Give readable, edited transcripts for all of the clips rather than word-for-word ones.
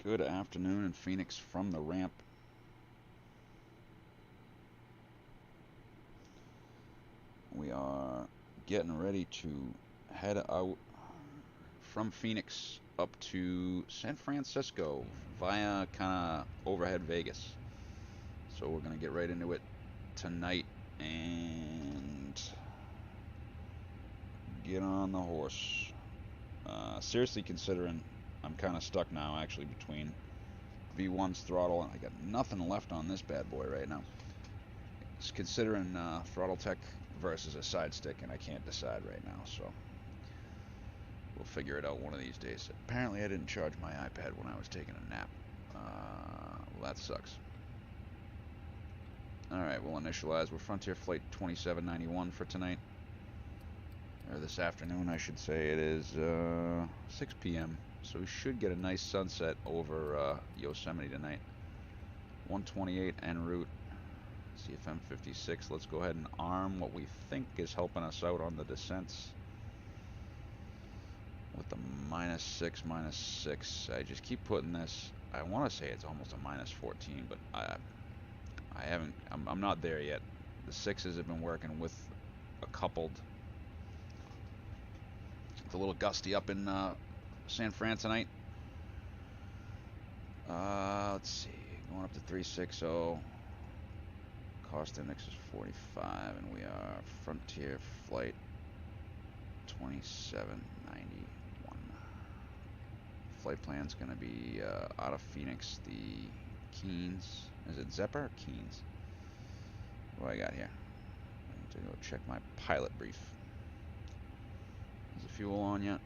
Good afternoon in Phoenix from the ramp. We are getting ready to head out from Phoenix up to San Francisco via kind of overhead Vegas. So we're going to get right into it tonight and get on the horse. Seriously considering I'm kind of stuck now actually between V1's throttle, and I got nothing left on this bad boy right now. It's considering throttle tech versus a side stick, and I can't decide right now, so we'll figure it out one of these days. Apparently I didn't charge my iPad when I was taking a nap. Well, that sucks. Alright, we'll initialize. We're Frontier Flight 2791 for tonight. Or this afternoon, I should say. It is 6 p.m. So we should get a nice sunset over Yosemite tonight. 128 en route. CFM56. Let's go ahead and arm what we think is helping us out on the descents with the -6, -6. I just keep putting this. I want to say it's almost a -14, but I haven't. I'm not there yet. The 6s have been working with a coupled. It's a little gusty up in San Fran tonight. Let's see, going up to 360. Cost index is 45, and we are Frontier Flight 2791. Flight plan's going to be out of Phoenix, the Keens. Is it Zepper or Keens? What do I got here? I need to go check my pilot brief. Is the fuel on yet?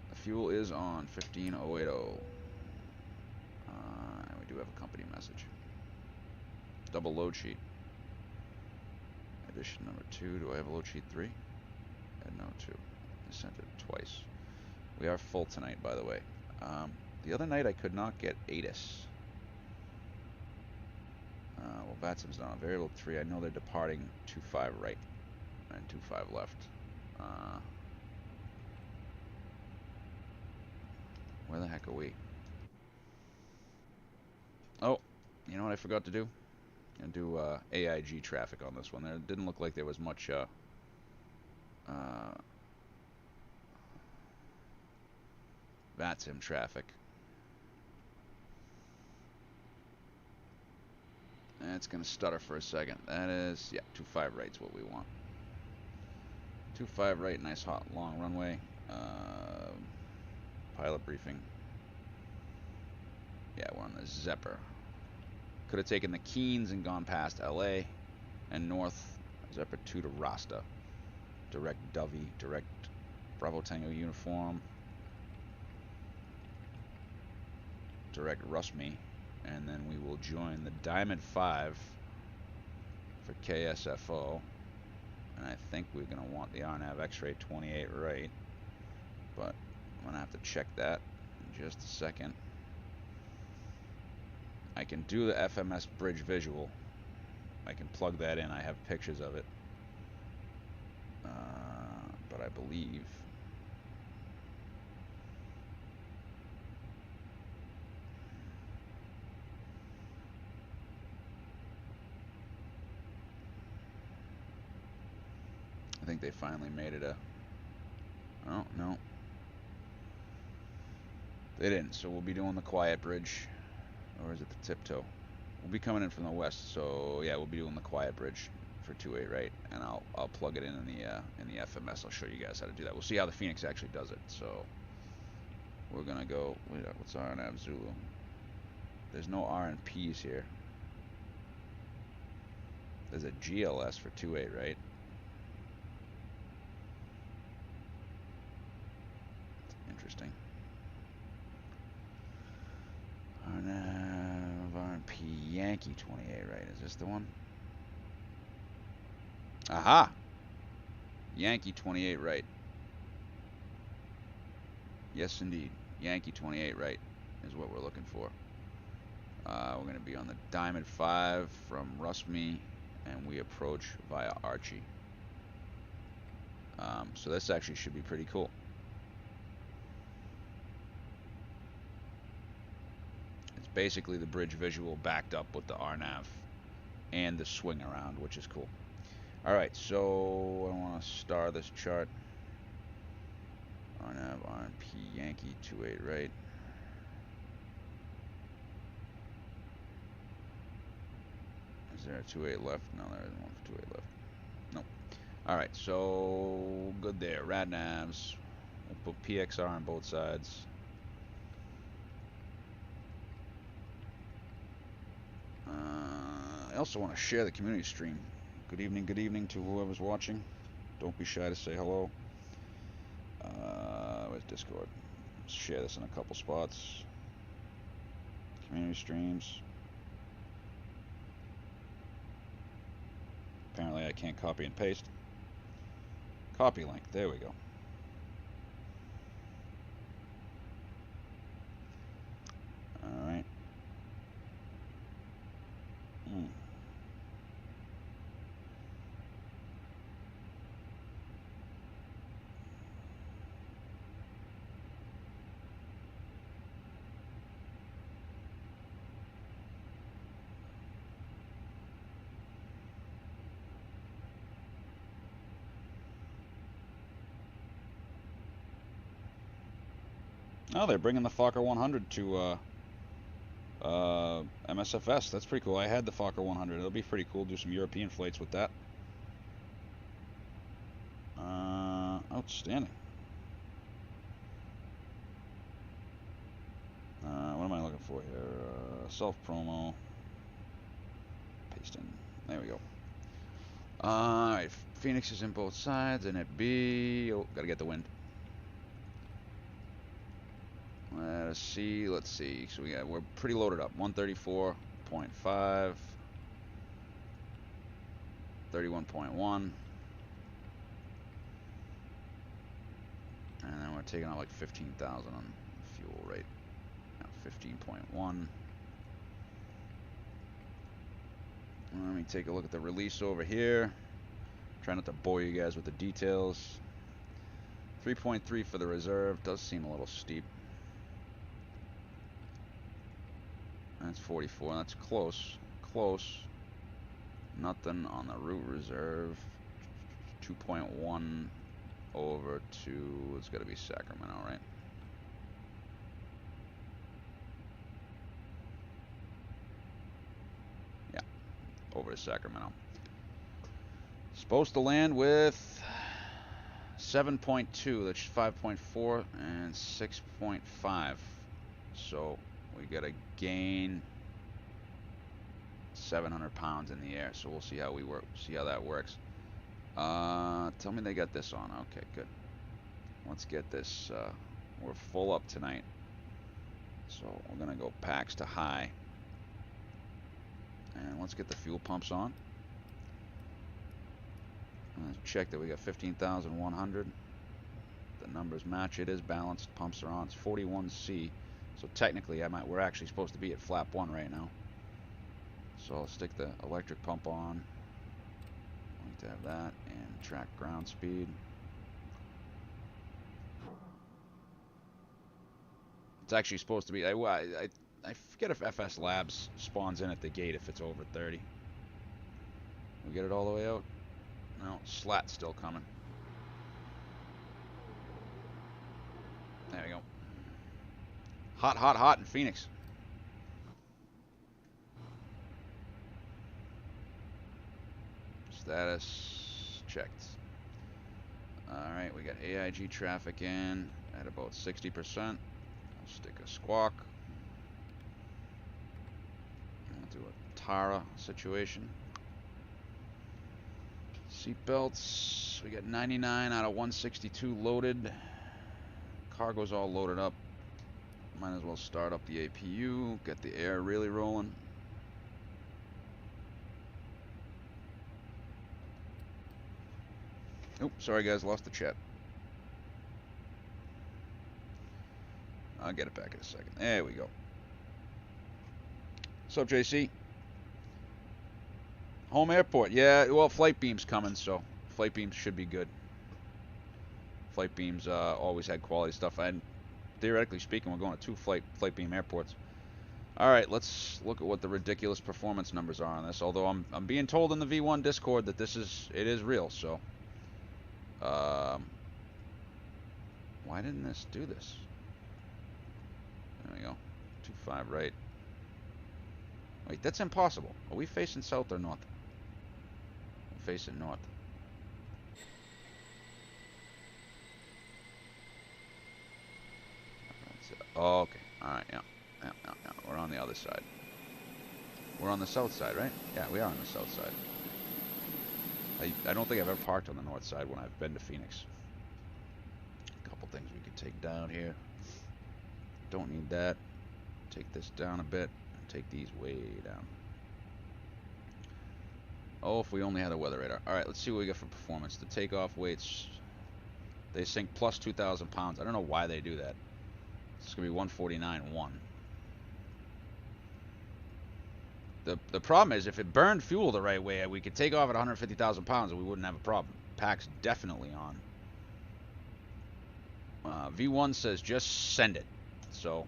The fuel is on, 15080. And we do have a company message. Double load sheet. Edition number 2. Do I have a load sheet 3? No, 2. I sent it twice. We are full tonight, by the way. The other night I could not get ATIS. Well, VATSIM's not on. Variable 3. I know they're departing 25 right and 25 left. Where the heck are we? Oh, you know what I forgot to do? And do AIG traffic on this one. There didn't look like there was much VATSIM traffic. And it's going to stutter for a second. That is, yeah, 25 right's what we want. 25 right, nice hot long runway. Pilot briefing. Yeah, we're on the Zepper. Could have taken the Keens and gone past LA and north. Zepper 2 to Rasta. Direct Dovey, direct Bravo Tango uniform. Direct Rusmy. And then we will join the Diamond 5 for KSFO. And I think we're going to want the RNAV X-ray 28 right. But I'm going to have to check that in just a second. I can do the FMS bridge visual. I can plug that in. I have pictures of it. But I believe I think they finally made it a... Oh, no. They didn't, so we'll be doing the quiet bridge. Or is it the tiptoe? We'll be coming in from the west, so yeah, we'll be doing the quiet bridge for 28 right, and I'll plug it in the FMS. I'll show you guys how to do that. We'll see how the Phoenix actually does it. So we're gonna go. What's RNAV Zulu? There's no R and P's here. There's a GLS for 28 right. Interesting. RNP Yankee 28 right. Is this the one? Aha! Yankee 28 right. Yes, indeed. Yankee 28 right is what we're looking for. We're going to be on the Diamond 5 from Rusmy, and we approach via Archie. So this actually should be pretty cool. basically the bridge visual backed up with the RNAV and the swing around, which is cool. Alright, so I want to star this chart. RNAV, RNP, Yankee, 28 right. Is there a 28 left? No, there isn't one for 28 left. Nope. Alright, so good there. RadNavs. We'll put PXR on both sides. I also want to share the community stream. Good evening to whoever's watching. Don't be shy to say hello. Where's Discord? Let's share this in a couple spots. Community streams. Apparently I can't copy and paste. Copy link. There we go. Alright. Oh, they're bringing the Fokker 100 to MSFS. That's pretty cool. I had the Fokker 100. It'll be pretty cool. Do some European flights with that. Outstanding. What am I looking for here? Self promo. Paste in. There we go. Alright, Phoenix is in both sides, and it B. Oh, gotta get the wind. Let's see. So we're pretty loaded up. 134.5, 31.1, and then we're taking out like 15,000 on fuel rate. Now 15.1. Let me take a look at the release over here. Try not to bore you guys with the details. 3.3 for the reserve. Does seem a little steep. That's 44. That's close. Close. Nothing on the route reserve. 2.1 over to, it's got to be Sacramento, right? Yeah. Over to Sacramento. Supposed to land with 7.2. That's 5.4 and 6.5. So we got to gain 700 pounds in the air, so we'll see how we work. See how that works. Tell me they got this on. Okay, good. Let's get this. We're full up tonight, so we're gonna go packs to high, and let's get the fuel pumps on. Let's check that we got 15,100. The numbers match. It is balanced. Pumps are on. It's 41C. So technically, we're actually supposed to be at flap 1 right now. So I'll stick the electric pump on. I like to have that, and track ground speed. It's actually supposed to be. I forget if FS Labs spawns in at the gate if it's over 30. We get it all the way out. No, slat's still coming. There we go. Hot, hot, hot in Phoenix. Status checked. Alright, we got AIG traffic in at about 60%. I'll stick a squawk. I'll do a Tara situation. Seatbelts. We got 99 out of 162 loaded. Cargo's all loaded up. Might as well start up the APU, get the air really rolling. Oop, sorry guys, lost the chat. I'll get it back in a second. There we go. What's up, JC? Home airport. Yeah, well, flight beam's coming, so flight beams should be good. Flight beams always had quality stuff. And theoretically speaking, we're going to 2 flight beam airports. All right, let's look at what the ridiculous performance numbers are on this. Although I'm being told in the V1 Discord that it is real. So, why didn't this do this? There we go. 25 right. Wait, that's impossible. Are we facing south or north? We're facing north. Oh, okay. All right. Yeah. We're on the other side. We're on the south side, right? Yeah, we are on the south side. I don't think I've ever parked on the north side when I've been to Phoenix. A couple things we could take down here. Don't need that. Take this down a bit. And take these way down. Oh, if we only had a weather radar. All right, let's see what we get for performance. The takeoff weights, they sink plus 2,000 pounds. I don't know why they do that. It's going to be 149.1. The problem is, if it burned fuel the right way, we could take off at 150,000 pounds and we wouldn't have a problem. Pack's definitely on. V1 says just send it. So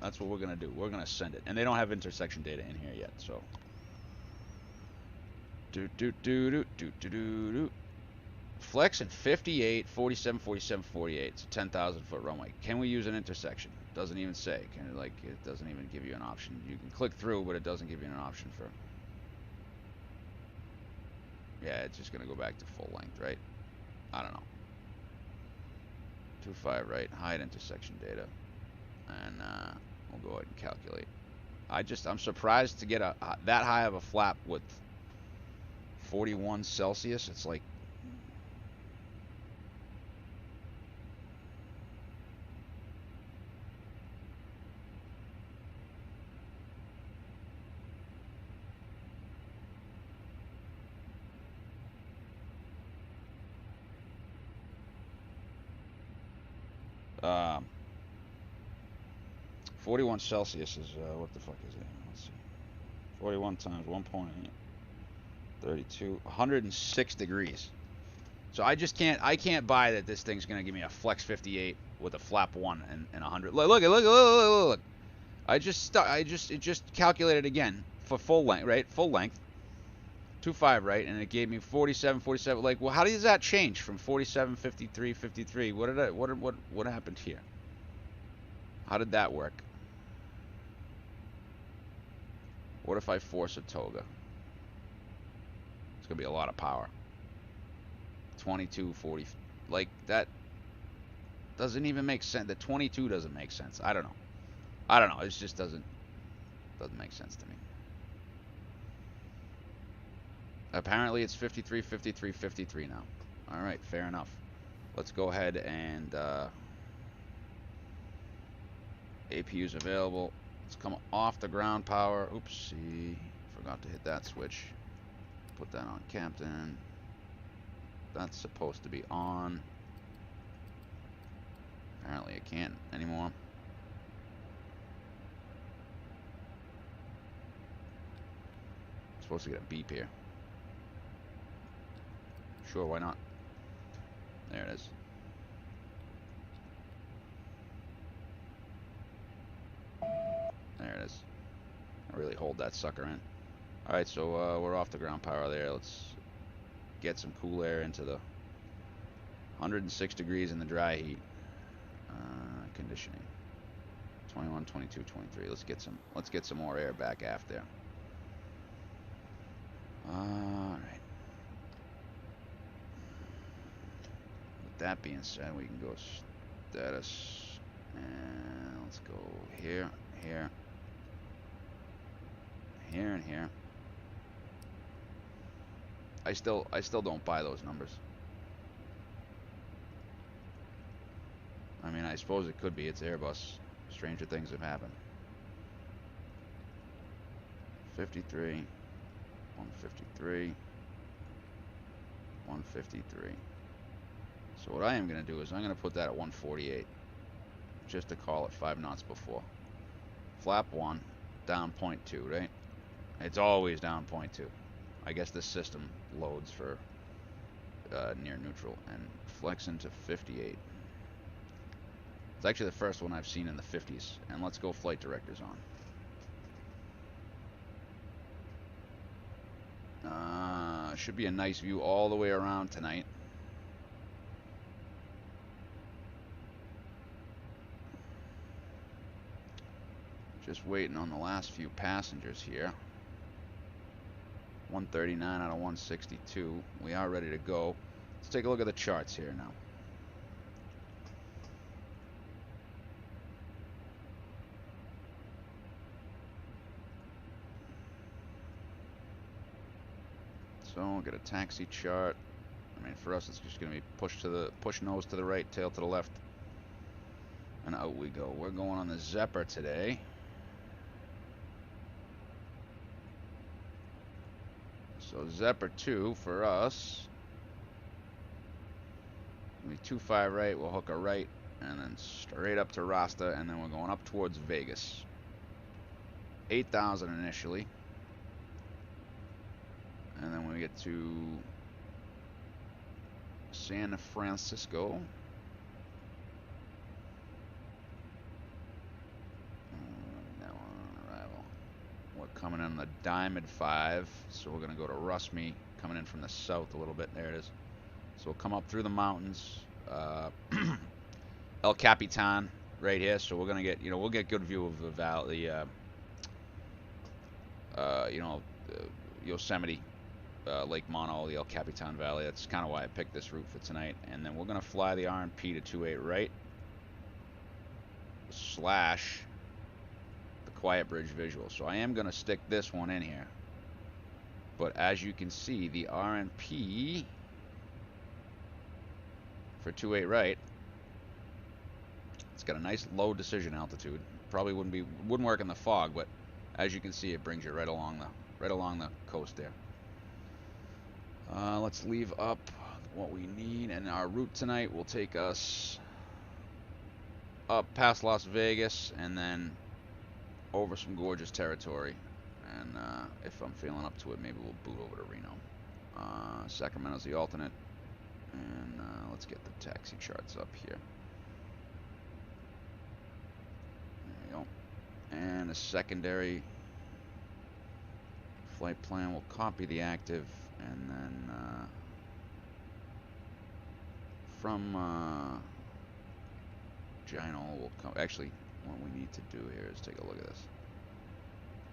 that's what we're going to do. We're going to send it. And they don't have intersection data in here yet, so. Flex in 58, 47, 47, 48. It's a 10,000 foot runway. Can we use an intersection? Doesn't even say. It doesn't even give you an option. You can click through, but it doesn't give you an option for. Yeah, it's just gonna go back to full length, right? I don't know. 25 right, hide intersection data, and we'll go ahead and calculate. I'm surprised to get that high of a flap with 41 Celsius. It's like. Um, 41 Celsius is, what the fuck is it? Let's see. 41 times 1.8. 32. 106 degrees. So I can't buy that this thing's going to give me a Flex 58 with a flap 1 and 100. Look. It just calculated again for full length, right? Full length. 25 right, and it gave me 47, 47. Like, well, how does that change from 47, 53, 53? What happened here? How did that work? What if I force a toga? It's gonna be a lot of power. 22, 40. Like, that doesn't even make sense. The 22 doesn't make sense. I don't know. It just doesn't make sense to me. Apparently it's 53, 53, 53 now. All right, fair enough. Let's go ahead and APU's available. Let's come off the ground power. Oopsie, forgot to hit that switch. Put that on Captain. That's supposed to be on. Apparently it can't anymore. I'm supposed to get a beep here. Sure, why not? There it is. There it is. I really hold that sucker in. Alright, so we're off the ground power there. Let's get some cool air into the 106 degrees in the dry heat. Conditioning. 21, 22, 23. Let's get some more air back aft there. Alright. That being said, we can go status, and let's go here, here, here, and here. I still don't buy those numbers. I mean, I suppose it could be. It's Airbus. Stranger things have happened. 53, 153, 153. So what I am going to do is I'm going to put that at 148, just to call it 5 knots before. Flap 1, down 0.2, right? It's always down 0.2. I guess this system loads for near neutral, and flex into 58. It's actually the first one I've seen in the 50s, and let's go flight directors on. Should be a nice view all the way around tonight. Just waiting on the last few passengers here. 139 out of 162. We are ready to go. Let's take a look at the charts here now. So we'll get a taxi chart. I mean, for us, it's just going to be push nose to the right, tail to the left, and out we go. We're going on the Zephyr today. So Zephyr 2 for us. We 25 right. We'll hook a right, and then straight up to Rasta, and then we're going up towards Vegas. 8,000 initially. And then when we get to San Francisco, now on arrival, we're coming in the Diamond 5, so we're going to go to Rusmy, coming in from the south a little bit. There it is. So we'll come up through the mountains, El Capitan right here. So we're going to get, we'll get good view of the valley, Yosemite. Lake Mono, the El Capitan Valley. That's kind of why I picked this route for tonight. And then we're going to fly the R&P to 28 right / the Quiet Bridge visual. So I am going to stick this one in here. But as you can see, the R&P for 28 right, it's got a nice low decision altitude. Probably wouldn't work in the fog, but as you can see, it brings you right along the coast there. Let's leave up what we need, and our route tonight will take us up past Las Vegas and then over some gorgeous territory. And if I'm feeling up to it, maybe we'll boot over to Reno. Sacramento's the alternate, and let's get the taxi charts up here. There we go. And a secondary flight plan will copy the active. And then from Gino will come. Actually, what we need to do here is take a look at this.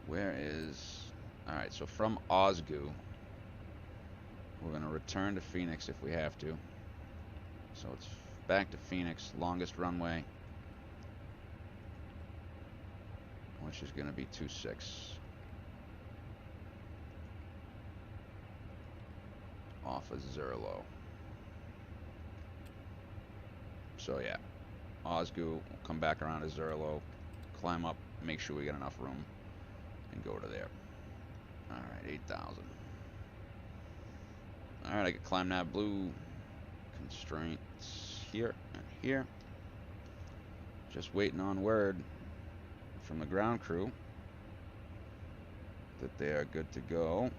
Where is... Alright, so from Osgo, we're going to return to Phoenix if we have to. So it's back to Phoenix, longest runway, which is going to be 26. Off of Zerlo. So yeah, Osgo will come back around to Zerlo, climb up, make sure we get enough room, and go to there. Alright, 8,000. Alright, I can climb that blue. Constraints here and here. Just waiting on word from the ground crew that they are good to go.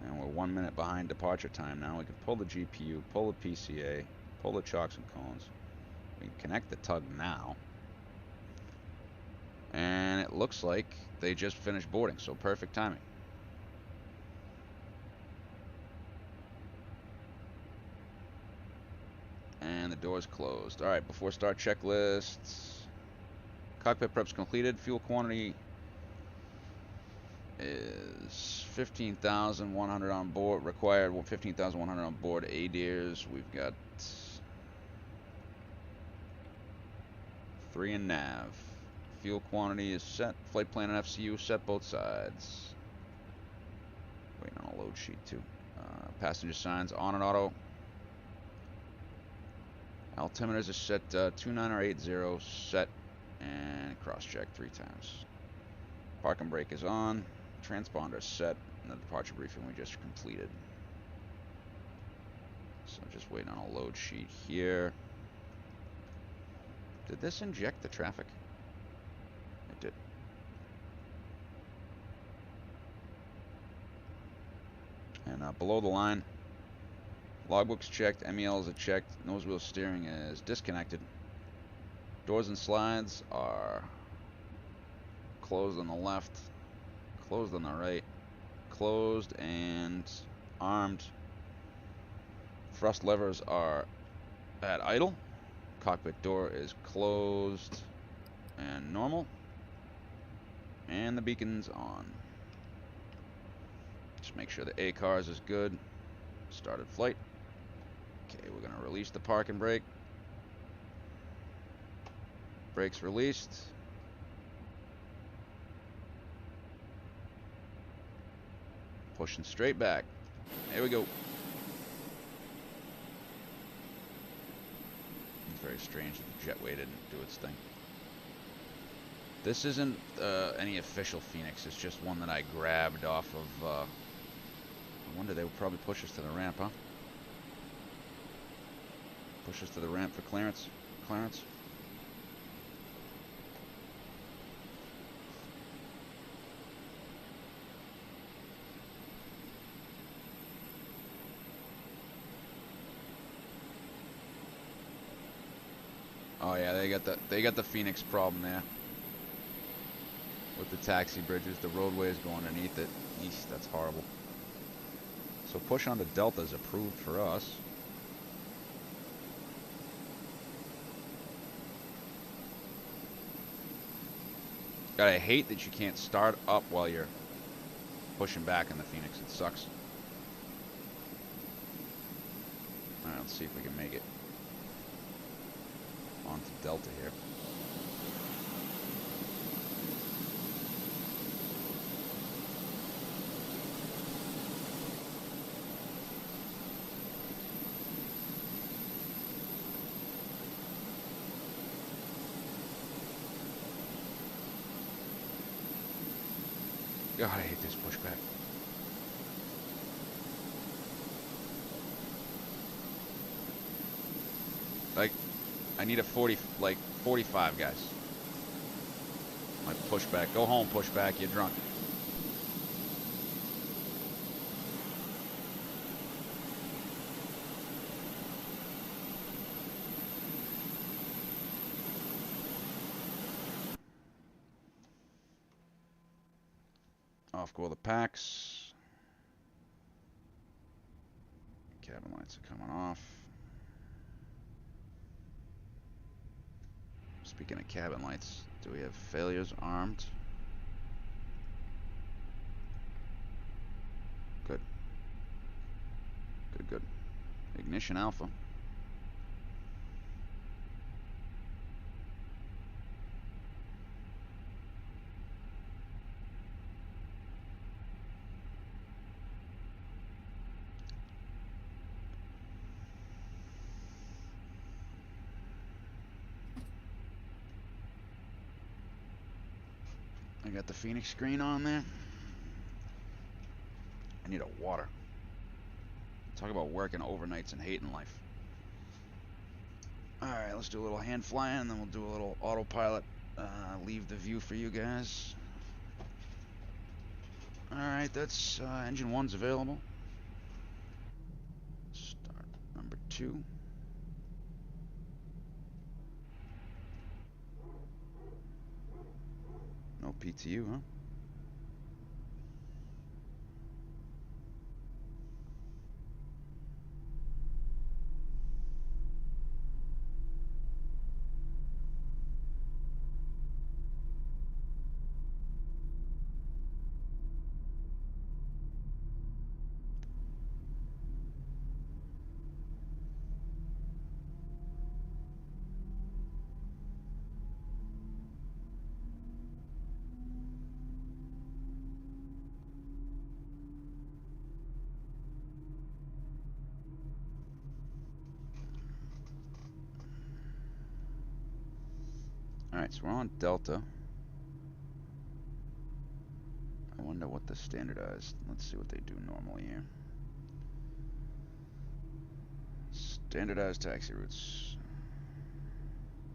And we're 1 minute behind departure time now. We can pull the GPU, pull the PCA, pull the chocks and cones. We can connect the tug now. And it looks like they just finished boarding, so perfect timing. And the door's closed. Alright, before start checklists. Cockpit prep's completed. Fuel quantity is 15,100 on board. Required 15,100 on board. ADIRS, we've got 3 in nav. Fuel quantity is set. Flight plan and FCU set both sides. Waiting on a load sheet too. Passenger signs on and auto. Altimeters are set 29 or 80 set, and cross check 3 times. Park and brake is on. Transponder set, and the departure briefing we just completed. So just waiting on a load sheet here. Did this inject the traffic? It did. And below the line, logbooks checked, MELs are checked, nose wheel steering is disconnected. Doors and slides are closed on the left, Closed on the right. Closed and armed. Thrust levers are at idle. Cockpit door is closed and normal. And the beacon's on. Just make sure the ACARS is good. Started flight. Okay, we're gonna release the parking brake. Brakes released. Pushing straight back. Here we go. It's very strange that the jetway didn't do its thing. This isn't any official Fenix. It's just one that I grabbed off of... I wonder they would probably push us to the ramp, huh? Push us to the ramp for clearance. Clearance. Oh yeah, they got the Fenix problem there. With the taxi bridges, the roadway is going underneath it. Eesh, that's horrible. So push onto Delta is approved for us. God, I hate that you can't start up while you're pushing back in the Fenix. It sucks. Alright, let's see if we can make it onto Delta here. God, I hate this pushback. Like, I need a 45, guys. My pushback. Go home, pushback. You're drunk. Off go the packs. Cabin lights are coming off. Speaking of cabin lights, do we have failures armed? Good. Good, good. Ignition alpha. I got the Fenix screen on there. I need a water. Talk about working overnights and hating life. Alright, let's do a little hand flying, and then we'll do a little autopilot. Leave the view for you guys. Alright, that's engine 1's available. Start number 2. No PTU, huh? Alright, so we're on Delta. I wonder what the standardized... Let's see what they do normally here. Standardized taxi routes.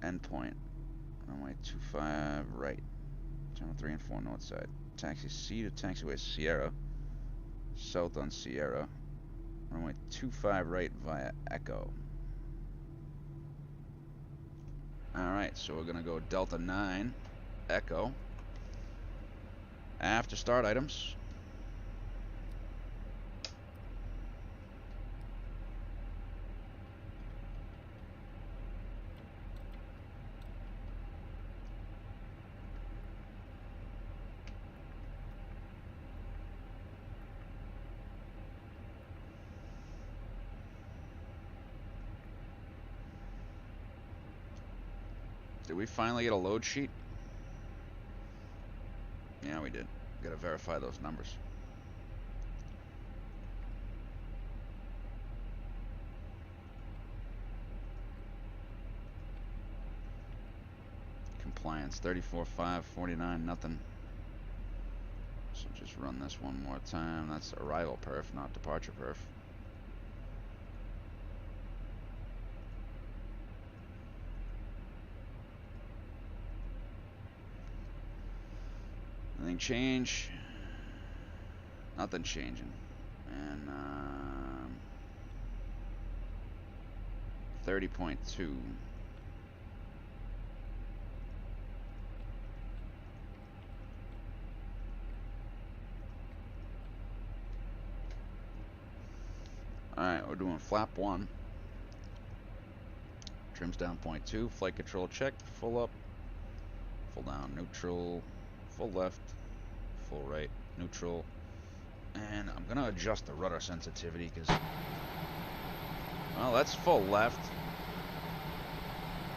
Endpoint. Runway 25 right. Channel 3 and 4 north side. Taxi C to taxiway Sierra. South on Sierra. Runway 25 right via Echo. Alright, so we're going to go Delta 9, Echo. After start items. Did we finally get a load sheet? Yeah, we did. Gotta verify those numbers. Compliance 34.5, 49, nothing. So just run this one more time. That's arrival perf, not departure perf. Anything change? Nothing changing. And 30.2. Alright, we're doing flap 1. Trims down 0.2. Flight control checked. Full up. Full down. Neutral. Full left. Full right. Neutral. And I'm going to adjust the rudder sensitivity because... well, that's full left.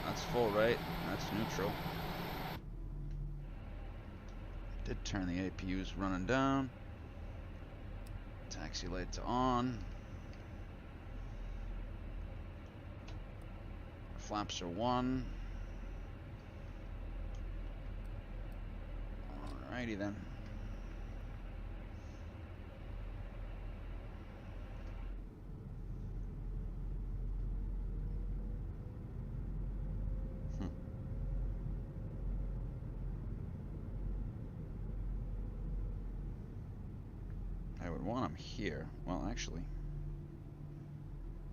That's full right. That's neutral. Did turn the APUs running down. Taxi lights on. Flaps are 1. Alrighty then. I would want them here. Well, actually,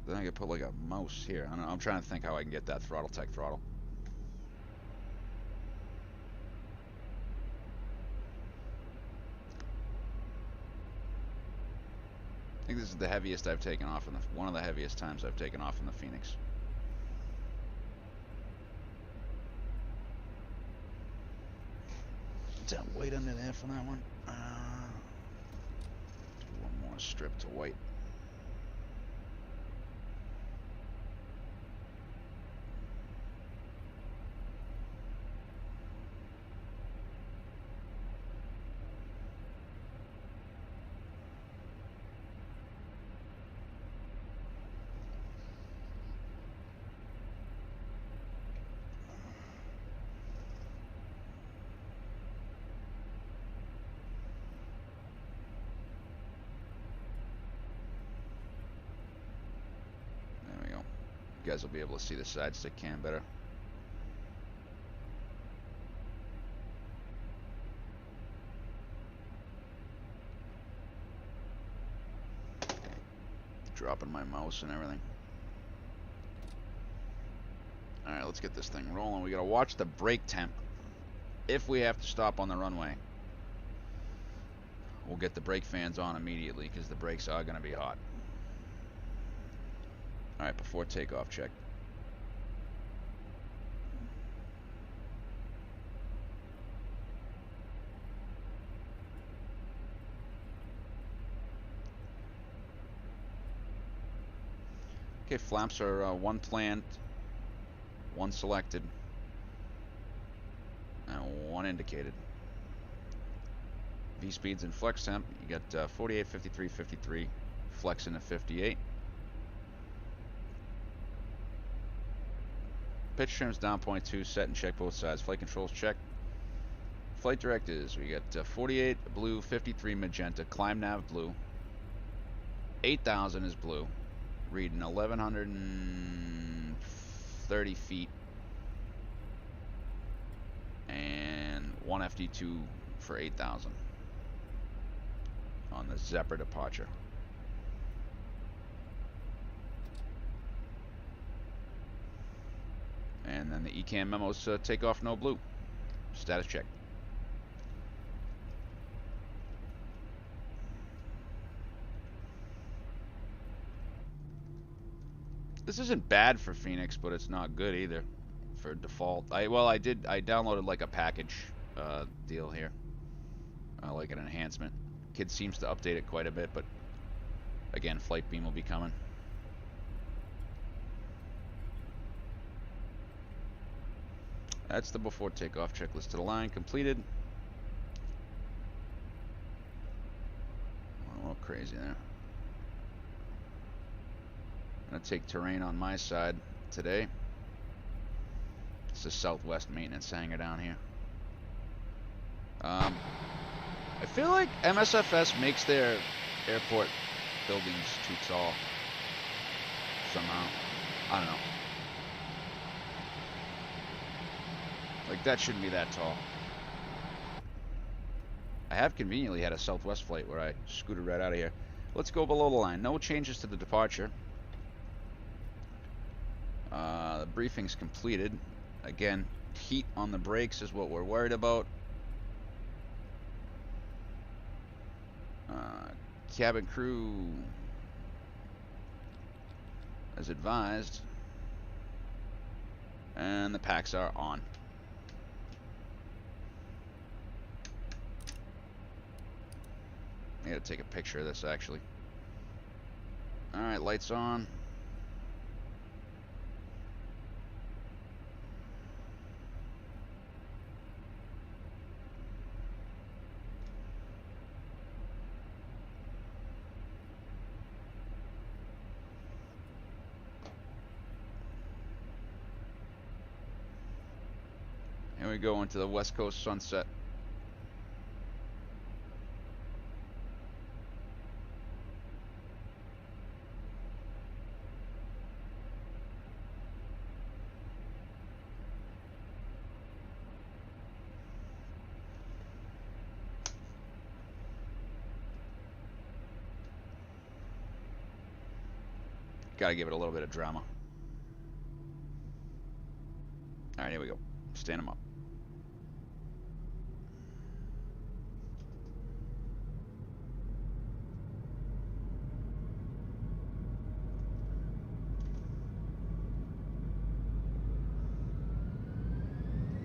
then I could put like a mouse here. I don't know. I'm trying to think how I can get that throttle tech throttle. I think this is the heaviest I've taken off in the, one of the heaviest times I've taken off in the Fenix. Is that weight under there for that one? Do one more strip to white. You guys will be able to see the side stick cam better. Dropping my mouse and everything. Alright, let's get this thing rolling. We gotta watch the brake temp. If we have to stop on the runway, we'll get the brake fans on immediately because the brakes are gonna be hot. Alright, before takeoff check. Okay, flaps are 1 planned, 1 selected, and 1 indicated. V-speeds and flex temp, you got 48, 53, 53, flexing at 58. Pitch trims down 0.2, set and check both sides. Flight controls check. Flight directives, we got 48 blue, 53 magenta, climb nav blue, 8,000 is blue, reading 1,130 feet, and 1 FD2 for 8,000 on the Zephyr departure. And then the ECAM memos takeoff no blue. Status check. This isn't bad for Fenix, but it's not good either for default. I downloaded like a package deal here, like an enhancement. Kid seems to update it quite a bit, but again, flight beam will be coming. That's the before takeoff checklist to the line completed. A little crazy there. Gonna take terrain on my side today. It's the Southwest maintenance hangar down here. I feel like MSFS makes their airport buildings too tall somehow. I don't know. Like, that shouldn't be that tall. I have conveniently had a Southwest flight where I scooted right out of here. Let's go below the line. No changes to the departure. The briefing's completed. Again, heat on the brakes is what we're worried about. Cabin crew, as advised. And the packs are on. I gotta take a picture of this, actually. Alright, lights on. Here we go into the West Coast sunset. Gotta give it a little bit of drama. Alright, here we go. Stand them up.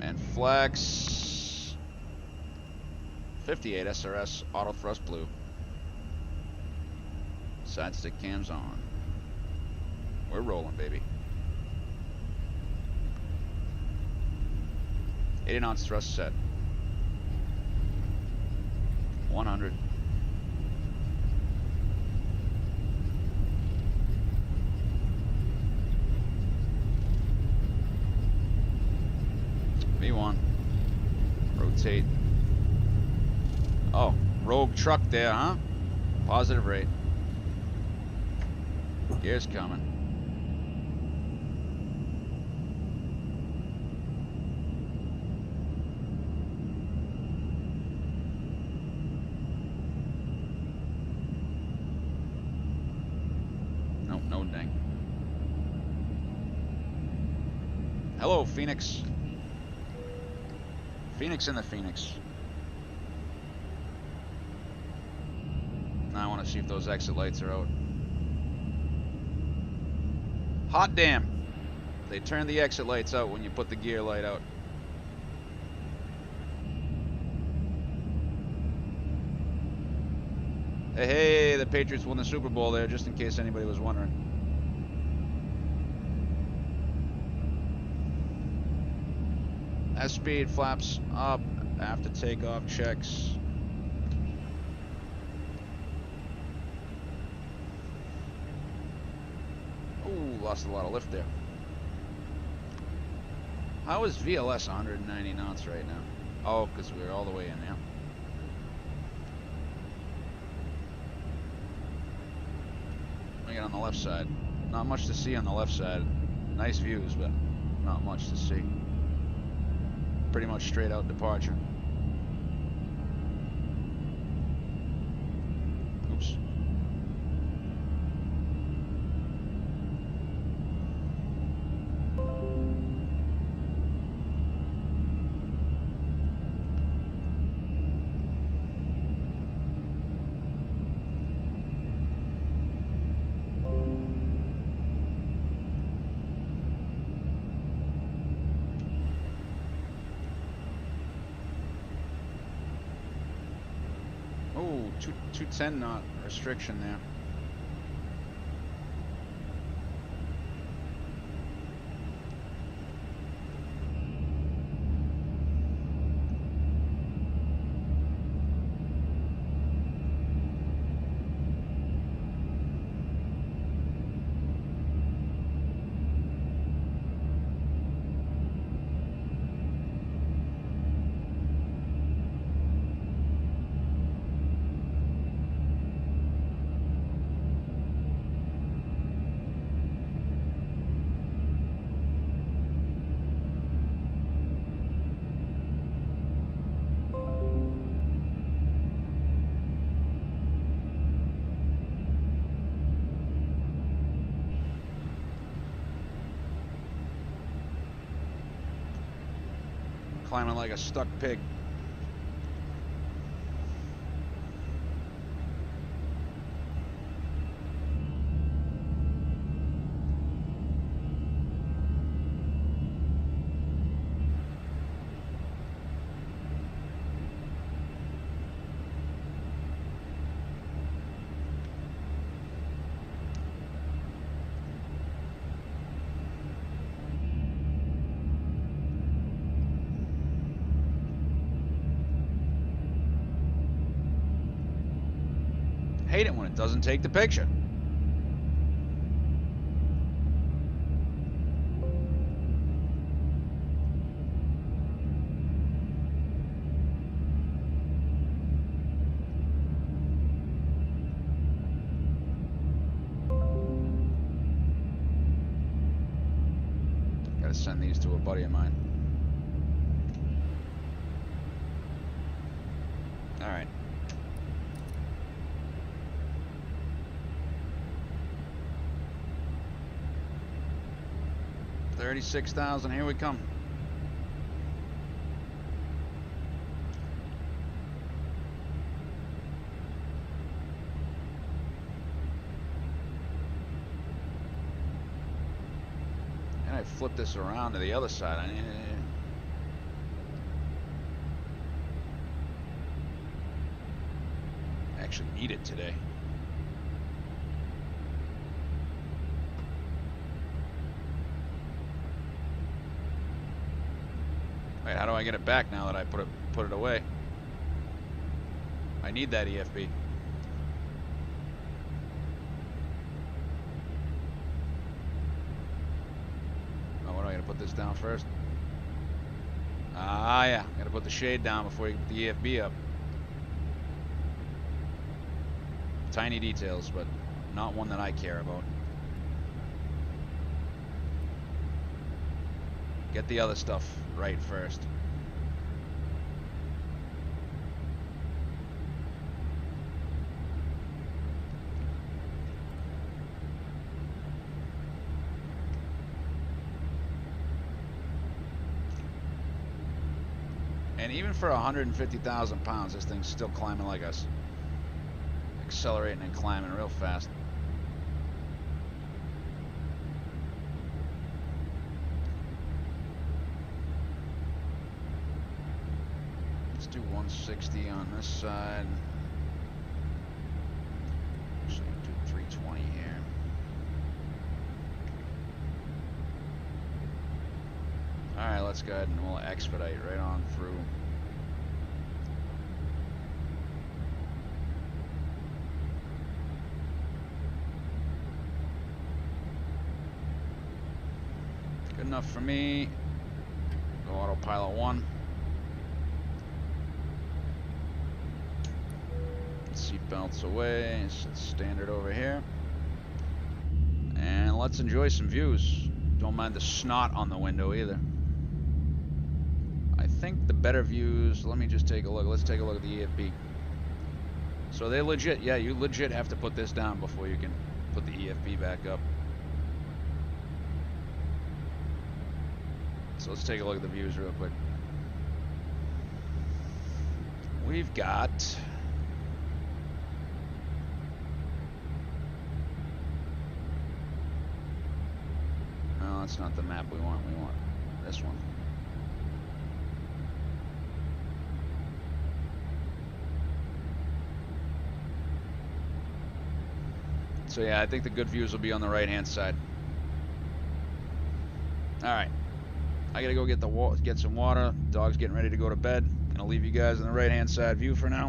And flex. 58 SRS auto thrust blue. Side stick cams on. We're rolling, baby. 8-ounce thrust set. 100. V1. Rotate. Oh, rogue truck there, huh? Positive rate. Gears coming. No ding. Hello, Phoenix. Phoenix in the Phoenix. Now I want to see if those exit lights are out. Hot damn. They turn the exit lights out when you put the gear light out. Hey, the Patriots won the Super Bowl there, just in case anybody was wondering. As speed flaps up after takeoff checks. Ooh, lost a lot of lift there. How is VLS 190 knots right now? Oh, because we're all the way in now. We get on the left side. Not much to see on the left side. Nice views, but not much to see. Pretty much straight out departure. Oops. 210 knot restriction there. Climbing like a stuck pig. Hate it when it doesn't take the picture. Gotta send these to a buddy of mine. All right. 36,000, here we come. And I flip this around to the other side. I actually need it today. Wait, how do I get it back now that I put it away? I need that EFB. Oh, what do I gotta put this down first? Ah, yeah, gotta put the shade down before you put the EFB up. Tiny details, but not one that I care about. Get the other stuff right first. And even for 150,000 pounds, this thing's still climbing like us. Accelerating and climbing real fast. Let's do 160 on this side. Actually, do 320 here. Alright, let's go ahead and we'll expedite right on through. Good enough for me. Go Autopilot 1. Seatbelts away. It's standard over here. And let's enjoy some views. Don't mind the snot on the window either. I think the better views, let me just take a look. Let's take a look at the EFB. So they legit, yeah, you legit have to put this down before you can put the EFB back up. So let's take a look at the views real quick. We've got no, that's not the map we want. We want this one. So yeah, I think the good views will be on the right-hand side. All right, I gotta go get some water. Dog's getting ready to go to bed. Gonna leave you guys in the right-hand side view for now.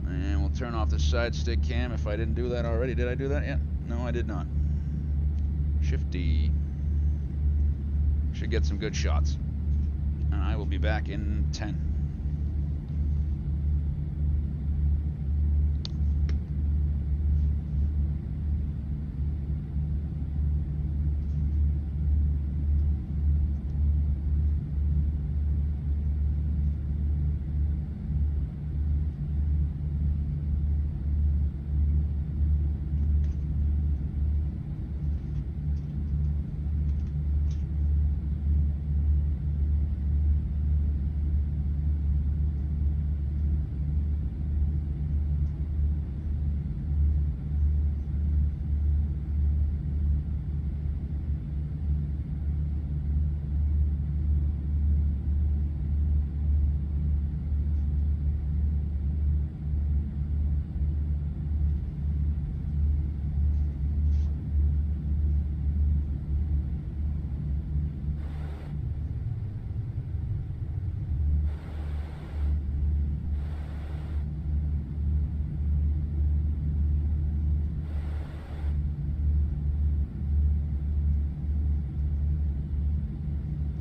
And we'll turn off the side stick cam if I didn't do that already. Did I do that yet? No, I did not. Shifty. Should get some good shots. And I will be back in 10.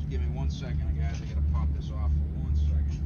Give me 1 second, guys. I gotta pop this off for 1 second.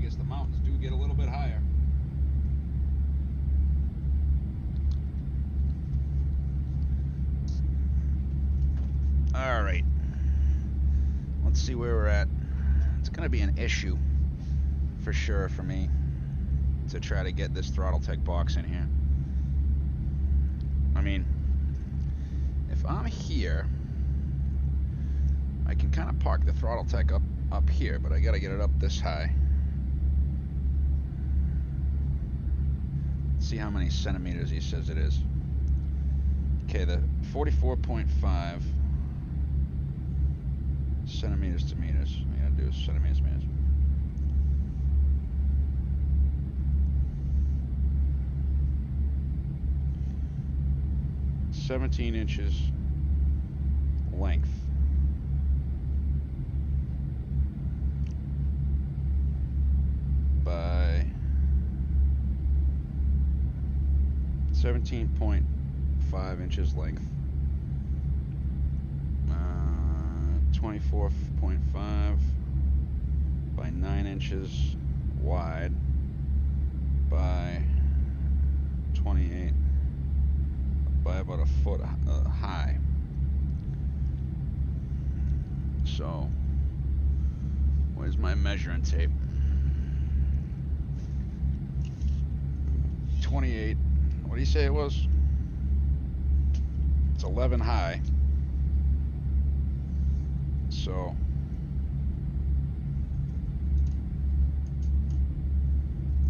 Vegas, the mountains do get a little bit higher. All right, let's see where we're at. It's gonna be an issue for sure for me to try to get this throttle tech box in here. I mean, if I'm here, I can kind of park the throttle tech up here, but I gotta get it up this high. Let's see how many centimeters he says it is. Okay, the 44.5 centimeters to meters. I gotta do centimeters to meters. "17 inches length. By 17.5 inches length. 24.5 by 9 inches wide by 28 by about a foot high. So, where's my measuring tape? 28. What do you say it was? It's 11 high. So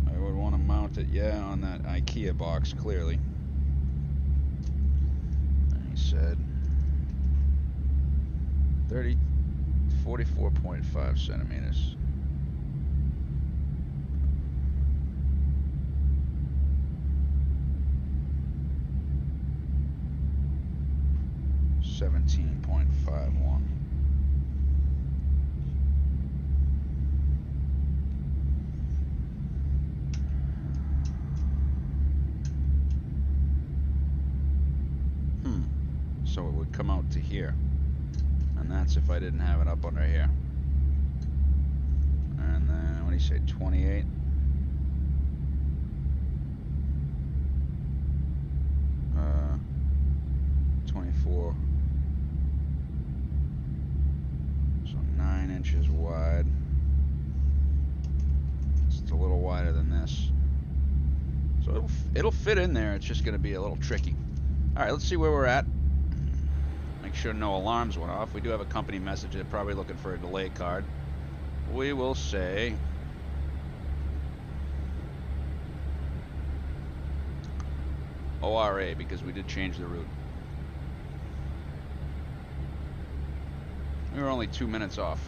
I would want to mount it, yeah, on that IKEA box, clearly. And he said 44.5 centimeters. $17.51. So it would come out to here, and that's if I didn't have it up under here. And then what do you say, 28? Uh, 24. So 9 inches wide. It's a little wider than this, so it'll fit in there. It's just going to be a little tricky. All right, let's see where we're at. Make sure no alarms went off. We do have a company message. They're probably looking for a delay card. We will say ORA because we did change the route. We were only 2 minutes off.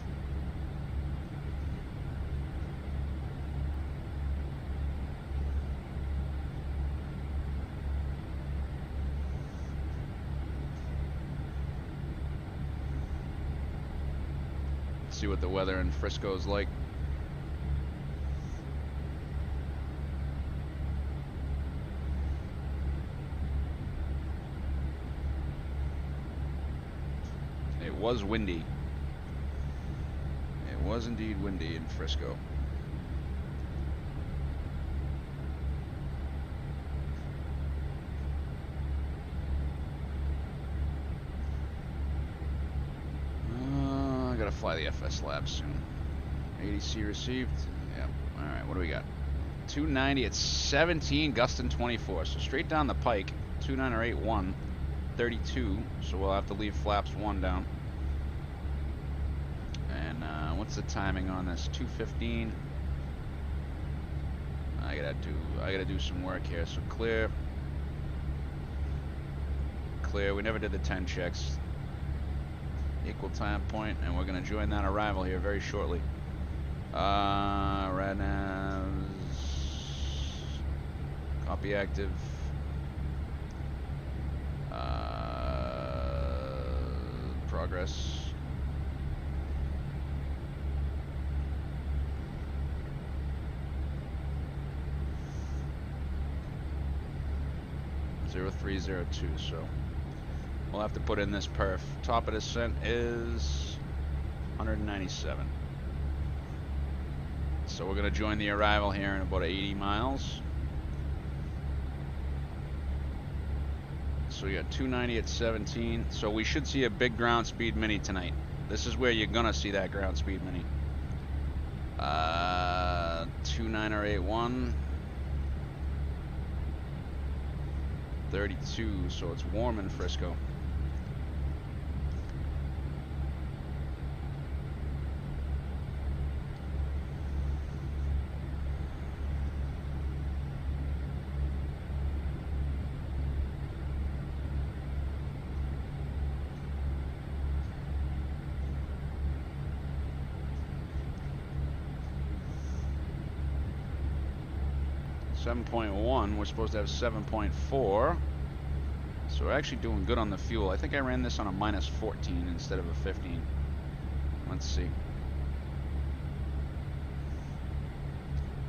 See what the weather in Frisco is like. It was windy. It was indeed windy in Frisco. Fly the FS Labs soon. ADC received. Yeah. All right. What do we got? 290 at 17. Gustin 24. So straight down the pike. 2981. 32. So we'll have to leave flaps 1 down. And what's the timing on this? 2:15. I gotta do some work here. So clear. Clear. We never did the 10 checks. Equal time point, and we're going to join that arrival here very shortly. Right now, copy active. Progress. (0302). So we'll have to put in this perf. Top of descent is 197. So we're going to join the arrival here in about 80 miles. So we got 290 at 17. So we should see a big ground speed mini tonight. This is where you're going to see that ground speed mini. 2981. 32, so it's warm in Frisco. .1, we're supposed to have 7.4, so we're actually doing good on the fuel. I think I ran this on a -14 instead of a 15. Let's see.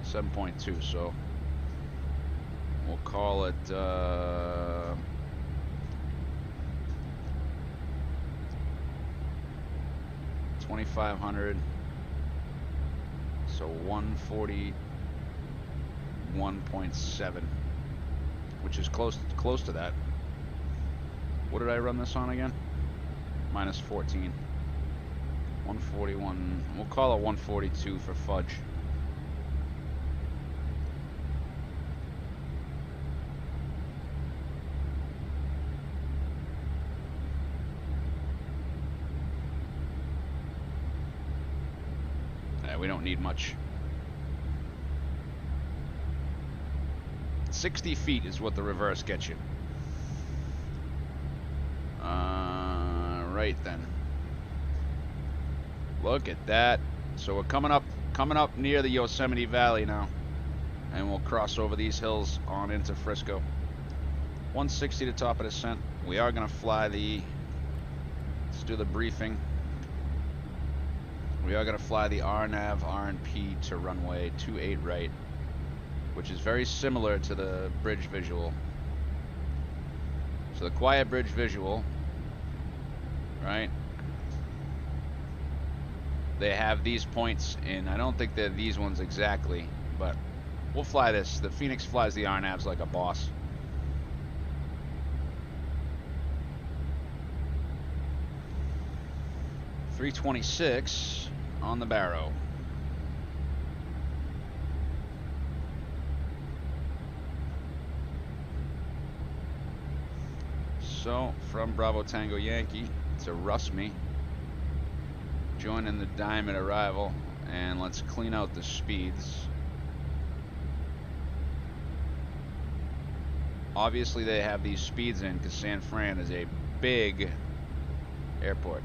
7.2, so we'll call it 2,500, so 141.7, which is close to that. What did I run this on again? -14. 141. We'll call it 142 for fudge. We don't need much. 60 feet is what the reverse gets you. Right then. Look at that. So we're coming up near the Yosemite Valley now, and we'll cross over these hills on into Frisco. 160 to top of descent. We are gonna fly the. Let's do the briefing. We are gonna fly the RNAV RNP to runway 28 right, which is very similar to the bridge visual. So the quiet bridge visual, right? They have these points in, I don't think they're these ones exactly, but we'll fly this. The Fenix flies the RNAVs like a boss. .326 on the barrow. So, from Bravo Tango Yankee to Rusmy, joining the Diamond arrival, and let's clean out the speeds. Obviously they have these speeds in because San Fran is a big airport.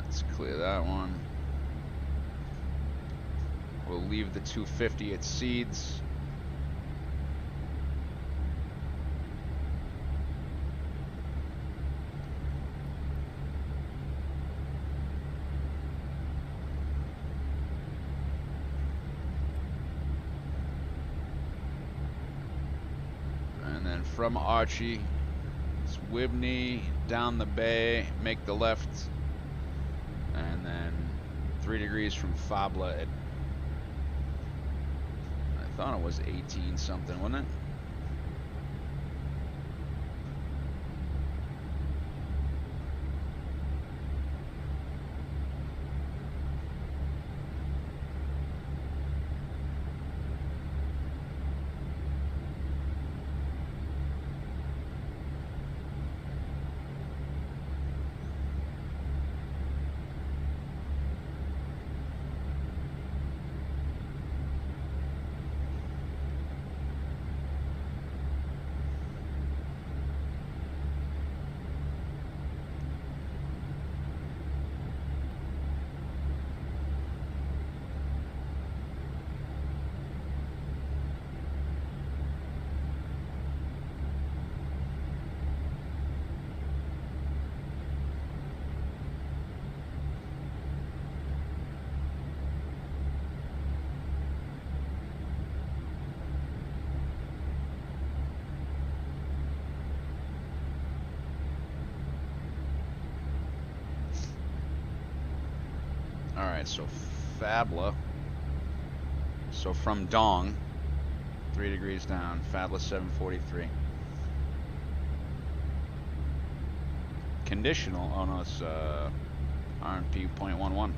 Let's clear that one. We'll leave the 250 at seeds. And then from Archie, it's Whibney, down the bay, make the left, and then 3 degrees from Fabla at, I thought it was 18 something, wasn't it? Alright, so Fabla. So from Dong, 3 degrees down, Fabla 743. Conditional, oh no, it's RNP 0.11.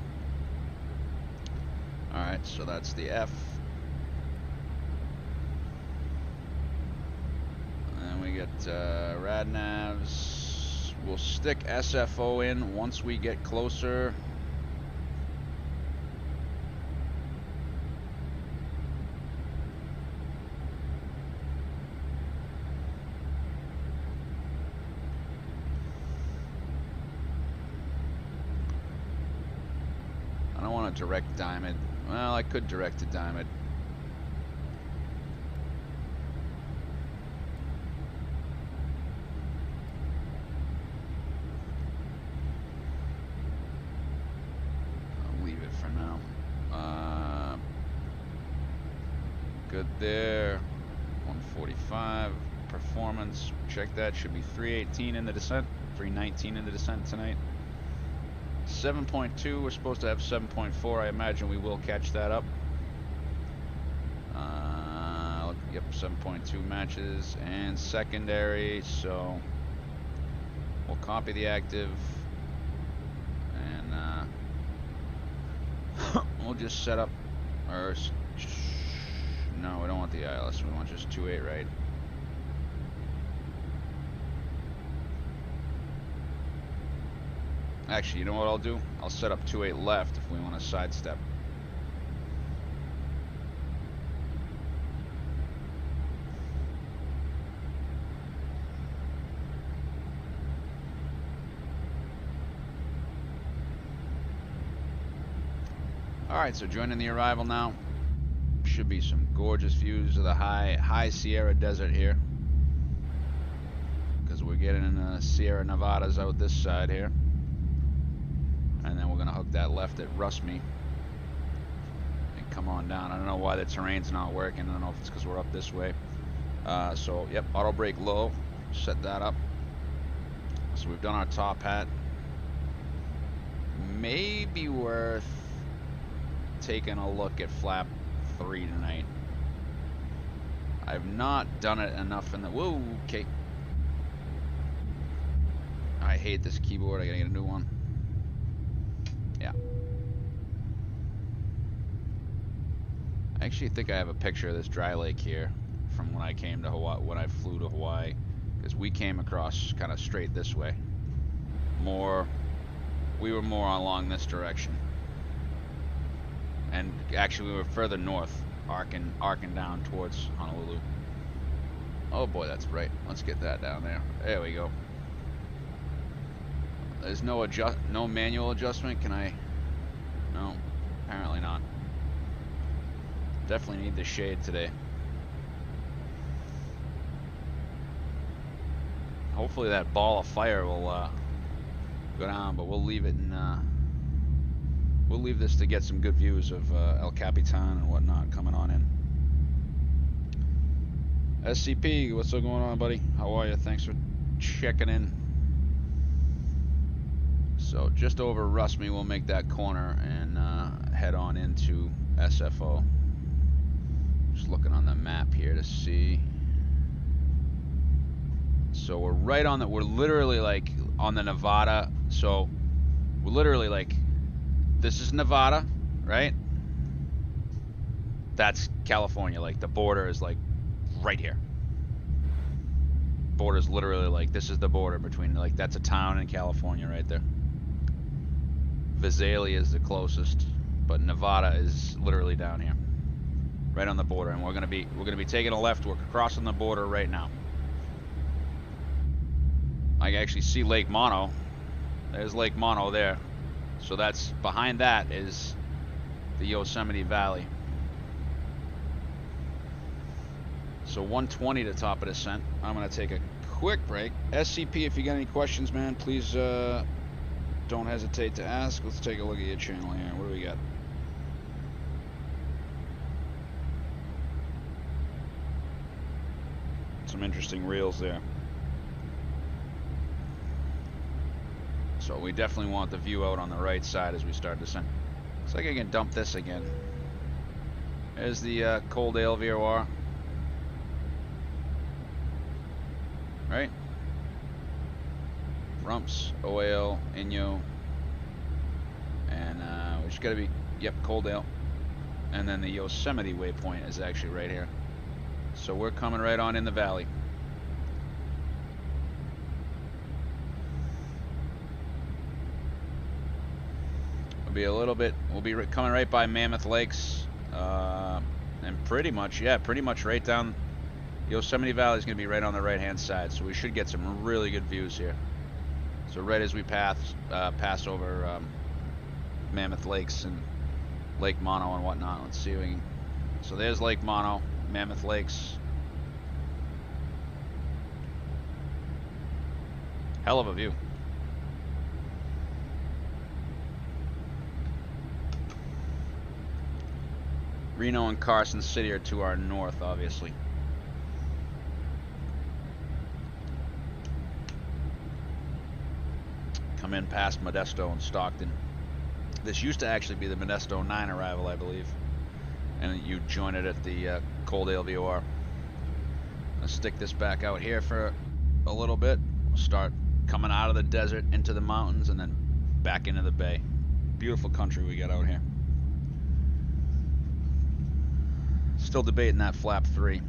Alright, so that's the F. And then we get radnavs. We'll stick SFO in once we get closer. I don't want to direct diamond. Well, I could direct to diamond. I'll leave it for now. Good there. 145 performance. Check that. Should be 318 in the descent. 319 in the descent tonight. 7.2, we're supposed to have 7.4. I imagine we will catch that up. Yep, 7.2 matches and secondary, so we'll copy the active and we'll just set up our, no, we don't want the ILS, we want just 2.8, right? Actually, you know what I'll do? I'll set up 2.8 left if we want to sidestep. Alright, so joining the arrival now. Should be some gorgeous views of the high Sierra Desert here. Because we're getting in the Sierra Nevadas out this side here. And then we're going to hook that left at Rusmy and come on down. I don't know why the terrain's not working. I don't know if it's because we're up this way. So, yep, auto brake low. Set that up. So we've done our top hat. Maybe worth taking a look at flap 3 tonight. I've not done it enough in the... Whoa, okay. I hate this keyboard. I gotta get a new one. Yeah. I actually think I have a picture of this dry lake here from when I came to Hawaii, when I flew to Hawaii, because we came across kind of straight this way. We were more along this direction. And actually we were further north, arcing down towards Honolulu. Oh boy, that's bright. Let's get that down there. There we go. There's no manual adjustment. Can I? No, apparently not. Definitely need the shade today. Hopefully that ball of fire will go down, but we'll leave it in. We'll leave this to get some good views of El Capitan and whatnot coming on in. SCP, what's going on, buddy? How are you? Thanks for checking in. So just over Rusmy, we'll make that corner and head on into SFO. Just looking on the map here to see. So we're right on the, we're literally like on the Nevada. So we're literally like, this is Nevada, right? That's California. Like the border is like right here. Border's literally like, this is the border between, like, that's a town in California right there. Visalia is the closest, but Nevada is literally down here, right on the border, and we're gonna be taking a left. We're crossing the border right now. I can actually see Lake Mono. There's Lake Mono there. So that's behind that is the Yosemite Valley. So 120 to top of descent. I'm gonna take a quick break. SCP, if you got any questions, man, please don't hesitate to ask. Let's take a look at your channel here. What do we got? Some interesting reels there. So we definitely want the view out on the right side as we start descent. Looks like I can dump this again. There's the Coaldale VOR. Right? Rumps, OAL, Inyo. And we just gotta be, yep, Coaldale. And then the Yosemite waypoint is actually right here. So we're coming right on in the valley. We'll be a little bit, we'll be coming right by Mammoth Lakes. And pretty much, yeah, pretty much right down. Yosemite Valley is going to be right on the right hand side. So we should get some really good views here. So right as we pass over Mammoth Lakes and Lake Mono and whatnot. Let's see if we can. So there's Lake Mono, Mammoth Lakes. Hell of a view. Reno and Carson City are to our north, obviously. Come in past Modesto and Stockton. This used to actually be the Modesto 9 arrival, I believe. And you join it at the Coaldale VOR. Let's stick this back out here for a little bit. We'll start coming out of the desert into the mountains and then back into the bay. Beautiful country we got out here. Still debating that flap 3.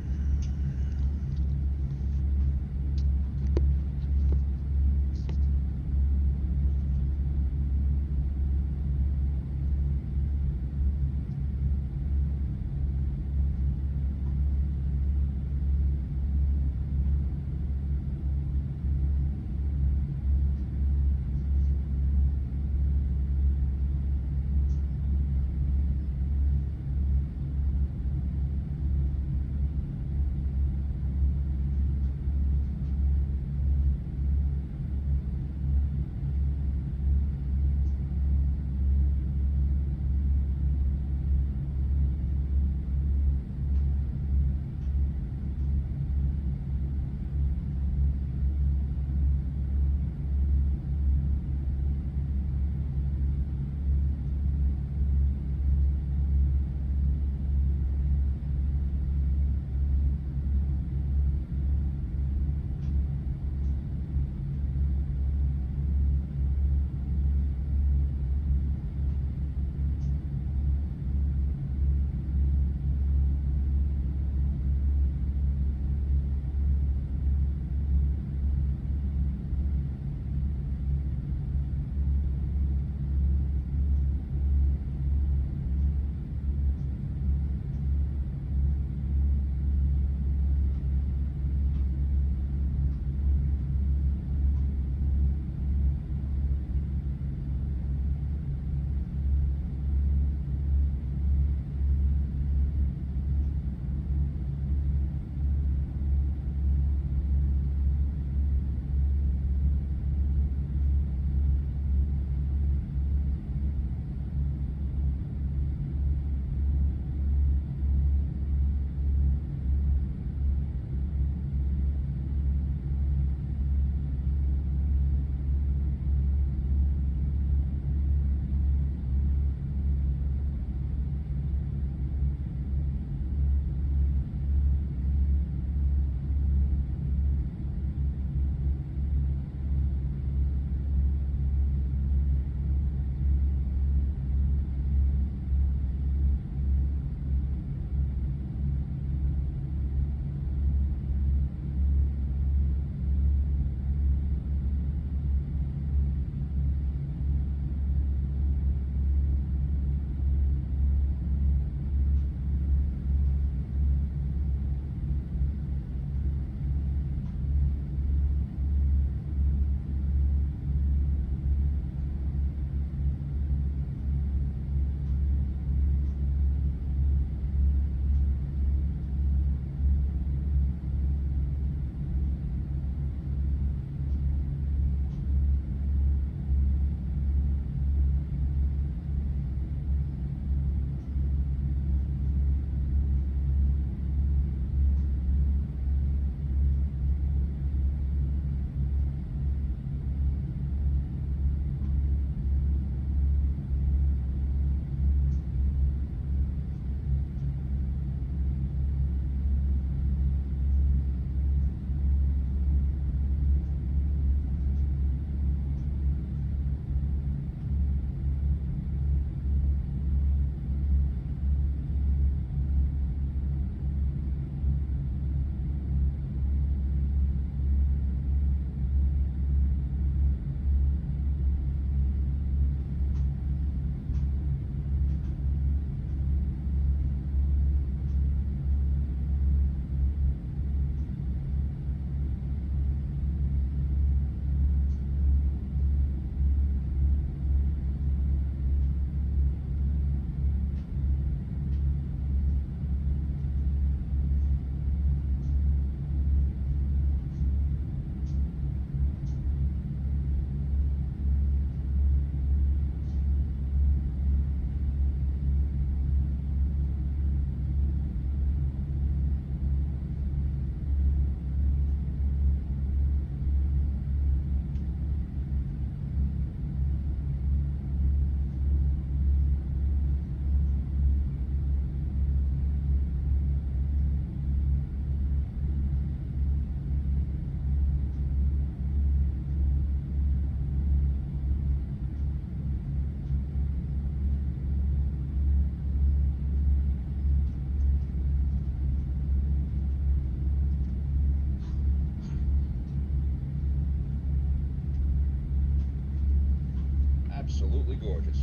absolutely gorgeous.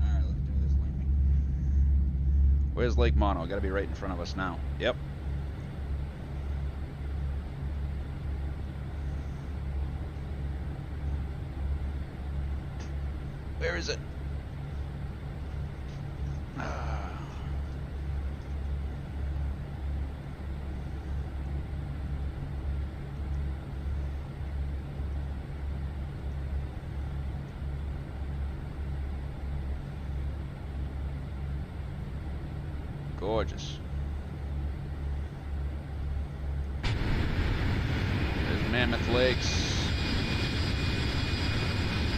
Alright, let's do this landing. Where's Lake Mono? Gotta be right in front of us now. Yep. Where is it? Gorgeous. There's Mammoth Lakes.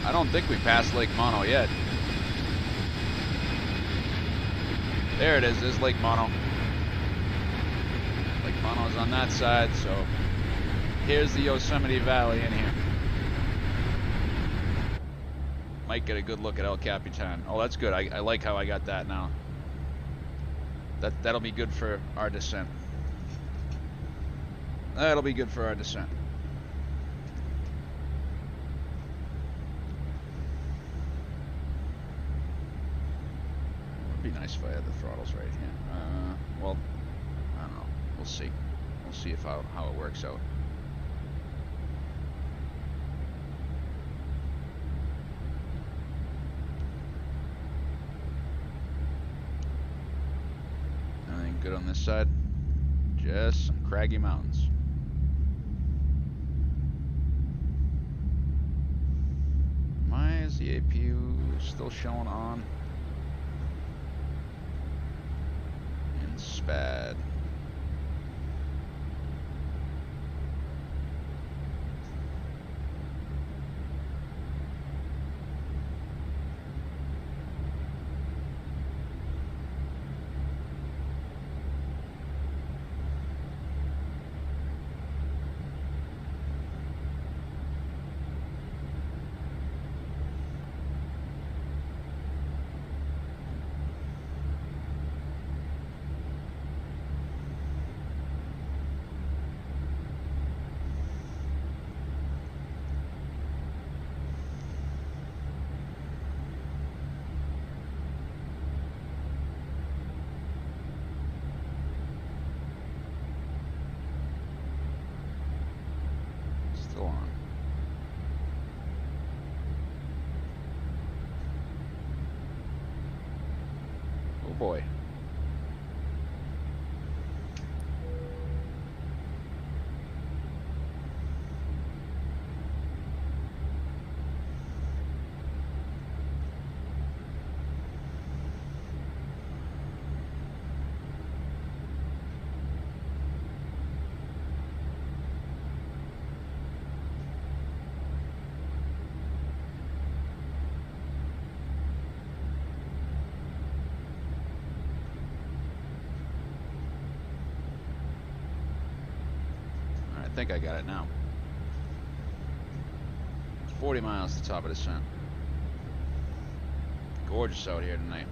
I don't think we passed Lake Mono yet. There it is. There's Lake Mono. Lake Mono's on that side, so here's the Yosemite Valley in here. Might get a good look at El Capitan. Oh, that's good. I like how I got that now. That'll be good for our descent. That'll be good for our descent. It'd be nice if I had the throttles right here. Well, I don't know. We'll see. We'll see if how it works out. Anything good on this side? Just some craggy mountains. Why is the APU still showing on? In SPAD. Boy. I think I got it now. 40 miles to the top of the sun. Gorgeous out here tonight.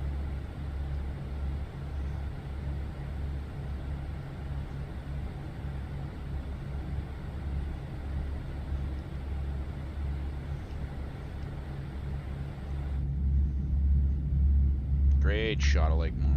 Great shot of Lake Mono.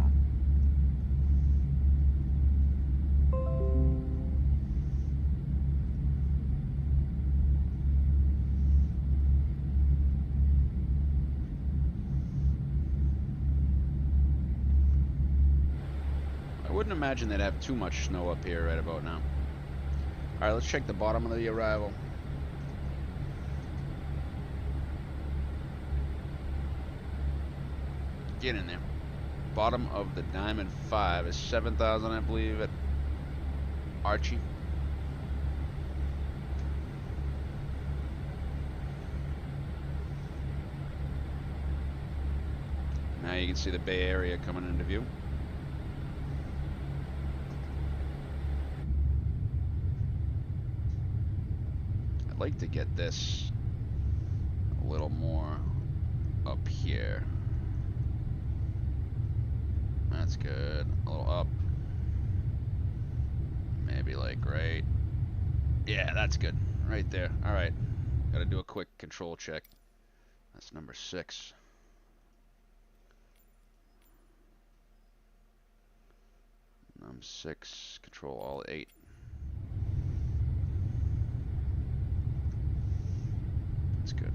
I wouldn't imagine they'd have too much snow up here right about now. Alright, let's check the bottom of the arrival. Get in there. Bottom of the Diamond 5 is 7,000, I believe, at Archie. Now you can see the Bay Area coming into view. I'd like to get this a little more up here. That's good. A little up. Maybe like right. Yeah, that's good. Right there. Alright. Gotta do a quick control check. That's number 6. Number 6, control all 8. That's good.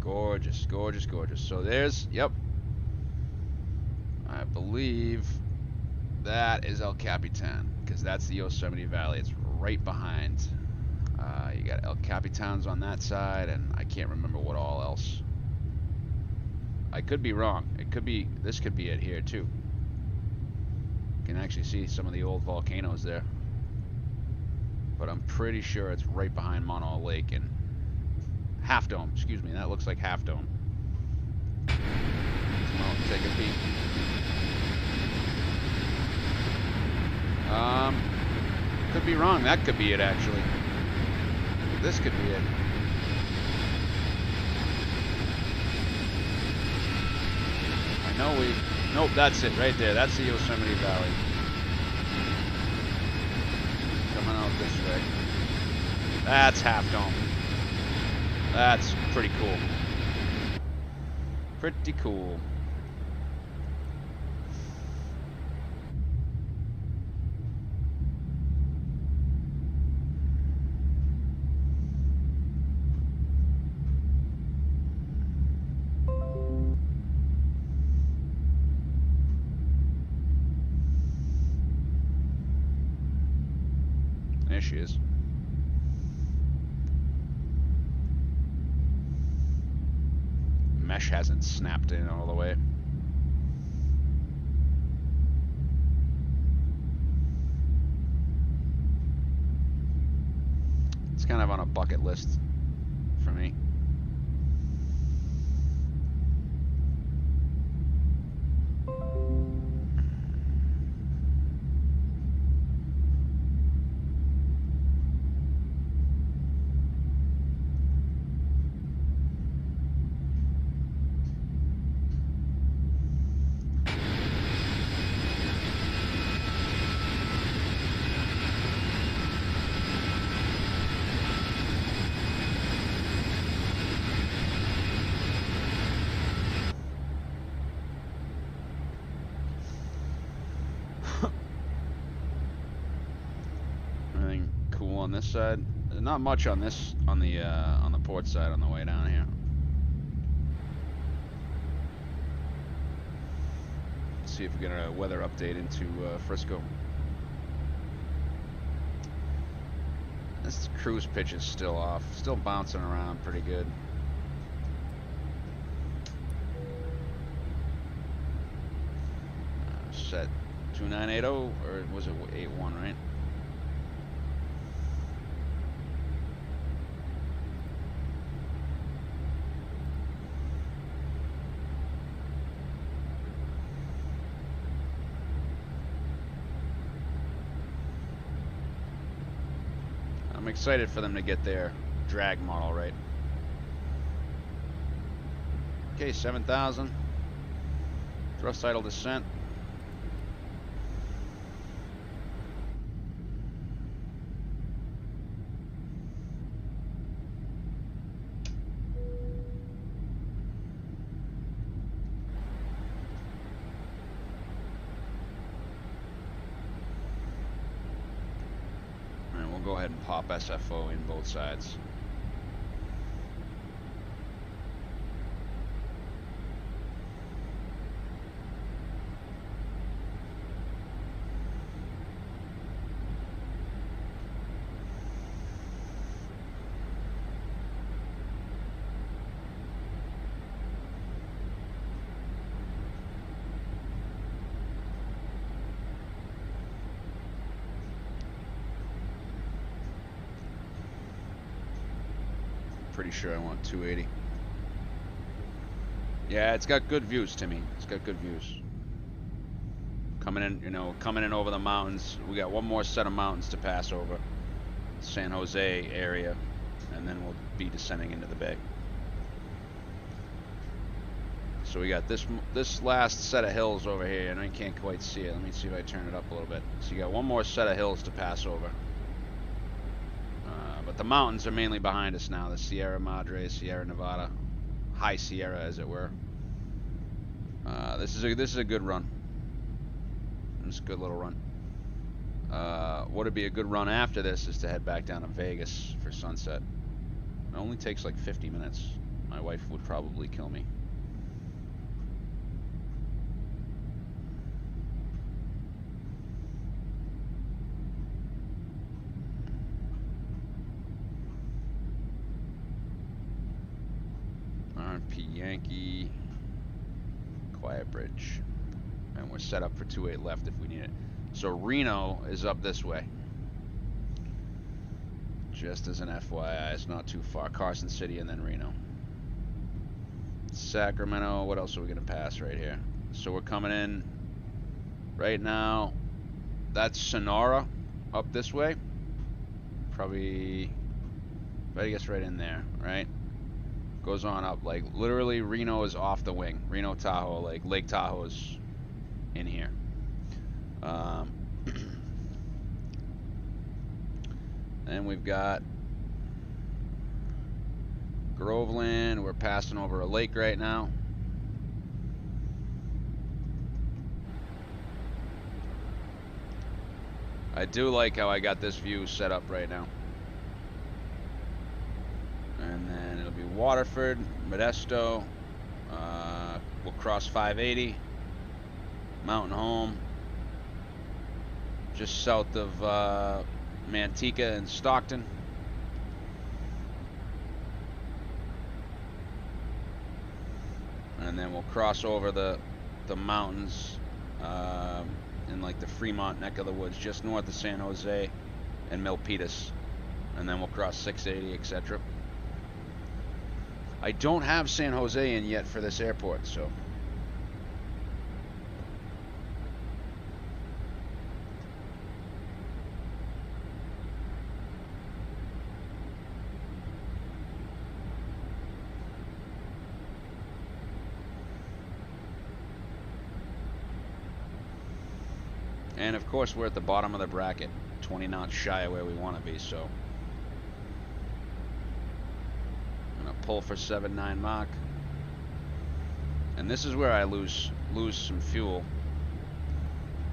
Gorgeous, gorgeous, gorgeous. So there's, yep. I believe that is El Capitan, because that's the Yosemite Valley. It's right behind. You got El Capitan's on that side, and I can't remember what all else. I could be wrong. It could be, this could be it here too. You can actually see some of the old volcanoes there. But I'm pretty sure it's right behind Montauk Lake and Half Dome. Excuse me, that looks like Half Dome. Come on, take a peek. Could be wrong. That could be it, actually. This could be it. I know we... Nope, that's it right there. That's the Yosemite Valley. Coming out this way. That's Half Dome. That's pretty cool. Pretty cool. There she is. Mesh hasn't snapped in all the way. It's kind of on a bucket list for me. On this side, not much on this on the port side on the way down here. Let's see if we get a weather update into Frisco. This cruise pitch is still off, still bouncing around pretty good. Set 2980, or was it 81, right? I'm excited for them to get their drag model right. Okay, 7,000. Thrust idle descent. Go ahead and pop SFO in both sides. Pretty sure I want 280. Yeah, it's got good views, Timmy. It's got good views. Coming in, you know, coming in over the mountains. We got one more set of mountains to pass over. San Jose area. and then we'll be descending into the bay. So we got this last set of hills over here, and I can't quite see it. Let me see if I turn it up a little bit. So you got one more set of hills to pass over. But the mountains are mainly behind us now. The Sierra Madre, Sierra Nevada, High Sierra, as it were. This is a good run. It's a good little run. What would be a good run after this is to head back down to Vegas for sunset. It only takes like 50 minutes. My wife would probably kill me. RP Yankee, Quiet Bridge, and we're set up for 28 left if we need it. So Reno is up this way. Just as an FYI, it's not too far. Carson City and then Reno. Sacramento, what else are we gonna pass right here? So we're coming in right now. That's Sonora up this way. Probably, I guess right in there, right? Goes on up, like literally Reno is off the wing. Reno Tahoe, like Lake Tahoe is in here. And we've got Groveland. We're passing over a lake right now. I do like how I got this view set up right now. And then it'll be Waterford, Modesto. We'll cross 580, Mountain Home, just south of Manteca and Stockton. And then we'll cross over the mountains in like the Fremont neck of the woods, just north of San Jose and Milpitas. And then we'll cross 680, etc. I don't have San Jose in yet for this airport, so. And of course we're at the bottom of the bracket, 20 knots shy of where we want to be, so. Pull for 7.9 Mach, and this is where I lose some fuel,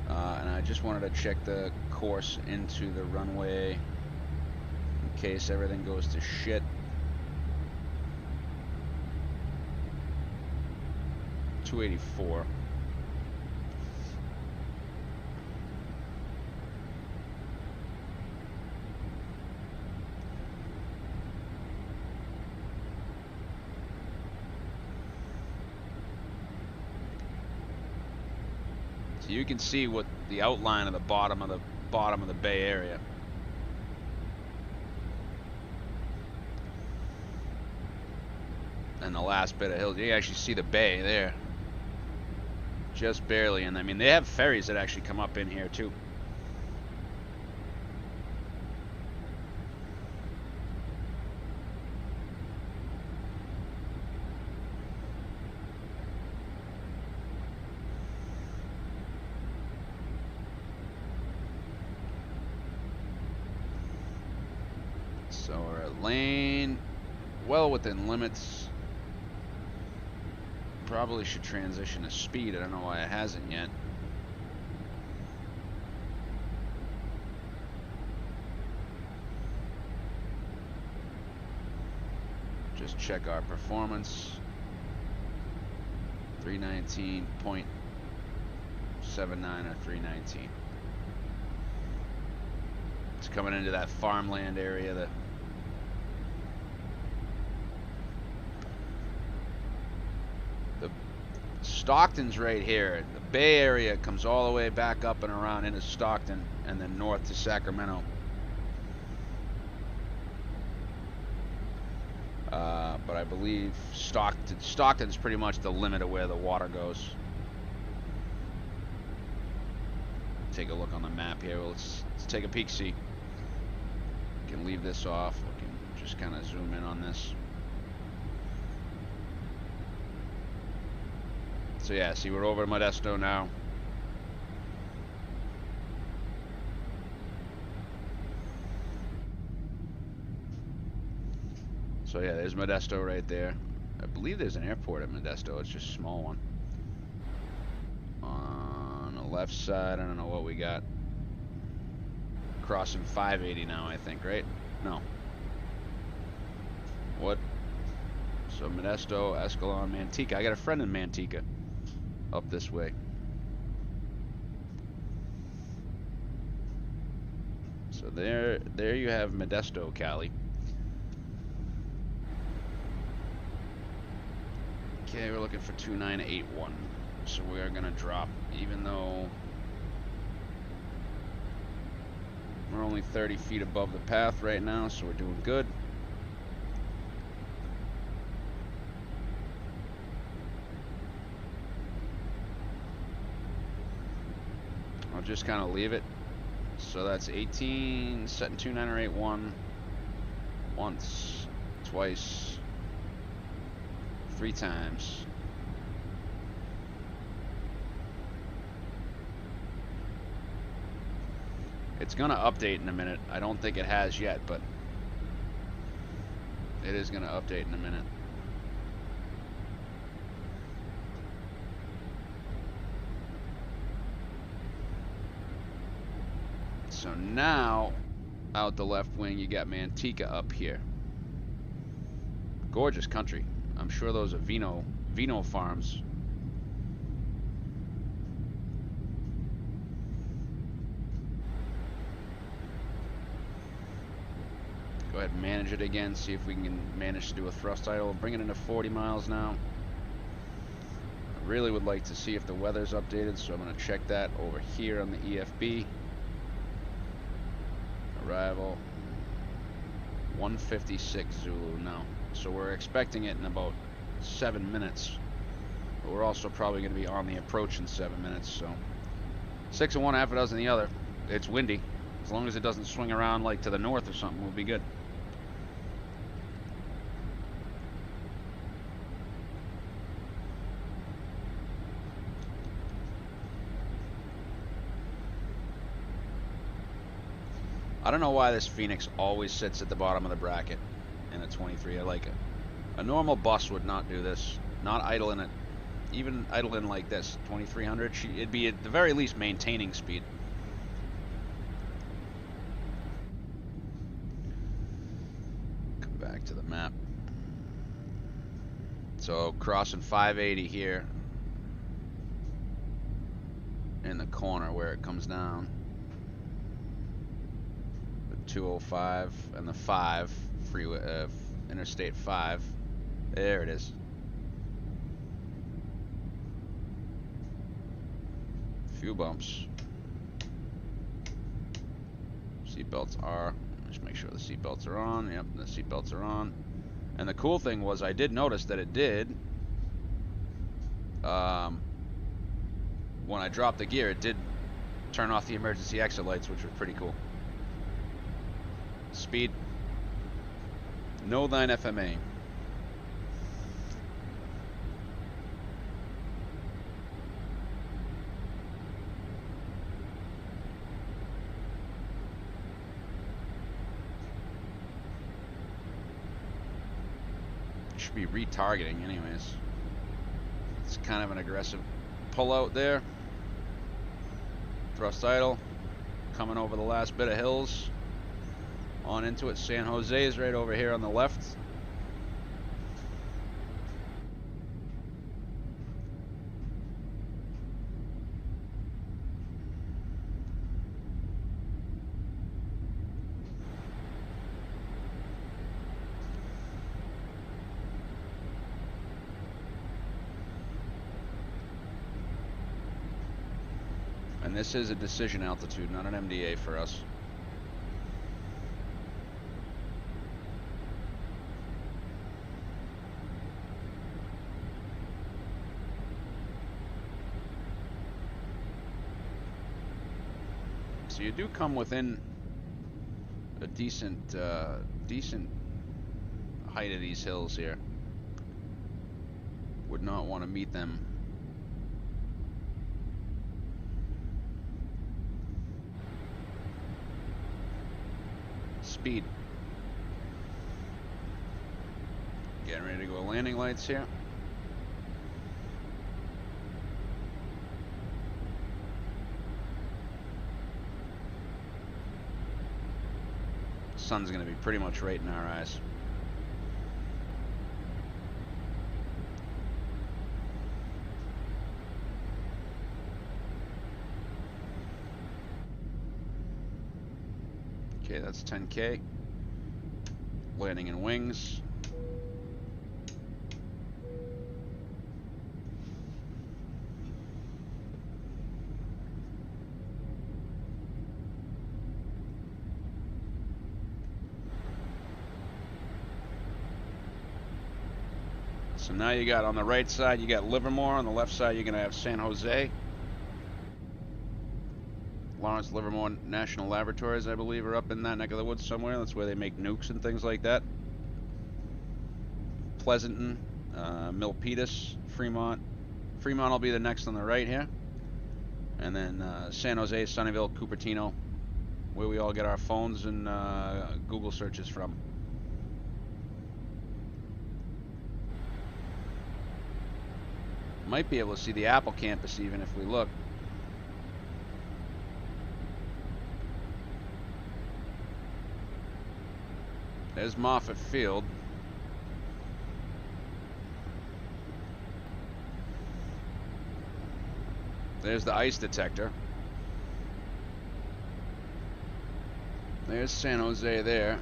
and I just wanted to check the course into the runway in case everything goes to shit. .284. So you can see what the outline of the bottom of the Bay Area. And the last bit of hills, you can actually see the bay there. Just barely, and I mean they have ferries that actually come up in here too. So we're at lane, well within limits. Probably should transition to speed. I don't know why it hasn't yet. Just check our performance. 319.79 or 319. It's coming into that farmland area. The Stockton's right here. The Bay Area comes all the way back up and around into Stockton and then north to Sacramento. But I believe Stockton's pretty much the limit of where the water goes. Take a look on the map here. Let's take a peek, see. You can leave this off. We can just kind of zoom in on this. So yeah, see, we're over Modesto now. So yeah, there's Modesto right there. I believe there's an airport at Modesto. It's just a small one. On the left side, I don't know what we got. Crossing 580 now, I think, right? No. What? So Modesto, Escalon, Manteca. I got a friend in Manteca up this way. So there you have Modesto, Cali. Okay, we're looking for 2981. So we are gonna drop, even though we're only 30 feet above the path right now, so we're doing good. I'll just kind of leave it. So that's 18, setting 29081 once, twice, 3 times. It's gonna update in a minute. I don't think it has yet, but it is gonna update in a minute. So now, out the left wing, you got Manteca up here. Gorgeous country. I'm sure those are vino farms. Go ahead and manage it again, see if we can manage to do a thrust idle. Bring it into 40 miles now. I really would like to see if the weather's updated, so I'm going to check that over here on the EFB. Arrival 156 Zulu. No, so we're expecting it in about 7 minutes, but we're also probably going to be on the approach in 7 minutes. So 6 in one, half a dozen the other. It's windy. As long as it doesn't swing around like to the north or something, we'll be good. I don't know why this Fenix always sits at the bottom of the bracket in a 23. I like it. A normal bus would not do this. Not idling it. Even idling like this, 2300, it'd be at the very least maintaining speed. Come back to the map. So crossing 580 here in the corner where it comes down. 205 and the 5 freeway, Interstate 5. There it is. Few bumps. Seatbelts are. Just make sure the seatbelts are on. Yep, the seatbelts are on. And the cool thing was, I did notice that it did. When I dropped the gear, it did turn off the emergency exit lights, which was pretty cool. Speed, no 9 FMA. Should be retargeting anyways. It's kind of an aggressive pull out there. Thrust idle, coming over the last bit of hills. On into it. San Jose is right over here on the left. And this is a decision altitude, not an MDA for us. So you do come within a decent decent height of these hills here. Would not want to meet them. Speed. Getting ready to go landing lights here. Sun's going to be pretty much right in our eyes. Okay, that's 10K. Landing in wings. So now you got on the right side, you got Livermore. On the left side, you're going to have San Jose. Lawrence Livermore National Laboratories, I believe, are up in that neck of the woods somewhere. That's where they make nukes and things like that. Pleasanton, Milpitas, Fremont. Fremont will be the next on the right here. And then San Jose, Sunnyvale, Cupertino, where we all get our phones and Google searches from. Might be able to see the Apple campus even if we look. There's Moffett Field. There's the ice detector. There's San Jose there.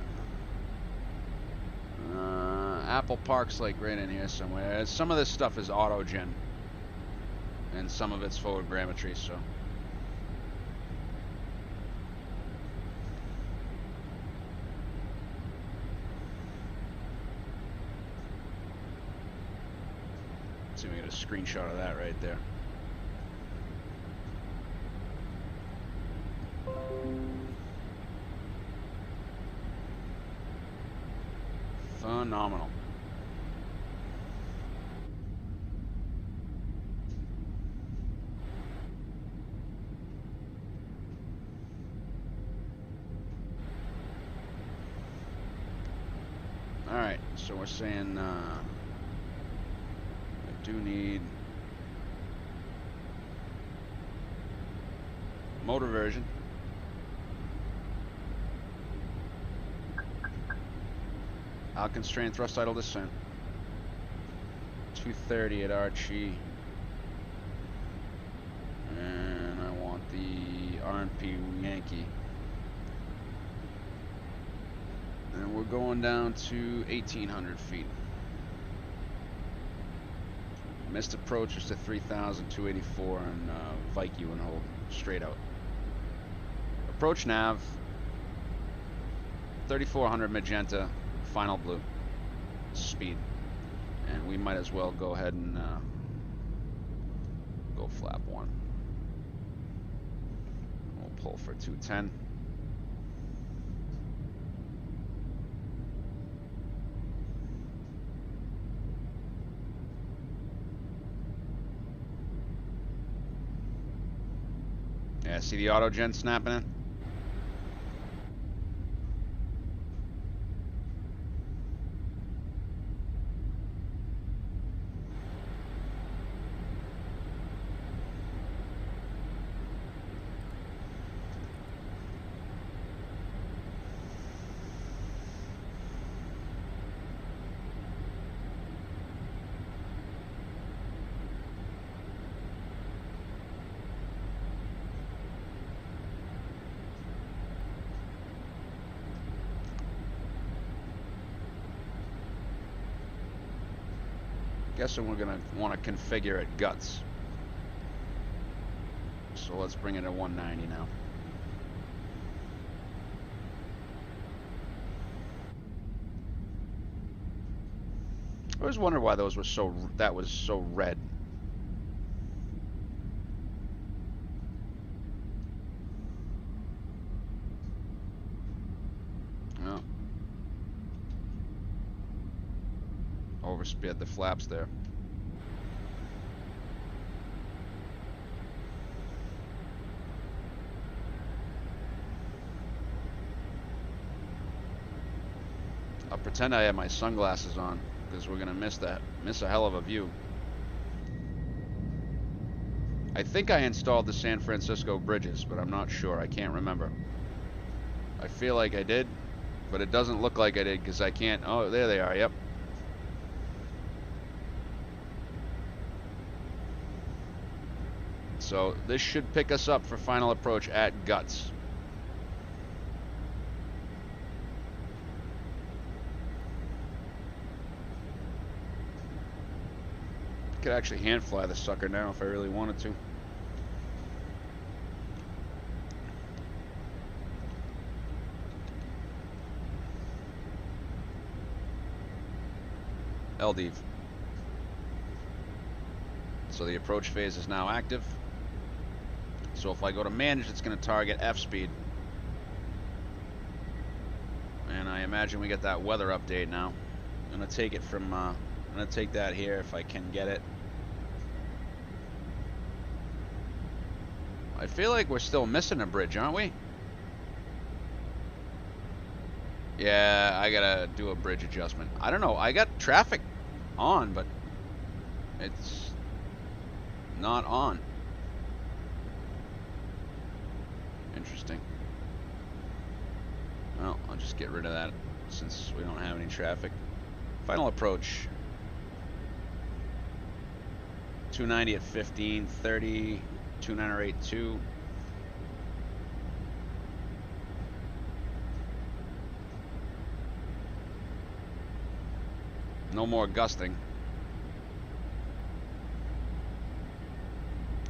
Apple Park's like right in here somewhere. Some of this stuff is autogen. And some of it's forward grammetry, so. Let's see if we get a screenshot of that right there. Phenomenal. Alright, so we're saying I do need motor version. Constrained thrust idle descent. 230 at Archie. And I want the RNP Yankee. And we're going down to 1,800 feet. Missed approach is to 3,284 and Vike you and hold straight out. Approach nav. 3,400 magenta. Final blue. Speed. And we might as well go ahead and go flap one. We'll pull for 210. Yeah, see the auto gen snapping in? Guessing we're gonna want to configure it guts. So let's bring it to 190 now. I always wondered why those were so, that was so red. oversped the flaps there. I'll pretend I have my sunglasses on because we're gonna miss a hell of a view. I think I installed the San Francisco bridges, but I'm not sure. I can't remember. I feel like I did, but it doesn't look like I did because I can't. Oh, there they are. Yep. So this should pick us up for final approach at Guts. Could actually hand fly the sucker now if I really wanted to. LDV. So the approach phase is now active. So if I go to manage, it's going to target F speed. And I imagine we get that weather update now. I'm going to take it from, I'm going to take that here if I can get it. I feel like we're still missing a bridge, aren't we? Yeah, I gotta do a bridge adjustment. I don't know. I got traffic on, but it's not on. Interesting. Well, I'll just get rid of that since we don't have any traffic. Final approach. 290 at 15:30. 2982. No more gusting.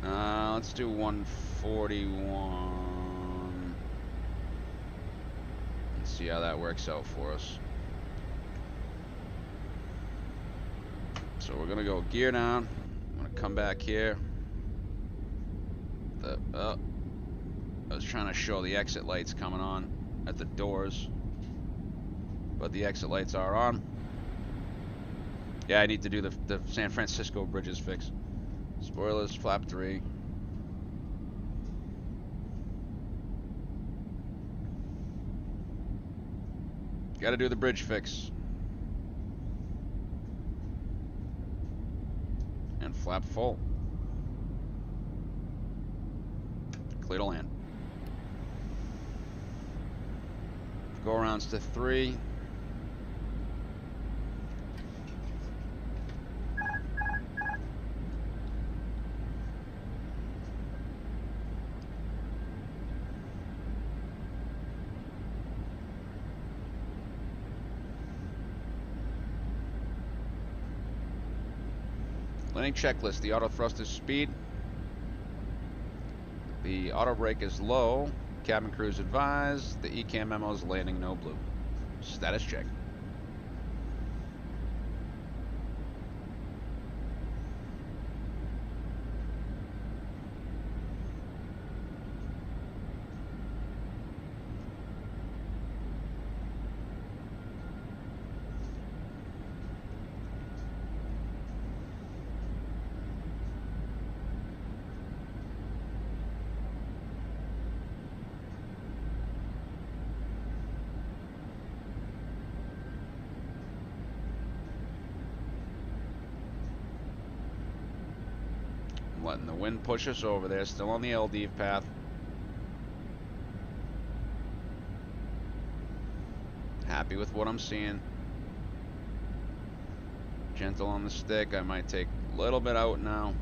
Let's do 141. Let's see how that works out for us. So we're gonna go gear down. I'm gonna come back here. I was trying to show the exit lights coming on at the doors, but the exit lights are on. Yeah, I need to do the San Francisco bridges fix. Spoilers, flap 3. Gotta do the bridge fix. And flap full. Clear to land. Go arounds to 3. Landing checklist. The auto thrust is speed. The auto brake is low. Cabin crews advised. The ECAM memo is landing no blue. Status check. Letting the wind push us over there, still on the LDV path. Happy with what I'm seeing. Gentle on the stick. I might take a little bit out now.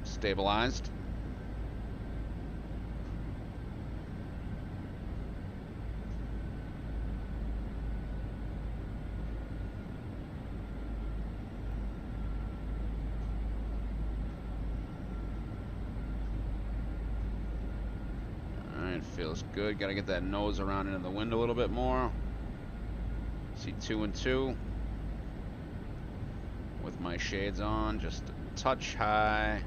Stabilized. Feels good. Got to get that nose around into the wind a little bit more. See 2 and 2 with my shades on, just a touch high.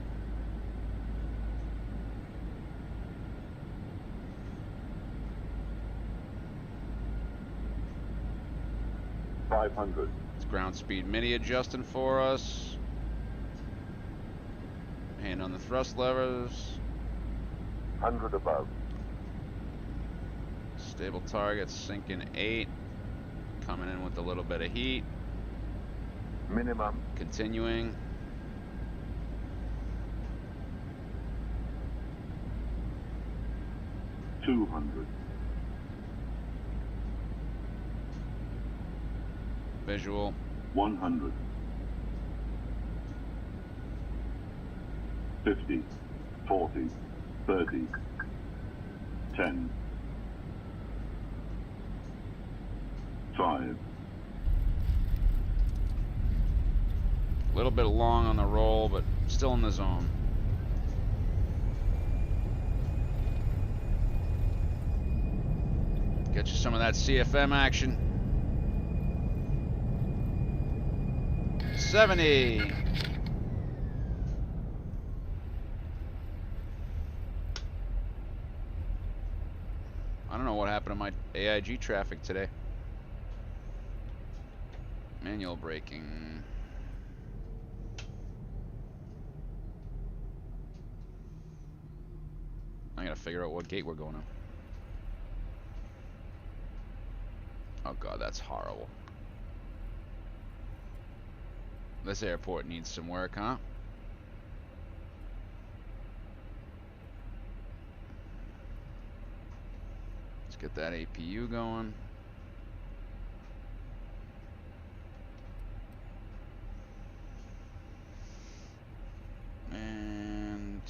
500. It's ground speed MIDI adjusting for us. Hand on the thrust levers. 100 above. Stable targets, sinking 8. Coming in with a little bit of heat. Minimum. Continuing. $200. Visual. 100. 50. 40. 30. 10. 5. A little bit long on the roll, but still in the zone. Get you some of that CFM action. 70. I don't know what happened to my AIG traffic today. Manual braking. I gotta figure out what gate we're going on. Oh god, that's horrible. This airport needs some work, huh? Let's get that APU going. And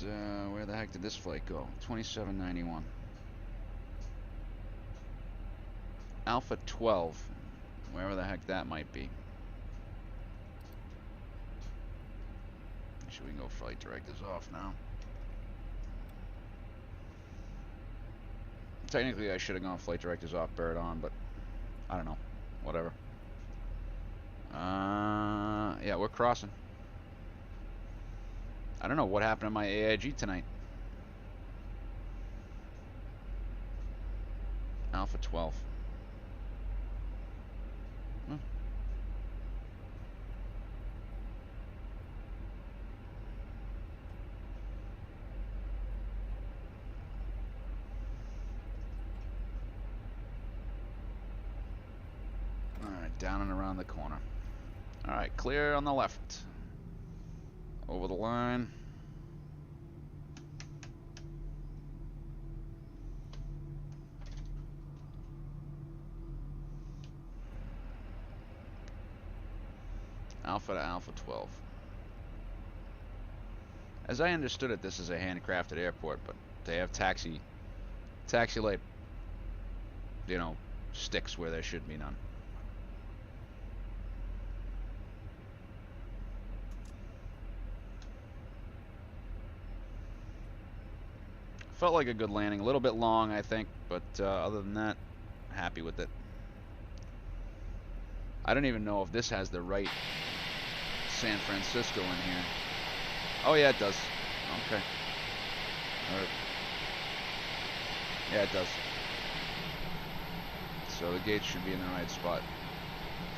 where the heck did this flight go? 2791. Alpha 12. Wherever the heck that might be. Should we go flight directors off now? Technically I should have gone flight directors off, bird on, but I don't know. Whatever. Yeah, we're crossing. I don't know what happened to my AIG tonight. Alpha 12. Alright, down and around the corner. Alright, clear on the left. Over the line. Alpha to Alpha 12. As I understood it, this is a handcrafted airport, but they have taxi light, you know, sticks where there should be none. Felt like a good landing. A little bit long, I think, but other than that, happy with it. I don't even know if this has the right San Francisco in here. Oh yeah, it does. Okay. Alright. Yeah, it does. So the gate should be in the right spot.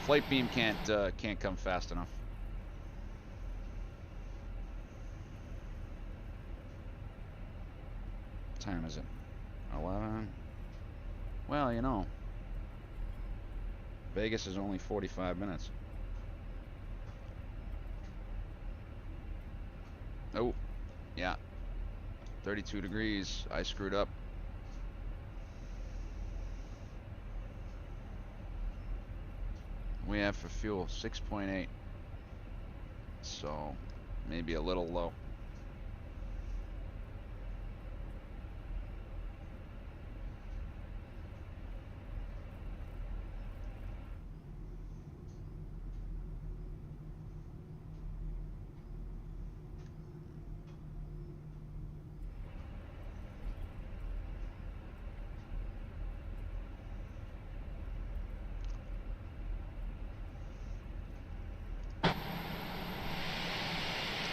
Flight beam can't come fast enough. What time is it? 11. Well, you know, Vegas is only 45 minutes. Oh, yeah. 32 degrees. I screwed up. We have for fuel 6.8. So maybe a little low.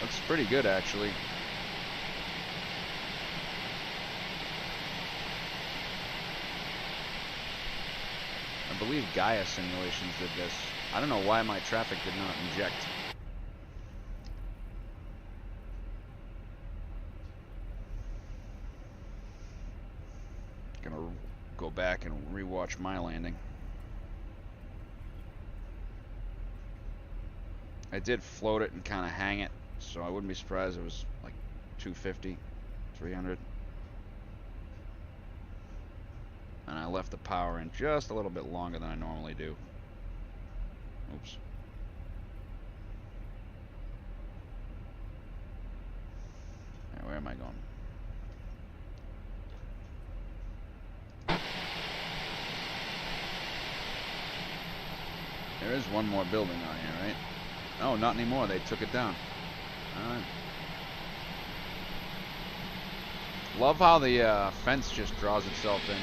Looks pretty good, actually. I believe Gaia Simulations did this. I don't know why my traffic did not inject. Gonna go back and rewatch my landing. I did float it and kind of hang it, so I wouldn't be surprised it was like 250, 300. And I left the power in just a little bit longer than I normally do. Oops. Right, where am I going? There is one more building on here, right? Oh, not anymore. They took it down. Alright. Love how the fence just draws itself in.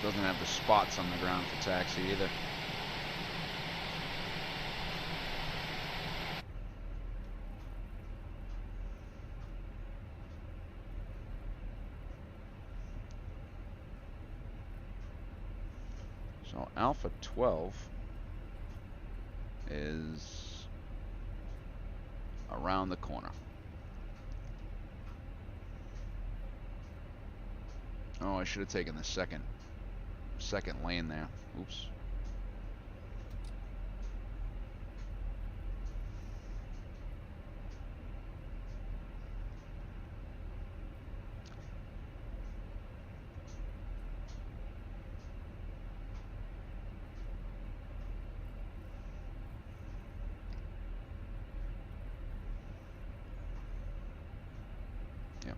Doesn't have the spots on the ground for taxi either. So Alpha 12 is around the corner. Oh, I should have taken the second lane there. Oops. Yep.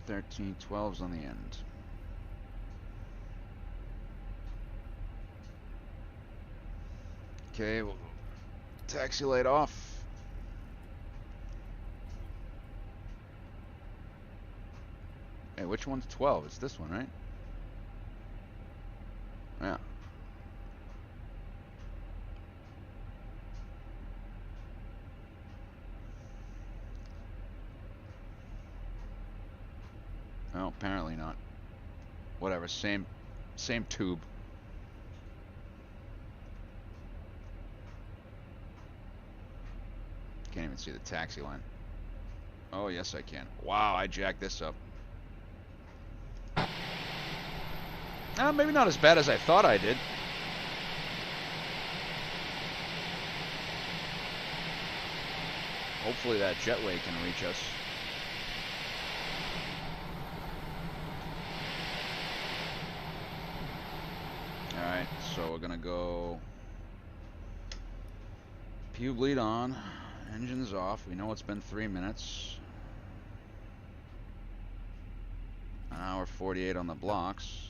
Thirteen 12s on the end. Okay, we'll taxi light off. Hey, which one's 12? It's this one, right? Yeah. Well, apparently not. Whatever, same tube. Can't even see the taxi line. Oh, yes I can. Wow, I jacked this up. Maybe not as bad as I thought I did. Hopefully that jetway can reach us. Alright, so we're gonna go pube lead on, engines off. We know it's been 3 minutes. An hour 48 on the blocks.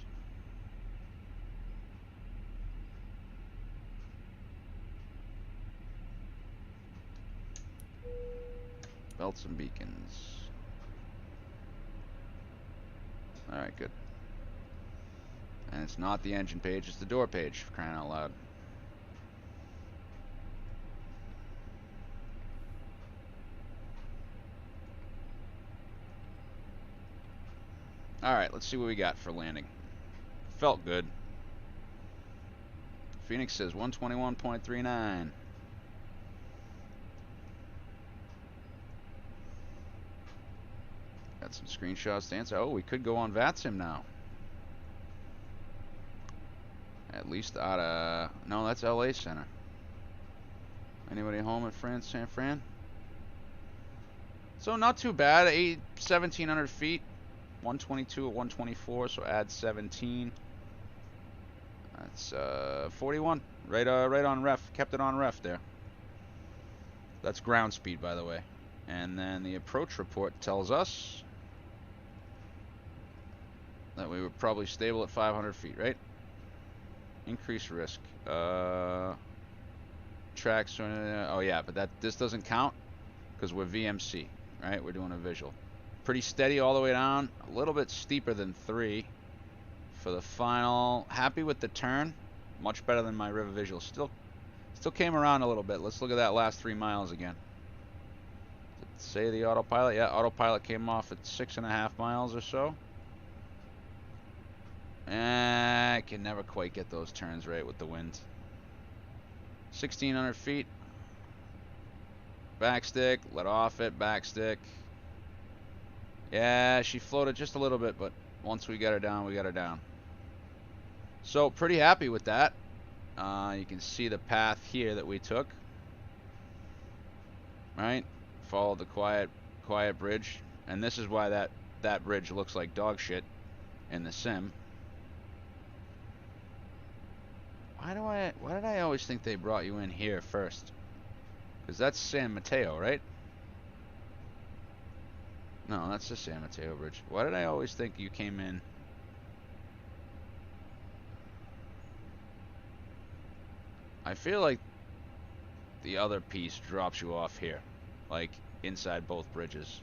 Belts and beacons. Alright, good. And it's not the engine page, it's the door page, for crying out loud. Alright, let's see what we got for landing. Felt good. Fenix says 121.39. Got some screenshots to answer. Oh, we could go on VATSIM now. At least out of... No, that's LA Center. Anybody home at San Fran? So not too bad. 1,700 feet. 122 at 124, so add 17. That's 41. Right on ref. Kept it on ref there. That's ground speed, by the way. And then the approach report tells us that we were probably stable at 500 feet, right? Increased risk. Tracks. Oh yeah, but this doesn't count because we're VMC, right? We're doing a visual. Pretty steady all the way down. A little bit steeper than 3 for the final. Happy with the turn. Much better than my river visual. Still came around a little bit. Let's look at that last 3 miles again. Did it say the autopilot? Yeah, autopilot came off at 6.5 miles or so. I can never quite get those turns right with the wind. 1,600 feet. Backstick. Let off it. Backstick. Yeah, she floated just a little bit, but once we got her down, we got her down. So pretty happy with that. You can see the path here that we took. Right? Followed the quiet bridge. And this is why that bridge looks like dog shit in the sim. Why did I always think they brought you in here first? Because that's San Mateo, right? No, that's the San Mateo bridge. Why did I always think you came in? I feel like the other piece drops you off here, like inside both bridges.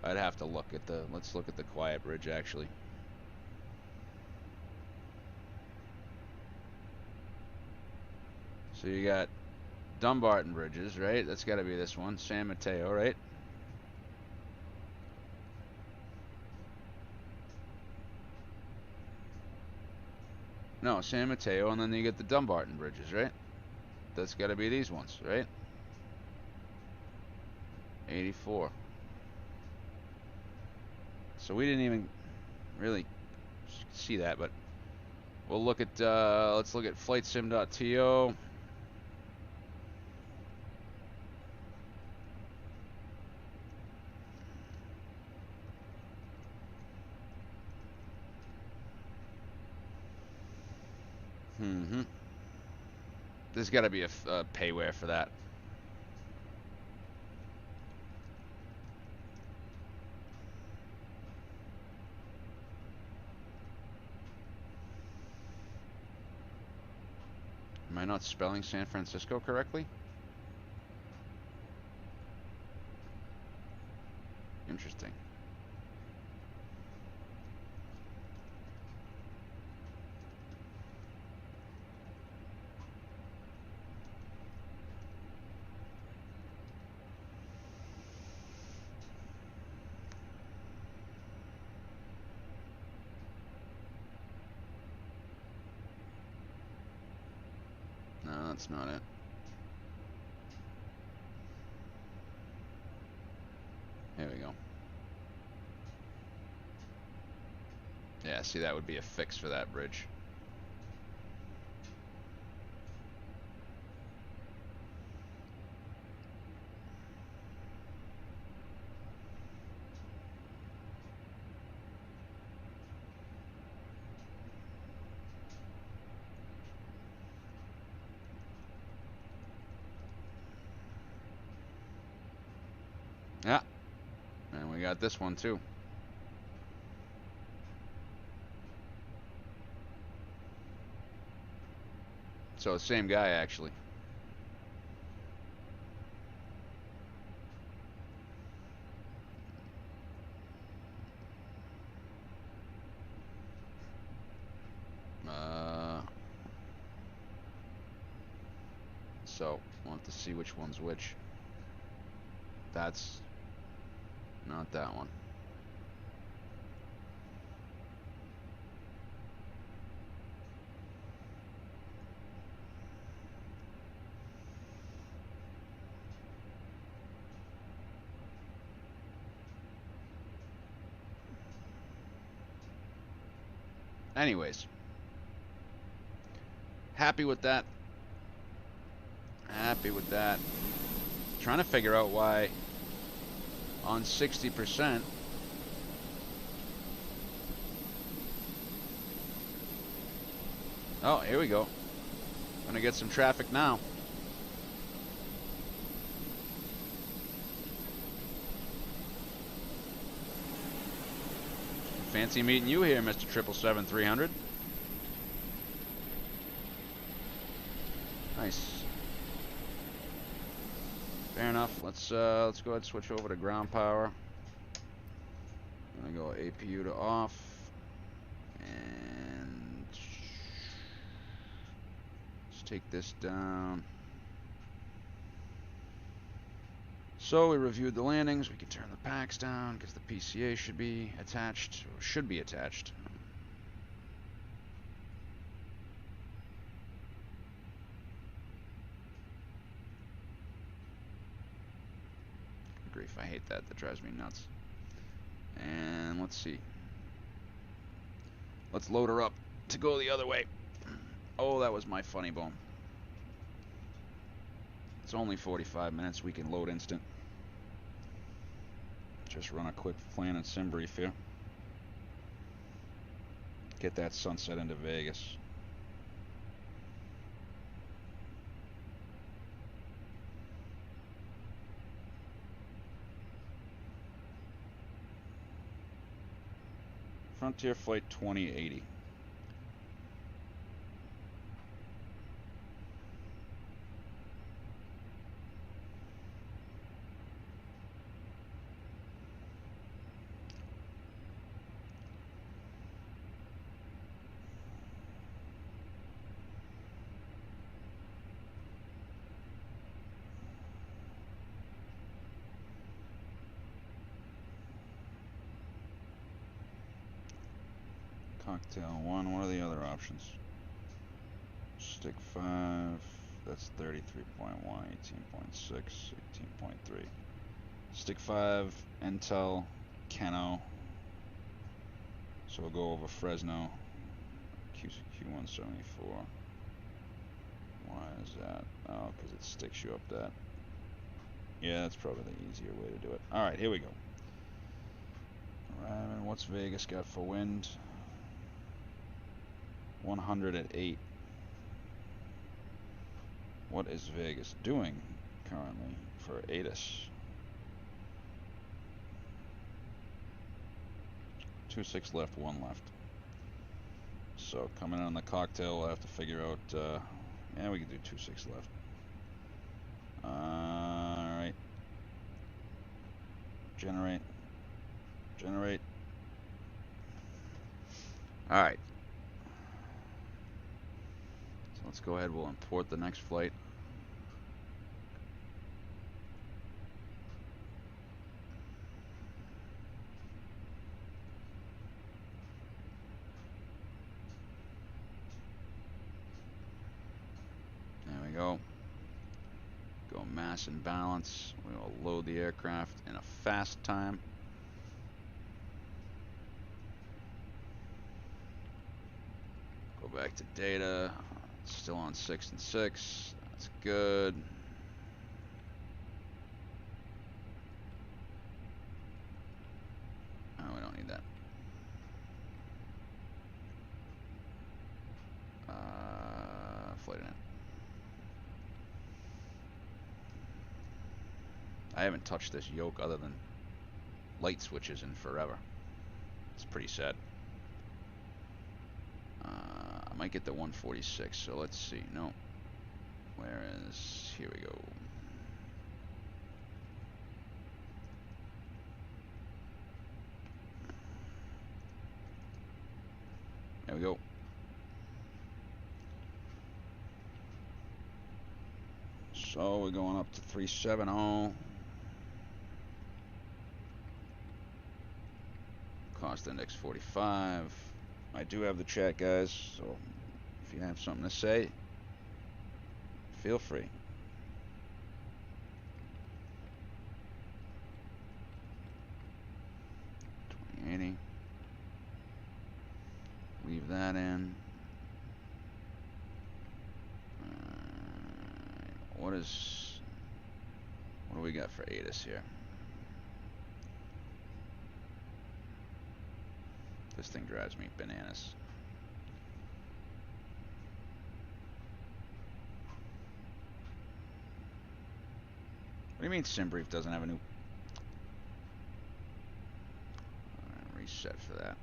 I'd have to look at let's look at the quiet bridge actually. So you got Dumbarton bridges, right? That's got to be this one, San Mateo, right? No, San Mateo, and then you get the Dumbarton bridges, right? That's got to be these ones, right? 84. So we didn't even really see that, but we'll look at, let's look at flightsim.to. There's got to be a payware for that. Am I not spelling San Francisco correctly? Interesting. That's not it. There we go. Yeah, see, that would be a fix for that bridge. Yeah, and we got this one too. So same guy actually. So we'll have to see which one's which. That's not that one. Anyways, happy with that. Happy with that. Trying to figure out why on 60% Oh, here we go. Gonna get some traffic now. Fancy meeting you here, Mr. 777-300. Nice. Fair enough. Let's go ahead and switch over to ground power. I'm gonna go APU to off, and let's take this down. So we reviewed the landings. We can turn the packs down because the PCA should be attached, or should be attached. Grief, I hate that. That drives me nuts. And let's see. Let's load her up to go the other way. Oh, that was my funny bone. It's only 45 minutes. We can load instant. Just run a quick plan and sim brief here. Get that sunset into Vegas. Frontier Flight 2080. Cocktail 1, what are the other options? Stick 5, that's 33.1, 18.6, 18.3. Stick 5, Intel, Keno. So we'll go over Fresno, Q174. Why is that? Oh, because it sticks you up that. Yeah, that's probably the easier way to do it. Alright, here we go. Alright, and what's Vegas got for wind? 108. What is Vegas doing currently for ATIS? 2-6 left, 1 left. So coming in on the cocktail, we'll have to figure out. Yeah, we can do 2-6 left. All right. Generate. Generate. All right. Let's go ahead, we'll import the next flight. There we go. Go mass and balance. We will load the aircraft in a fast time. Go back to data. Still on 6 and 6. That's good. Oh, we don't need that. Flight in. I haven't touched this yoke other than light switches in forever. It's pretty sad. I might get the 146, so let's see. No. Where is... Here we go. There we go. So we're going up to 370. Cost index 45. I do have the chat, guys, so if you have something to say, feel free. $20.80. Leave that in. What do we got for ATIS here? This thing drives me bananas. do you mean SimBrief doesn't have a new... Reset for that.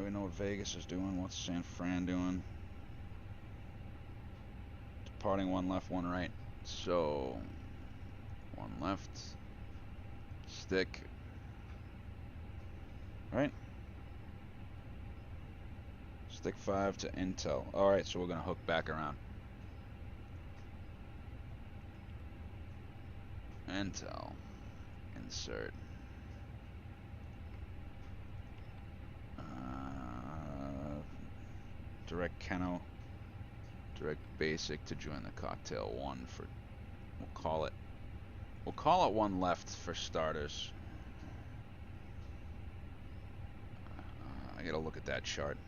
We know what Vegas is doing. What's San Fran doing? Departing one left, one right. So, one left. Stick. Right? Stick 5 to Intel. Alright, so we're going to hook back around. Intel. Insert. Direct Keno. Direct basic to join the cocktail 1 for... We'll call it 1 left for starters. I gotta look at that chart.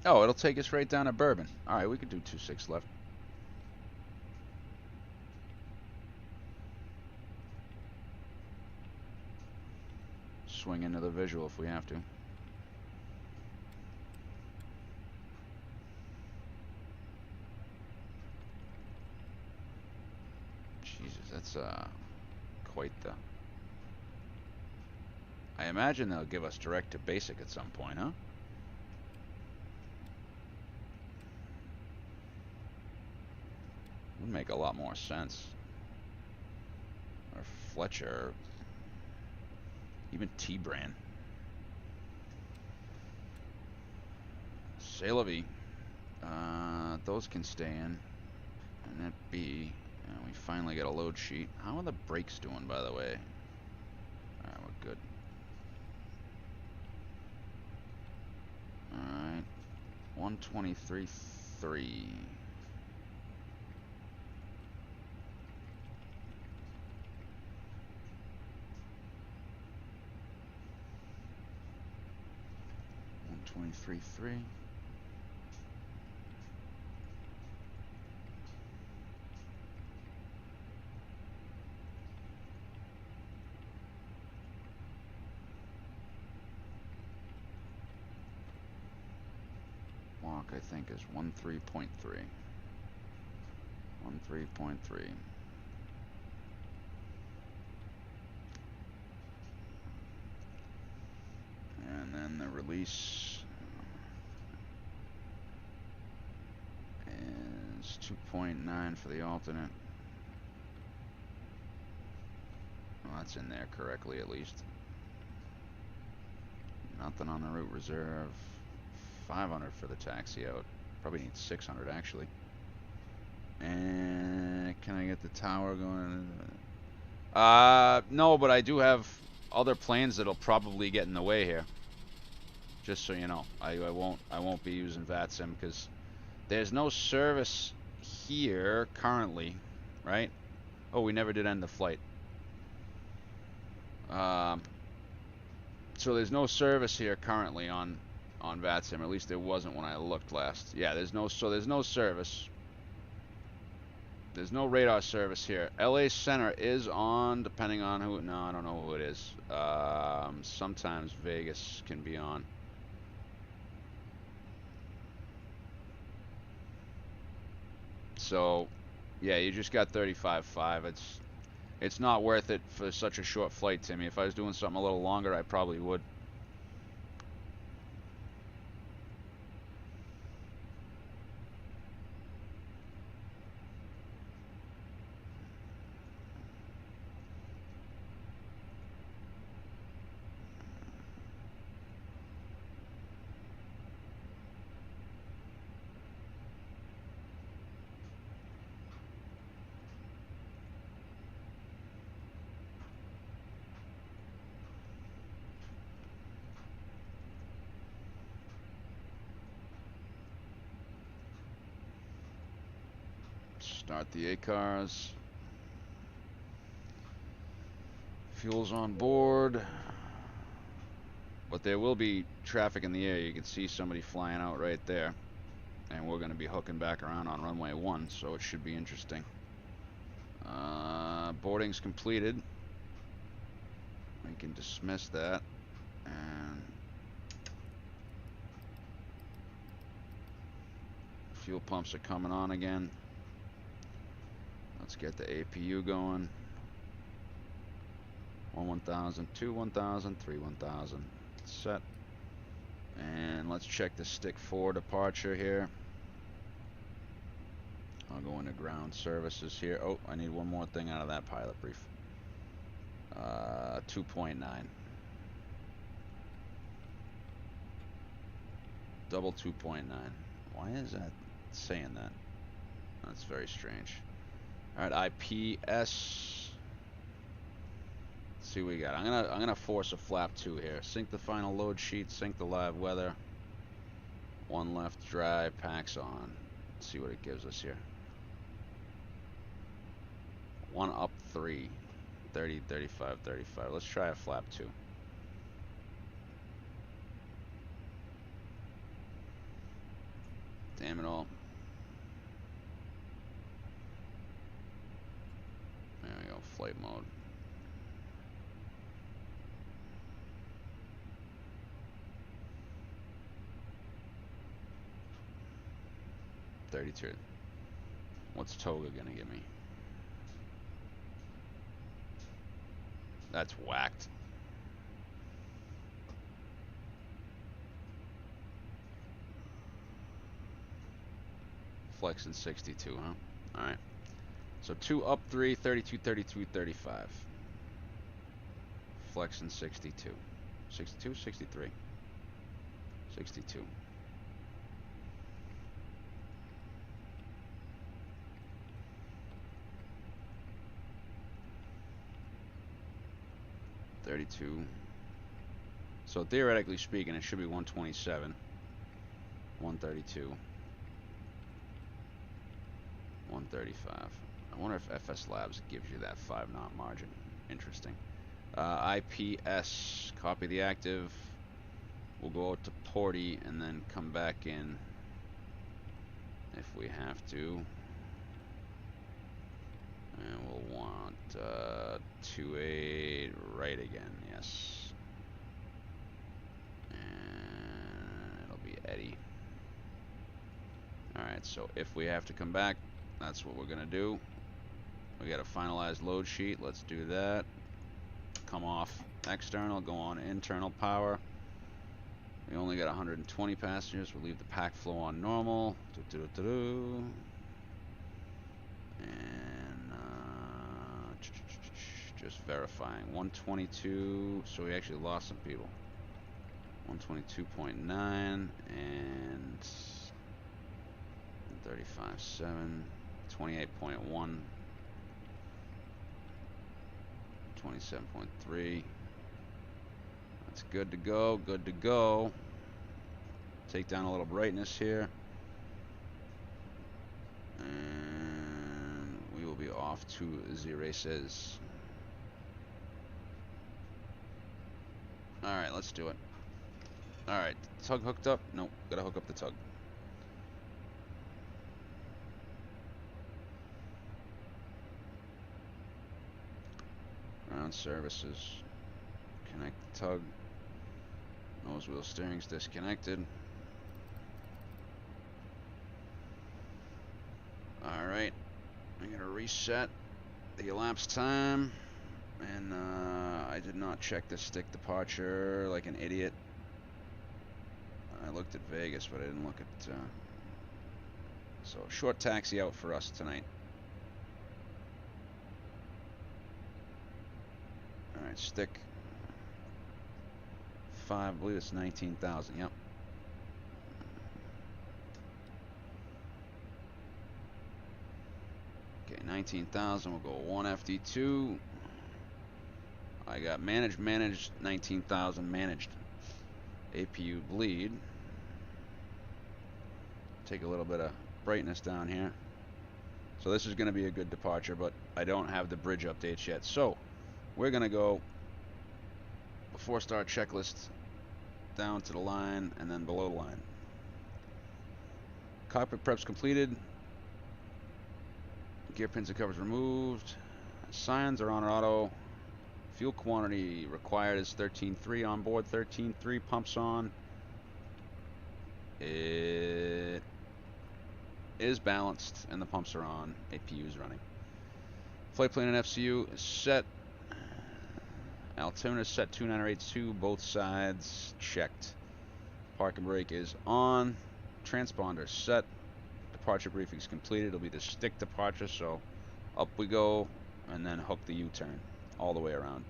Oh, it'll take us right down to Bourbon. Alright, we could do 2-6 left. Swing into the visual if we have to. Jesus, that's quite the... I imagine they'll give us direct to basic at some point, huh? Would make a lot more sense. Or Fletcher. Even T-Brand. C'est la vie. Those can stay in. And that B. And we finally get a load sheet. How are the brakes doing, by the way? Alright, we're good. Alright. 123.3. .3. Walk, I think, is 13.3. 13.3. And then the release is 2.9 for the alternate. Well, that's in there correctly at least. Nothing on the route reserve. 500 for the taxi out. Probably need 600 actually. And can I get the tower going? No, but I do have other planes that'll probably get in the way here. Just so you know, I won't be using VATSIM because there's no service here currently, right? Oh, we never did end the flight. So there's no service here currently on VATSIM. At least there wasn't when I looked last. Yeah, there's no service. There's no radar service here. LA Center is on, depending on who. No, I don't know who it is. Sometimes Vegas can be on. So, yeah, you just got 35.5. It's not worth it for such a short flight, Timmy. If I was doing something a little longer, I probably would. Start the A cars. Fuel's on board. But there will be traffic in the air. You can see somebody flying out right there. And we're going to be hooking back around on runway 1, so it should be interesting. Boarding's completed. We can dismiss that. And fuel pumps are coming on again. Let's get the APU going. 1,000, 2, 1,000, 3, 1,000. Set. And let's check the stick 4 departure here. I'll go into ground services here. Oh, I need one more thing out of that pilot brief. 2.9. Double 2.9. Why is that saying that? That's very strange. Alright, IPS. Let's see what we got. I'm gonna force a flap 2 here. Sync the final load sheet, sync the live weather. 1 left drive, packs on. Let's see what it gives us here. 1 up 3. 30, 35, 35. Let's try a flap 2. Damn it all. There we go, flight mode. What's Toga gonna give me? That's whacked. Flexing 62, huh? Alright. So 2 up 3, 32, 32, 35. Flexing 62. 62, 63. 62. So theoretically speaking, it should be 127, 132, 135. I wonder if FS Labs gives you that 5 knot margin. Interesting. IPS, copy the active. We'll go out to Porty and then come back in if we have to. And we'll want 28 right again, yes. And it'll be Eddie. Alright, so if we have to come back, that's what we're gonna do. We got a finalized load sheet, let's do that. Come off external, go on internal power. We only got 120 passengers, we'll leave the pack flow on normal. And just verifying 122, so we actually lost some people. 122.9 and 35.7, 28.1, 27.3. That's good to go, good to go. Take down a little brightness here. And we will be off to the races. Alright, let's do it. Alright, tug hooked up? Nope, gotta hook up the tug. Ground services. Connect the tug. Nose wheel steering's disconnected. Alright, I'm gonna reset the elapsed time. And I did not check the stick departure like an idiot. I looked at Vegas, but I didn't look at... So, short taxi out for us tonight. Alright, stick 5, I believe it's 19,000, yep. Okay, 19,000, we'll go 1 FD2. I got managed, 19,000, managed. APU bleed. Take a little bit of brightness down here. So this is going to be a good departure, but I don't have the bridge updates yet. So we're going to go before start checklist down to the line and then below the line. Cockpit prep's completed. Gear pins and covers removed. Signs are on auto. Fuel quantity required is 13.3 on board. 13.3 pumps on. It is balanced and the pumps are on. APU is running. Flight plan and FCU is set. Altimeter is set 29082. Both sides checked. Park and brake is on. Transponder set. Departure briefing is completed. It'll be the stick departure, so up we go and then hook the U-turn all the way around.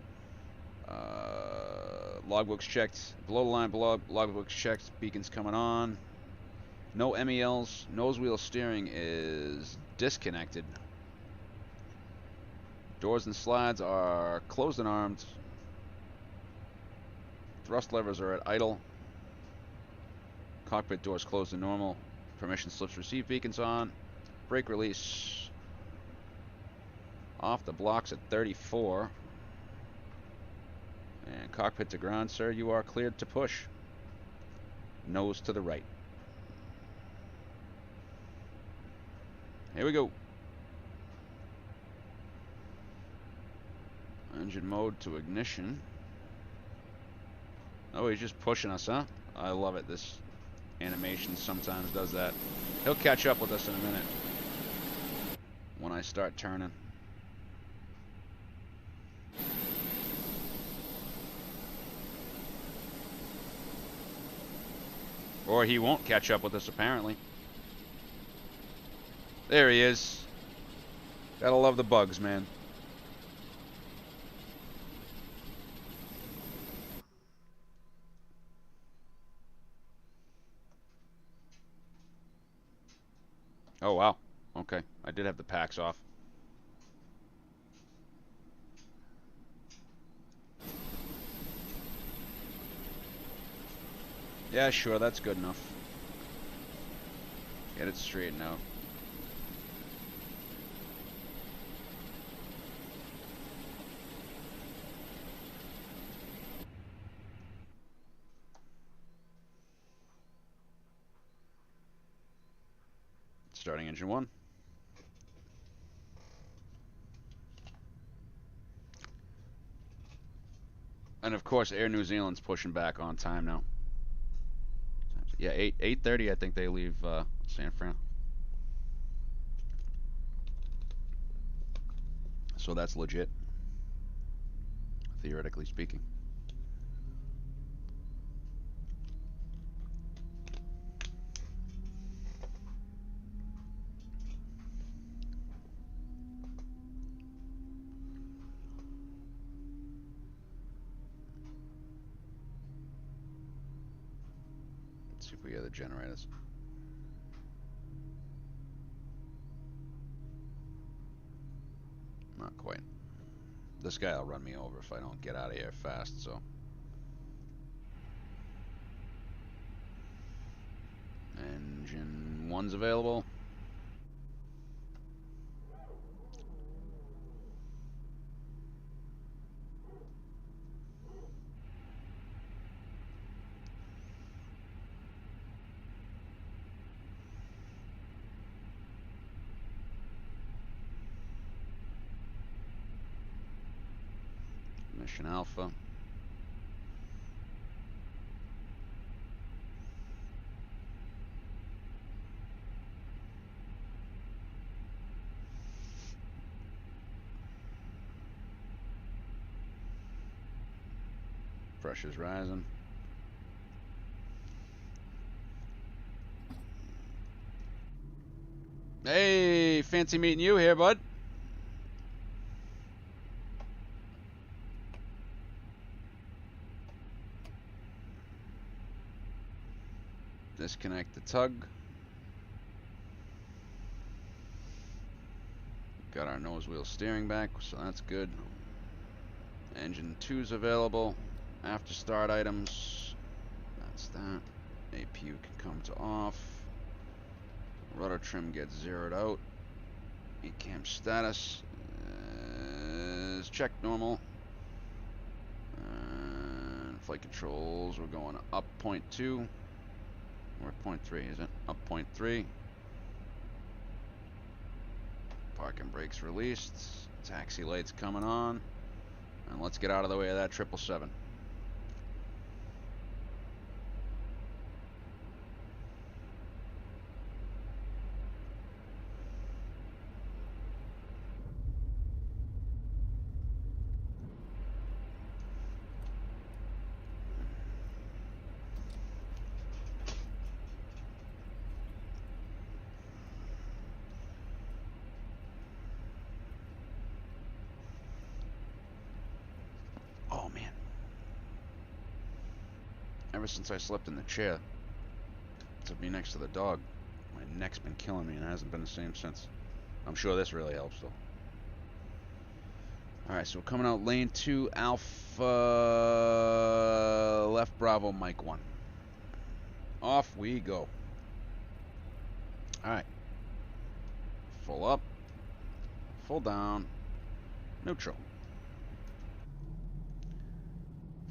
Logbooks checked. Below the line, logbooks checked. Beacons coming on. No MELs. Nose wheel steering is disconnected. Doors and slides are closed and armed. Thrust levers are at idle. Cockpit doors closed and normal. Permission slips received. Beacons on. Brake release off the blocks at 34. And cockpit to ground, sir. You are cleared to push. Nose to the right. Here we go. Engine mode to ignition. Oh, he's just pushing us, huh? I love it. This animation sometimes does that. He'll catch up with us in a minute when I start turning. Or he won't catch up with us, apparently. There he is. Gotta love the bugs, man. Oh, wow. Okay. I did have the packs off. Yeah, sure. That's good enough. Get it straightened out. Starting engine 1. And of course, Air New Zealand's pushing back on time now. Yeah, 8:30. I think they leave San Fran. So that's legit, theoretically speaking. Let's see if we get the generators. Not quite. This guy will run me over if I don't get out of here fast, so. Engine 1's available. Mission Alpha. Pressure's rising. Hey, fancy meeting you here, bud. Disconnect the tug. Got our nose wheel steering back, so that's good. Engine 2's available. After start items. That's that. APU can come to off. Rudder trim gets zeroed out. Cam status is check normal. And flight controls, we're going up 0.2. We're at 0.3, is it? Up 0.3. Parking brakes released. Taxi lights coming on. And let's get out of the way of that 777. Ever since I slept in the chair to be next to the dog, my neck's been killing me and it hasn't been the same since. I'm sure this really helps though. Alright, so we're coming out lane 2, Alpha left Bravo, Mike 1. Off we go. Alright. Full up, full down, neutral.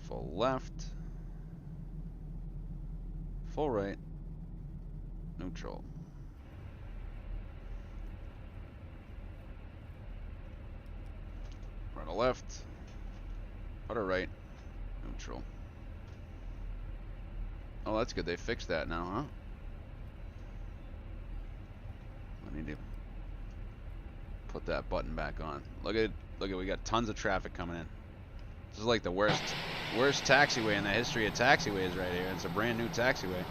Full left. Full right, neutral. Right to left, right to right, neutral. Oh, that's good. They fixed that now, huh? I need to put that button back on. Look at, we got tons of traffic coming in. This is like the worst taxiway in the history of taxiways right here. It's a brand new taxiway.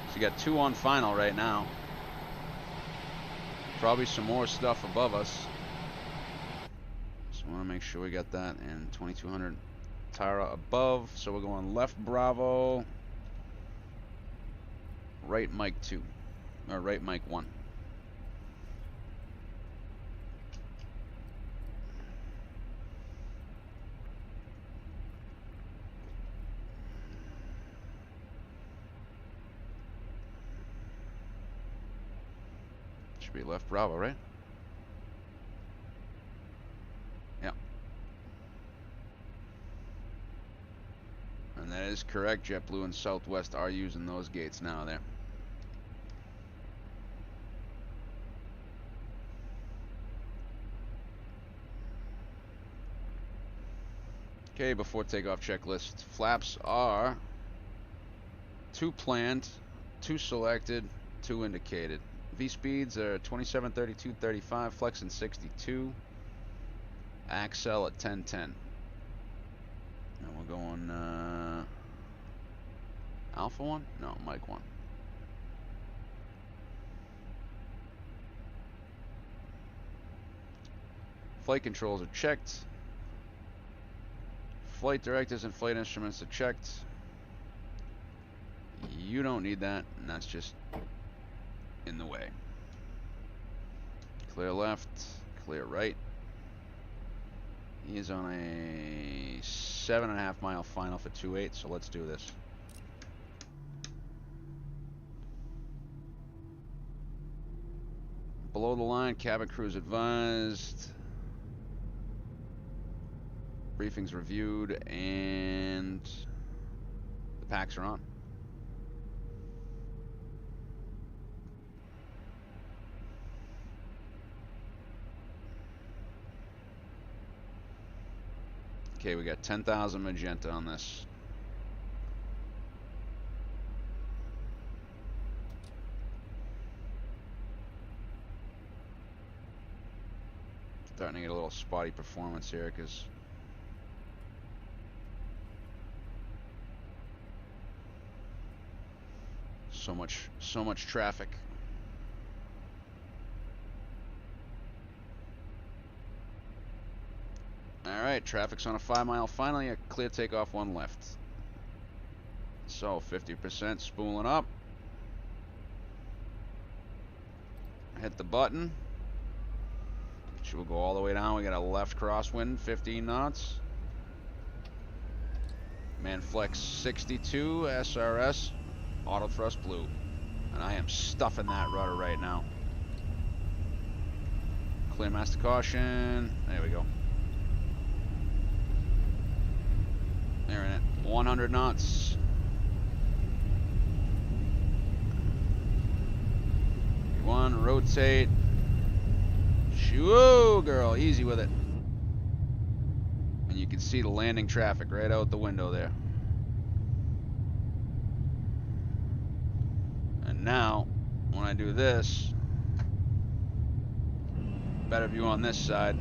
So you got 2 on final right now. Probably some more stuff above us. So I want to make sure we got that. And 2200 Tara above. So we're going left Bravo, right Mike 2, or right Mike 1. Be left Bravo, right? Yeah. And that is correct. JetBlue and Southwest are using those gates now there. Okay, before takeoff checklist. Flaps are 2 planned, 2 selected, 2 indicated. V speeds are 27, 32, 35, flexing 62. Axle at 1010. And we're going Alpha 1? No, Mike 1. Flight controls are checked. Flight directives and flight instruments are checked. You don't need that, and that's just in the way. Clear left, clear right. He is on a 7.5 mile final for 2.8, so let's do this. Below the line, cabin crews advised. Briefings reviewed, and the packs are on. Okay, we got 10,000 magenta on this. Starting to get a little spotty performance here because so much traffic. Alright, traffic's on a 5 mile finally, a clear takeoff 1 left. So 50% spooling up. Hit the button. Which will go all the way down. We got a left crosswind, 15 knots. Manflex 62, SRS, auto thrust blue. And I am stuffing that rudder right now. Clear master caution. There we go. They're in it. 100 knots. One, rotate. Whoa, girl, easy with it. And you can see the landing traffic right out the window there. And now, when I do this, better view on this side,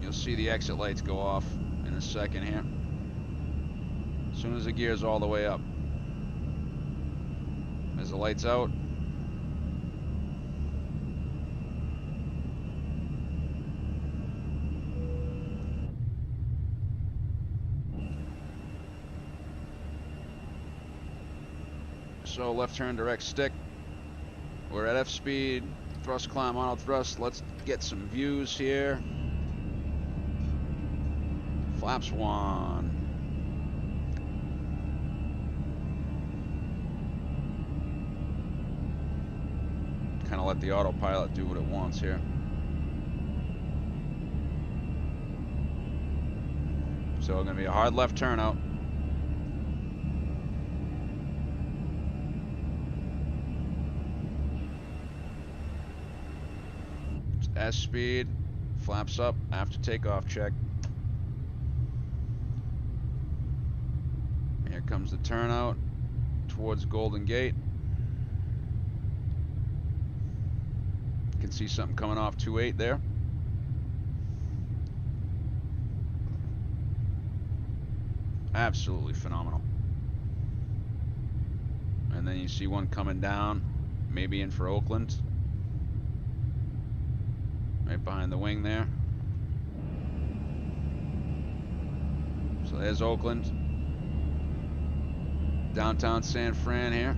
you'll see the exit lights go off in a second here. As soon as the gear's all the way up. As the lights out. So left turn, direct stick. We're at F speed, thrust climb, auto thrust. Let's get some views here. Flaps 1. Kind of let the autopilot do what it wants here. So it's gonna be a hard left turn out. S speed, flaps up after takeoff check. Here comes the turnout towards Golden Gate. You can see something coming off 28 there. Absolutely phenomenal. And then you see one coming down, maybe in for Oakland. Right behind the wing there. So there's Oakland. Downtown San Fran here.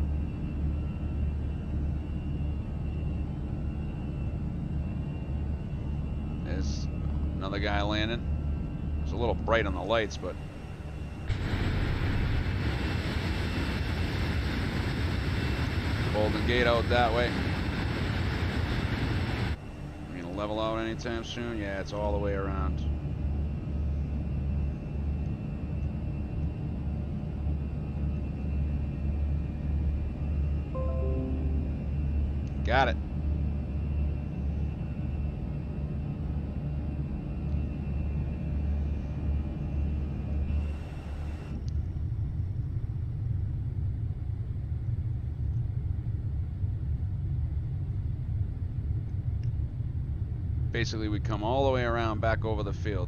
There's another guy landing. It's a little bright on the lights, but Golden Gate out that way. Level out anytime soon? Yeah, it's all the way around. Got it. Basically, we come all the way around back over the field.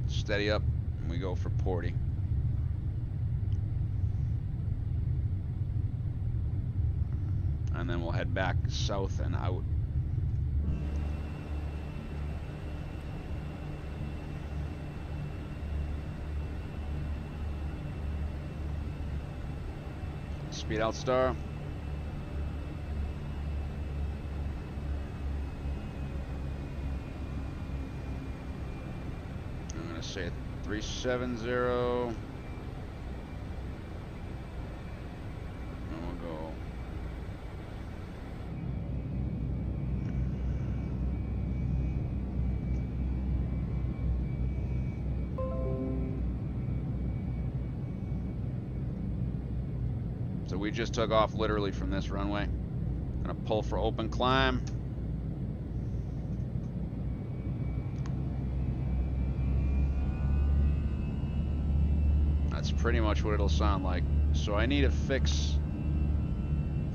Steady up, and we go for Porty. And then we'll head back south and out. Speed out star. Say 370. And we'll go. So we just took off literally from this runway. Gonna pull for open climb. That's pretty much what it'll sound like. So I need a fix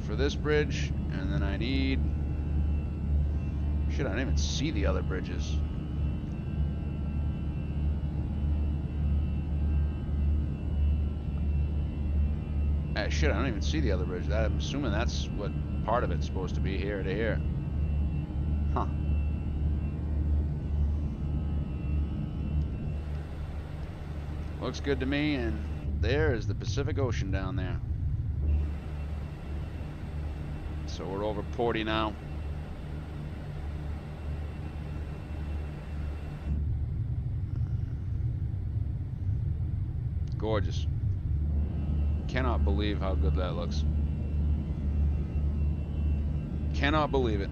for this bridge, and then I need... Shit, I didn't even see the other bridges. Shit, I don't even see the other bridge. I'm assuming that's what part of it's supposed to be, here to here. Huh. Looks good to me, and there is the Pacific Ocean down there. So we're over Porty now. Gorgeous. Cannot believe how good that looks. cannot believe it.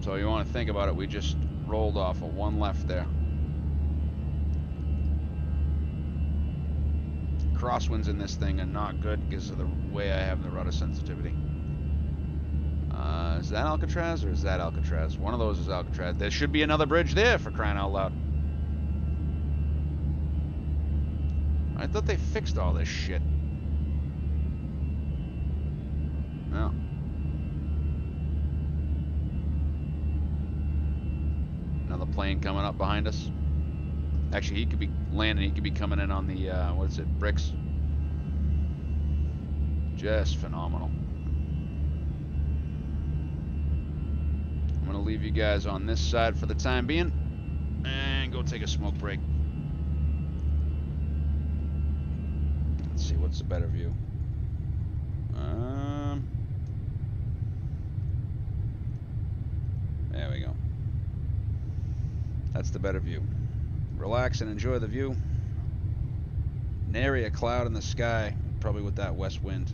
So you want to think about it, we just rolled off of one left there. Crosswinds in this thing are not good because of the way I have the rudder sensitivity. Is that Alcatraz or is that Alcatraz? One of those is Alcatraz. There should be another bridge there, for crying out loud. I thought they fixed all this shit. No. Another plane coming up behind us. Actually, he could be landing. He could be coming in on the, what is it, bricks. Just phenomenal. I'm going to leave you guys on this side for the time being. And go take a smoke break. Let's see, what's the better view? There we go. That's the better view. Relax and enjoy the view. Nary a cloud in the sky, probably with that west wind.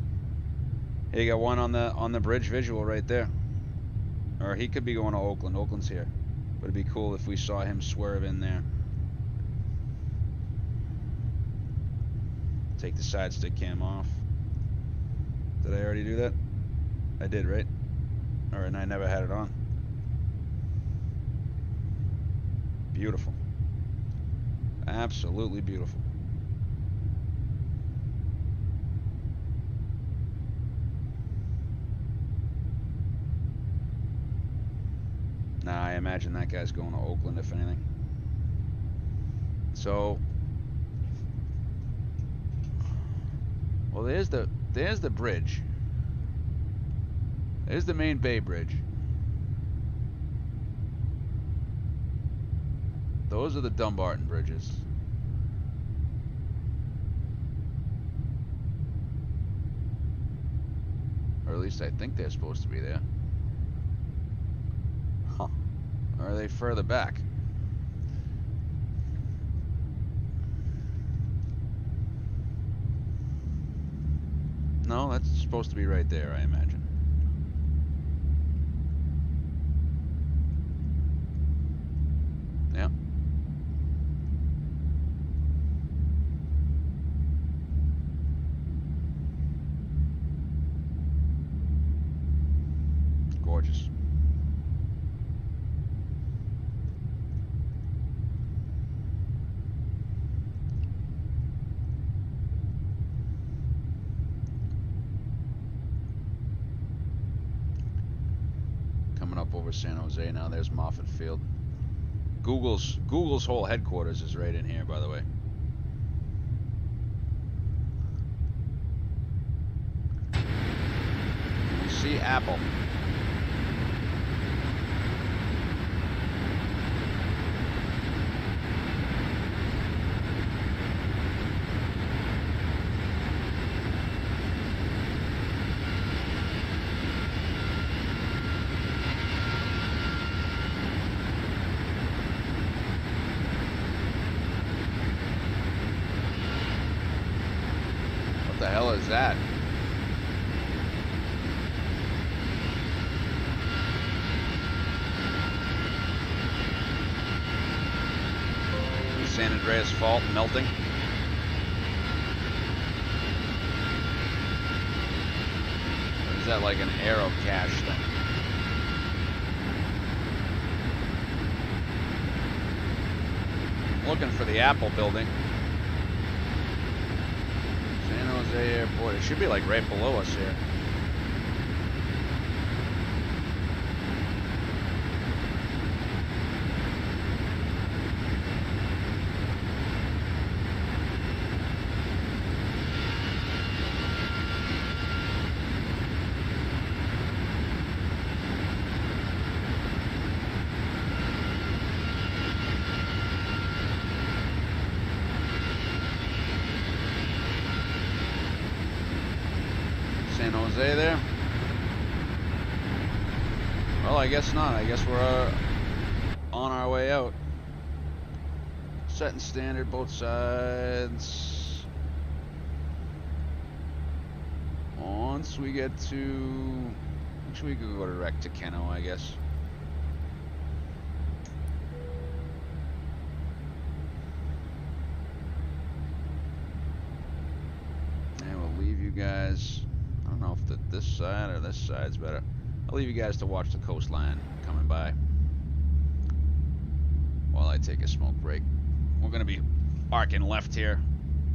Hey, you got one on the bridge visual right there. Or he could be going to Oakland. Oakland's here. But it'd be cool if we saw him swerve in there. Take the side stick cam off. Did I already do that? I did, right? Or and I never had it on. Beautiful. Absolutely beautiful. Nah, I imagine that guy's going to Oakland, if anything. So, well, there's the bridge. There's the main Bay Bridge. Those are the Dumbarton bridges. Or at least I think they're supposed to be there. Huh. Or are they further back? No, that's supposed to be right there, I imagine. Yeah. Gorgeous. Coming up over San Jose now. There's Moffett Field. Google's whole headquarters is right in here, by the way. We see Apple. What the hell is that? The San Andreas Fault melting. Or is that like an aero cache thing? Looking for the Apple building. San Jose Airport. It should be like right below us here. San Jose there? Well, I guess not. I guess we're on our way out. Setting standard both sides. Once we get to... Actually, we could go direct to Keno, I guess. And we'll leave you guys... I don't know if this side or this side's better. I'll leave you guys to watch the coastline coming by while I take a smoke break. We're going to be arcing left here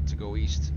to go east.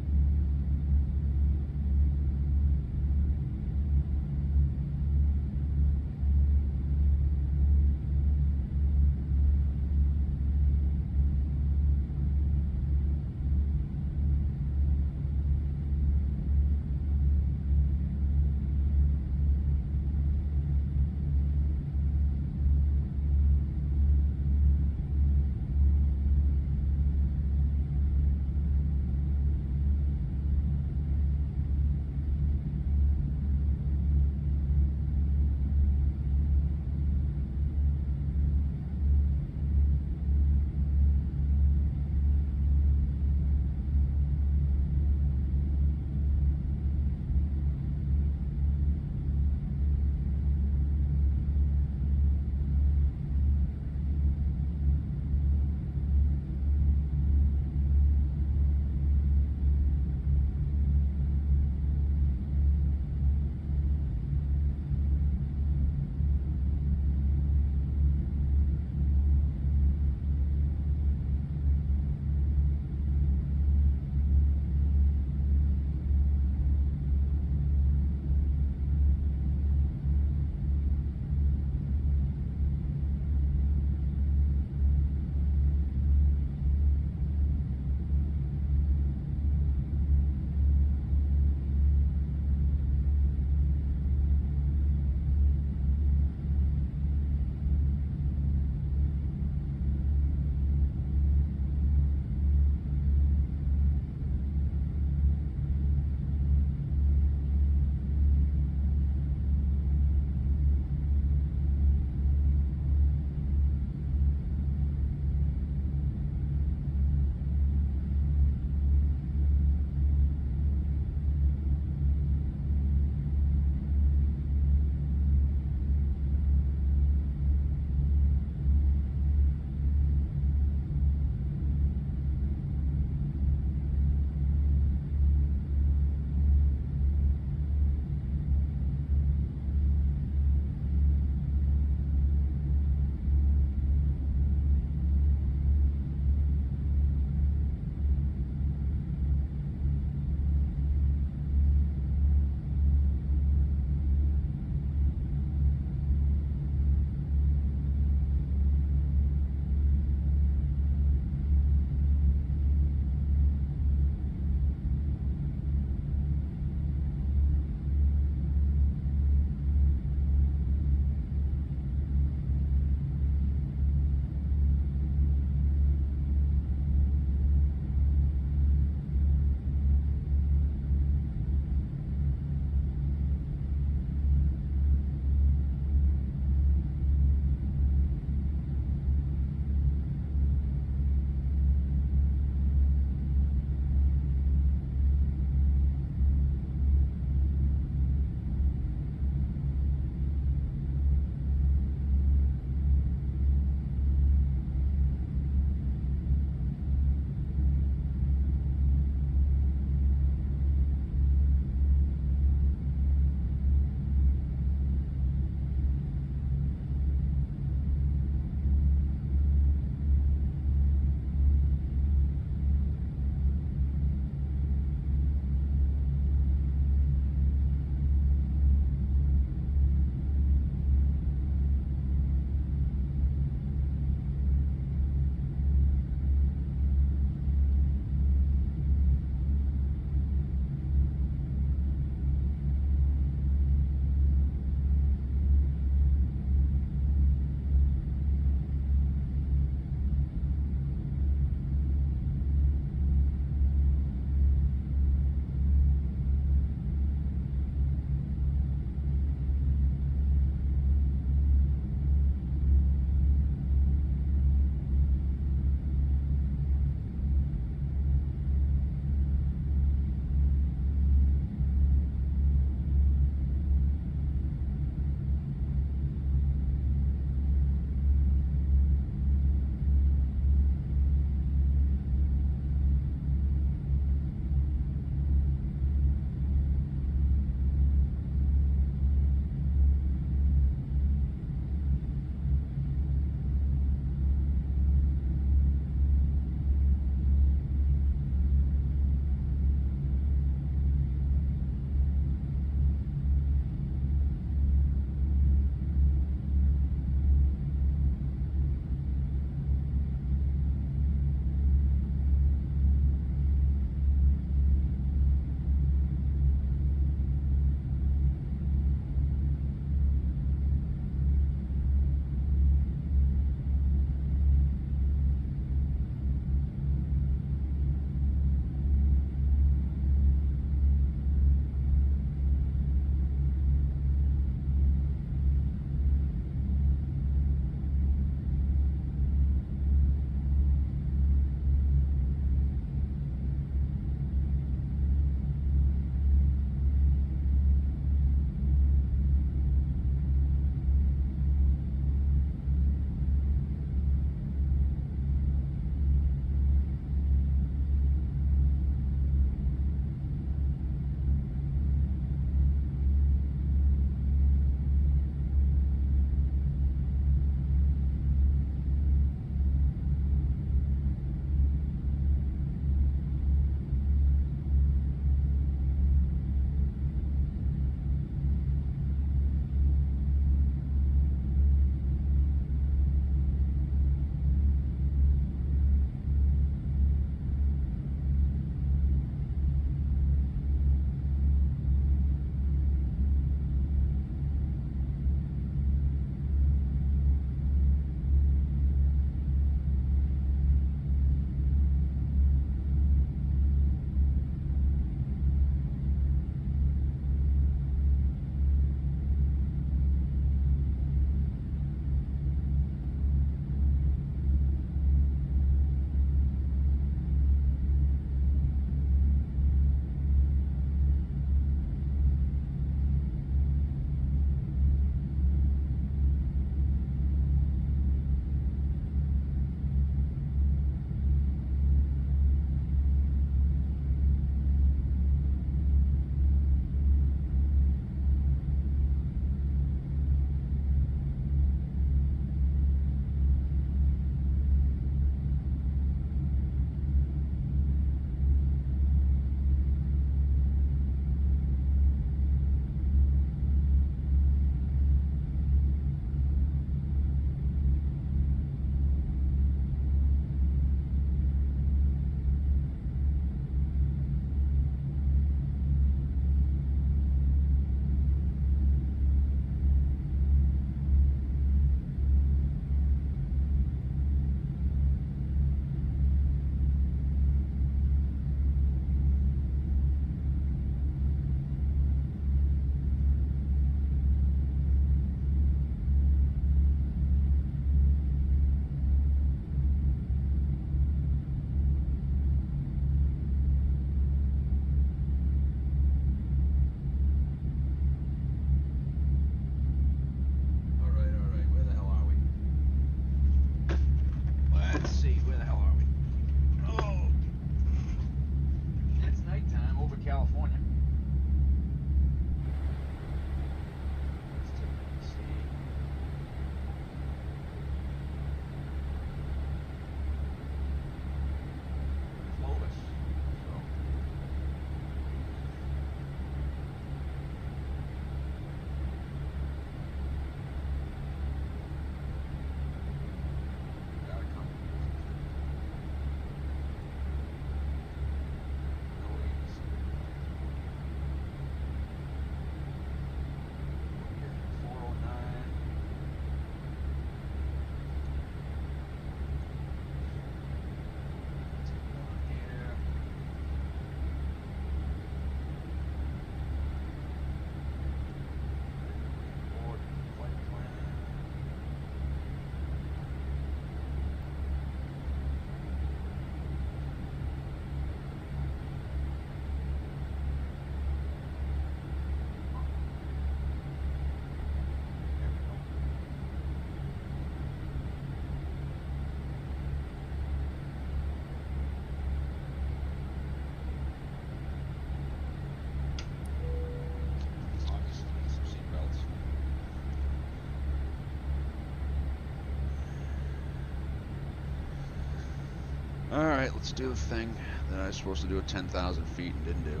Alright, let's do the thing that I was supposed to do at 10,000 feet and didn't do.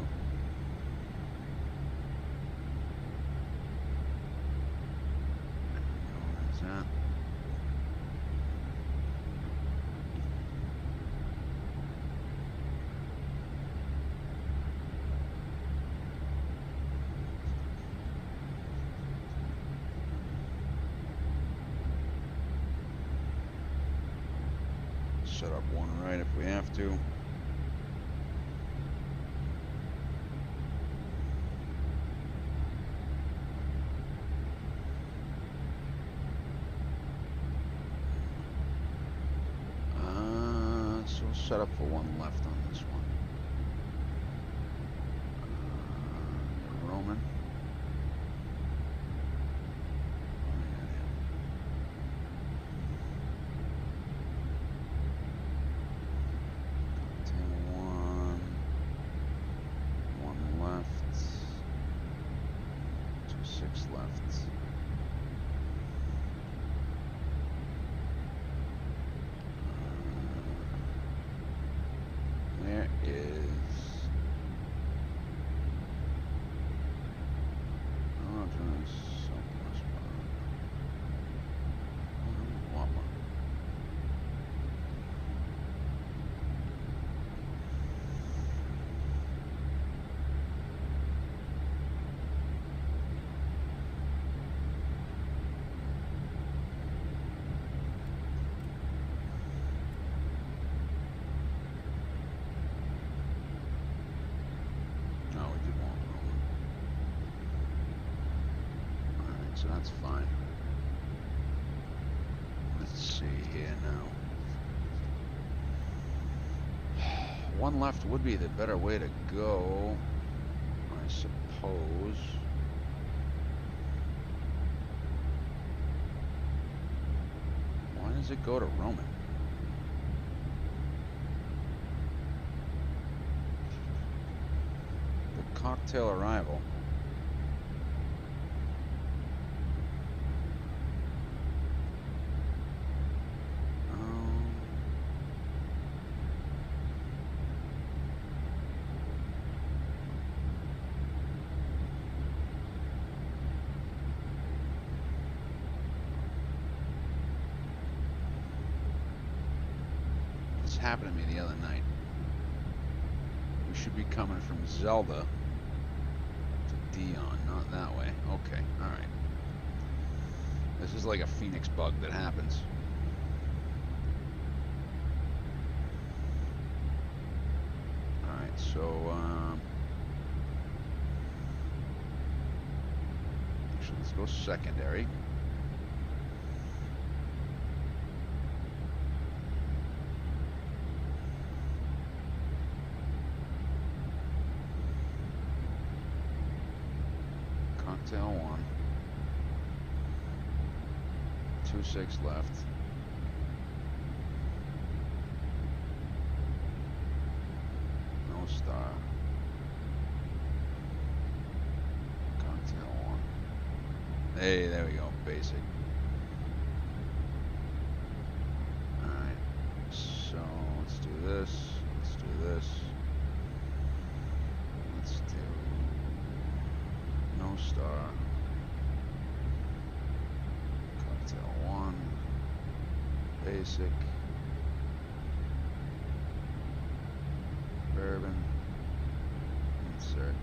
There's that. Set up one right if we have to. So we'll set up for one left on this one. Roman. So that's fine. Let's see here now. One left would be the better way to go, I suppose. Why does it go to Roman? The cocktail arrival. Happened to me the other night. We should be coming from Zelda to Dion, not that way. Okay, alright. This is like a Fenix bug that happens. Alright, so actually let's go secondary. L1 26 left. No star. Cocktail 1. Hey, there we go. Basic. Alright. So let's do this. Let's do this. Let's do no star. Cocktail 1. Basic. Bourbon. Insert.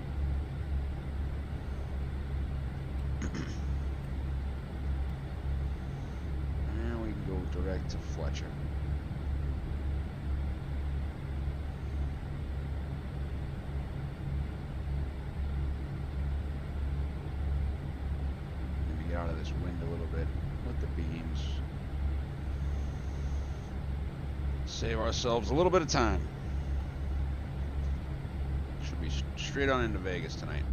And we can go direct to Fletcher. Out of this wind a little bit with the beams. Save ourselves a little bit of time. Should be straight on into Vegas tonight.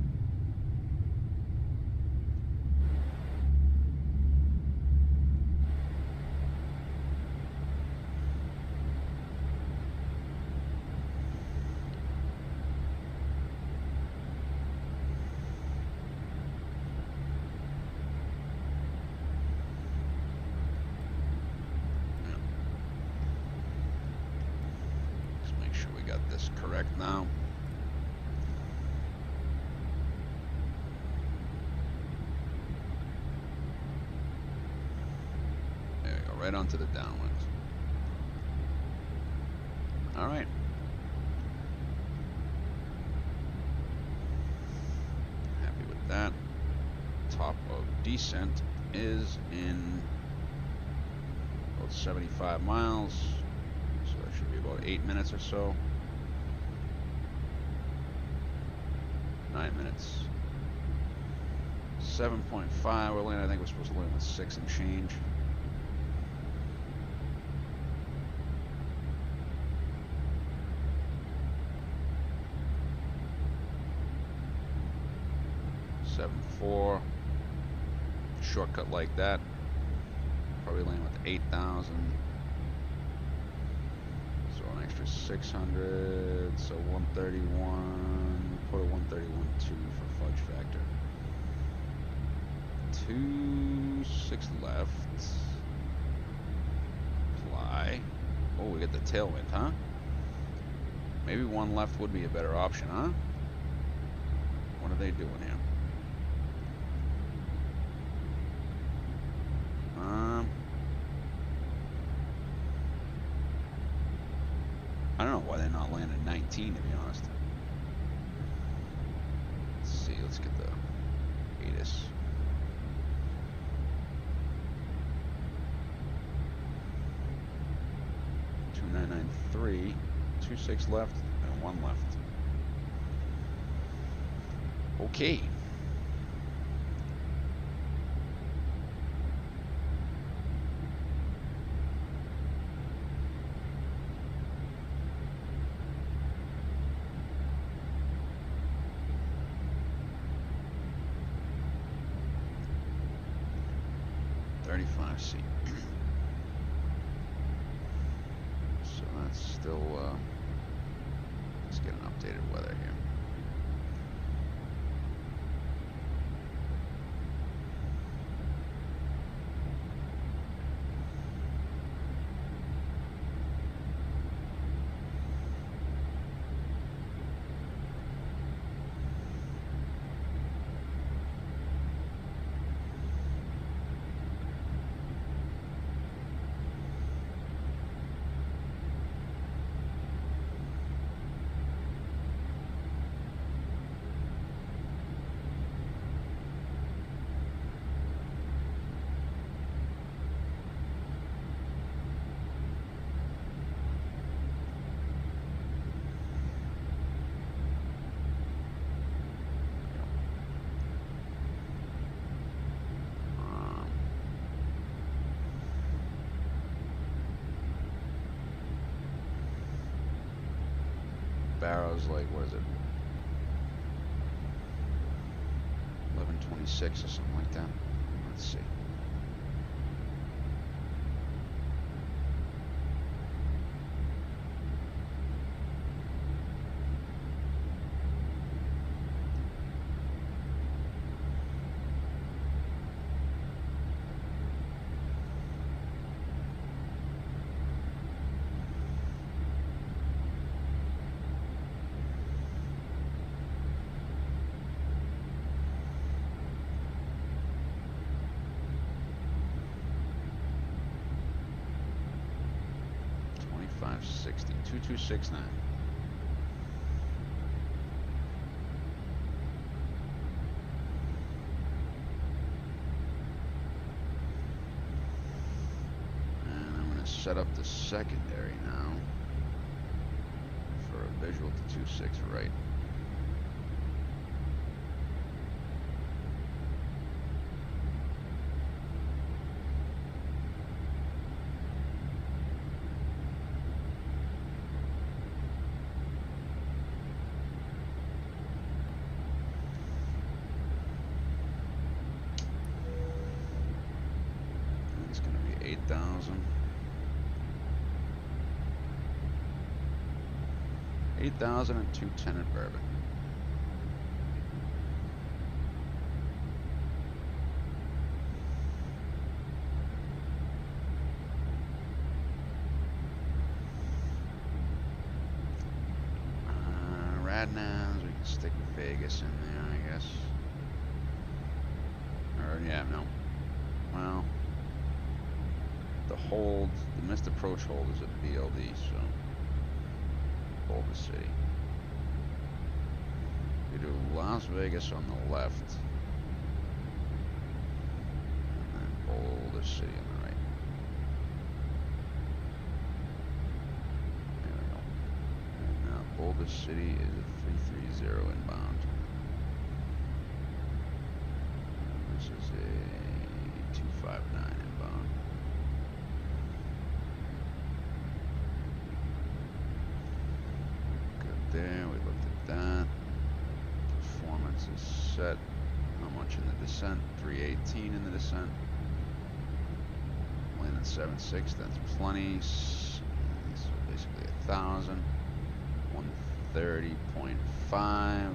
this correct now. There we go, right onto the downwind. All right. Happy with that. Top of descent is in about 75 miles. So that should be about 8 minutes or so. 9 minutes. 7.5. We're landing, I think we're supposed to land with 6 and change. .4. Shortcut like that. Probably land with 8,000. So an extra 600. So 131. Put a 131.2 for fudge factor. 26 left. Fly. Oh, we get the tailwind, huh? Maybe one left would be a better option, huh? What are they doing here? I don't know why they're not landing 19, to be honest. Let's see, let's get the ATIS. .2993, 26 left, and 1 left. Okay. So that's still, let's get an updated weather here. Barrow's like, what is it? 1126 or something like that. Let's see. .560, 2269. And I'm going to set up the secondary now for a visual to 26 right. It's going to be 8,000. 8,000 and 210 at Bourbon. Radnaz, we can stick Vegas in there, I guess. Or, yeah, no. Well, the hold, the missed approach hold is a BLD, so Boulder City. We do Las Vegas on the left, and then Boulder City on the right. There we go. And now Boulder City is a 330 inbound. And this is a 259 inbound. Good there, we looked at that. Performance is set. How much in the descent? 318 in the descent. Landed 7.6, that's plenty. So basically 1,000. 130.5.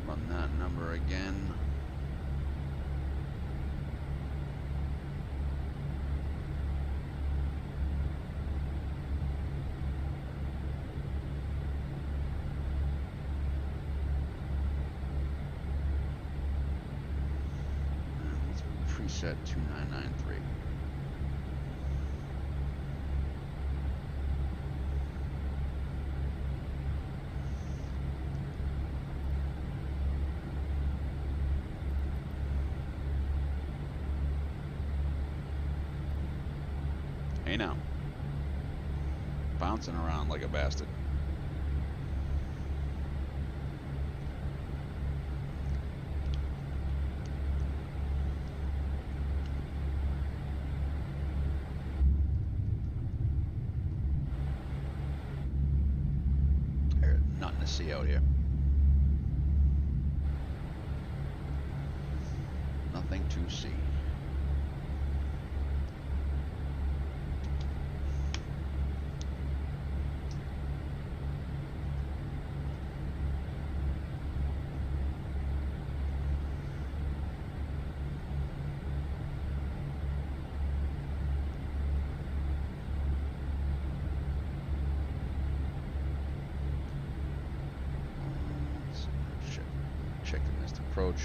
Run that number again. Preset 2993. Hey now. Bouncing around like a bastard. There's nothing to see out here. Nothing to see. Check the missed approach.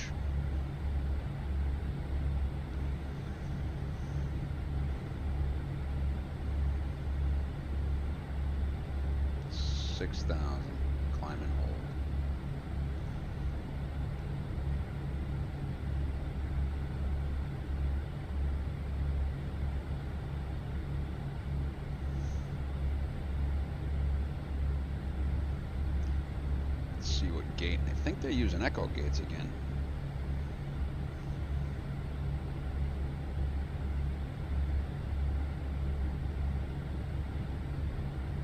$6,000 climb and hold. See what gate. I think they're using echo gates again.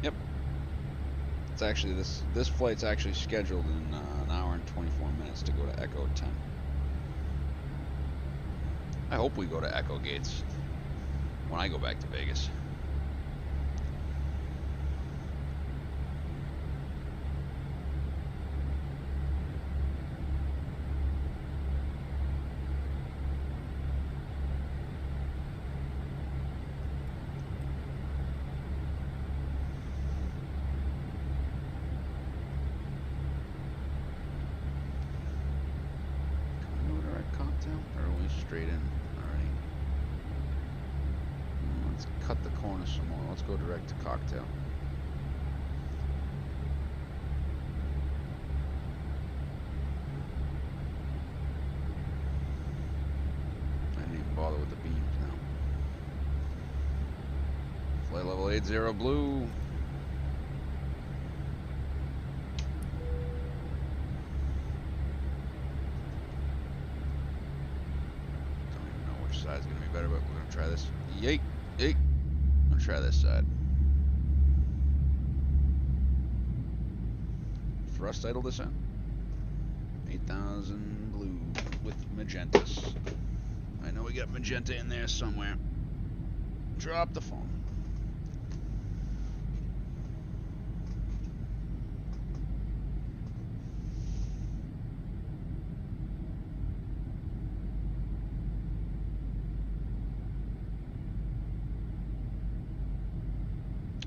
Yep. It's actually this flight's actually scheduled in an hour and 24 minutes to go to Echo 10. I hope we go to echo gates when I go back to Vegas. Straight in already. Let's cut the corner some more. Let's go direct to cocktail. I didn't even bother with the beams now. Flight level 80 blue. Side's gonna be better, but we're gonna try this. Yeet, yeet. I'm gonna try this side. Thrust idle descent. 8,000 blue with magentas. I know we got magenta in there somewhere. Drop the phone.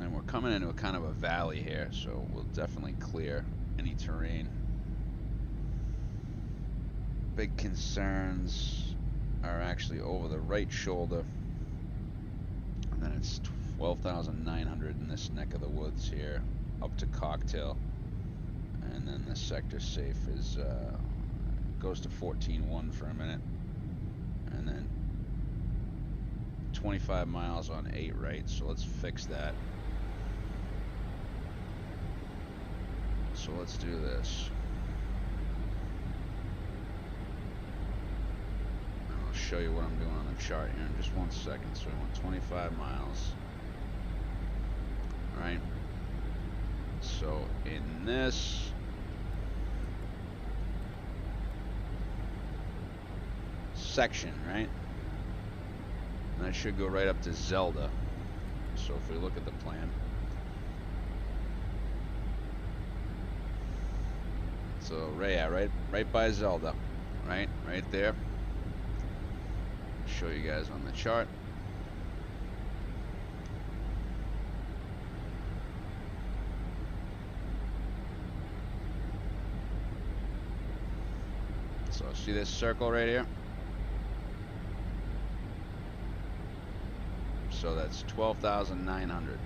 And we're coming into a kind of a valley here, so we'll definitely clear any terrain. Big concerns are actually over the right shoulder, and then it's 12,900 in this neck of the woods here, up to Cocktail, and then the sector safe is goes to 14.1 for a minute, and then 25 miles on 8 right. So let's fix that. So let's do this. I'll show you what I'm doing on the chart here in just 1 second. So we want 25 miles. All right. So in this section, right? And that should go right up to Zelda. So if we look at the plan. So right by Zelda, right there. Show you guys on the chart. So see this circle right here? So that's 12,900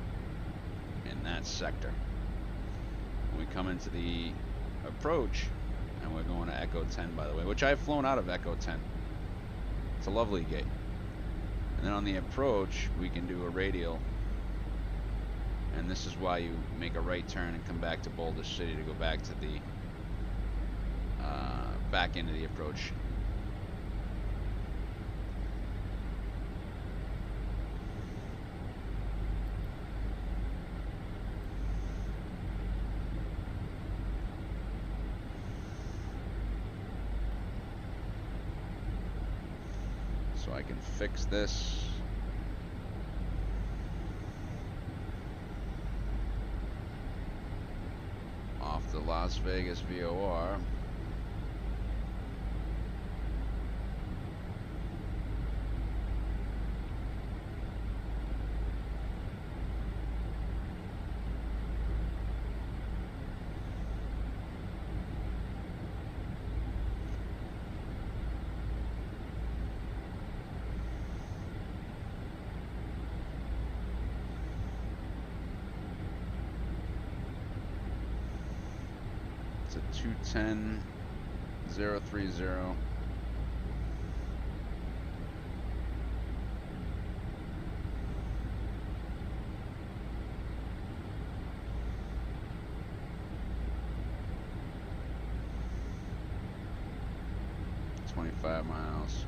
in that sector. When we come into the approach, and we're going to Echo 10, by the way, which I've flown out of Echo 10. It's a lovely gate. And then on the approach, we can do a radial, and this is why you make a right turn and come back to Boulder City to go back to the back into the approach. So I can fix this. Off the Las Vegas VOR. It's a 210.030. Miles.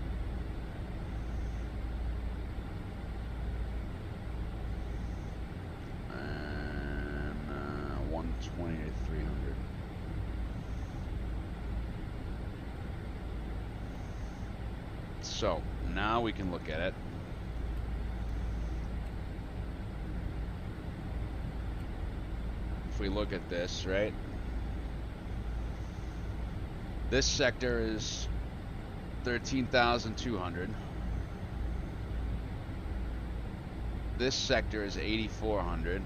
And 120 to 300. So now we can look at it. If we look at this, right? This sector is 13,200. This sector is 8,400.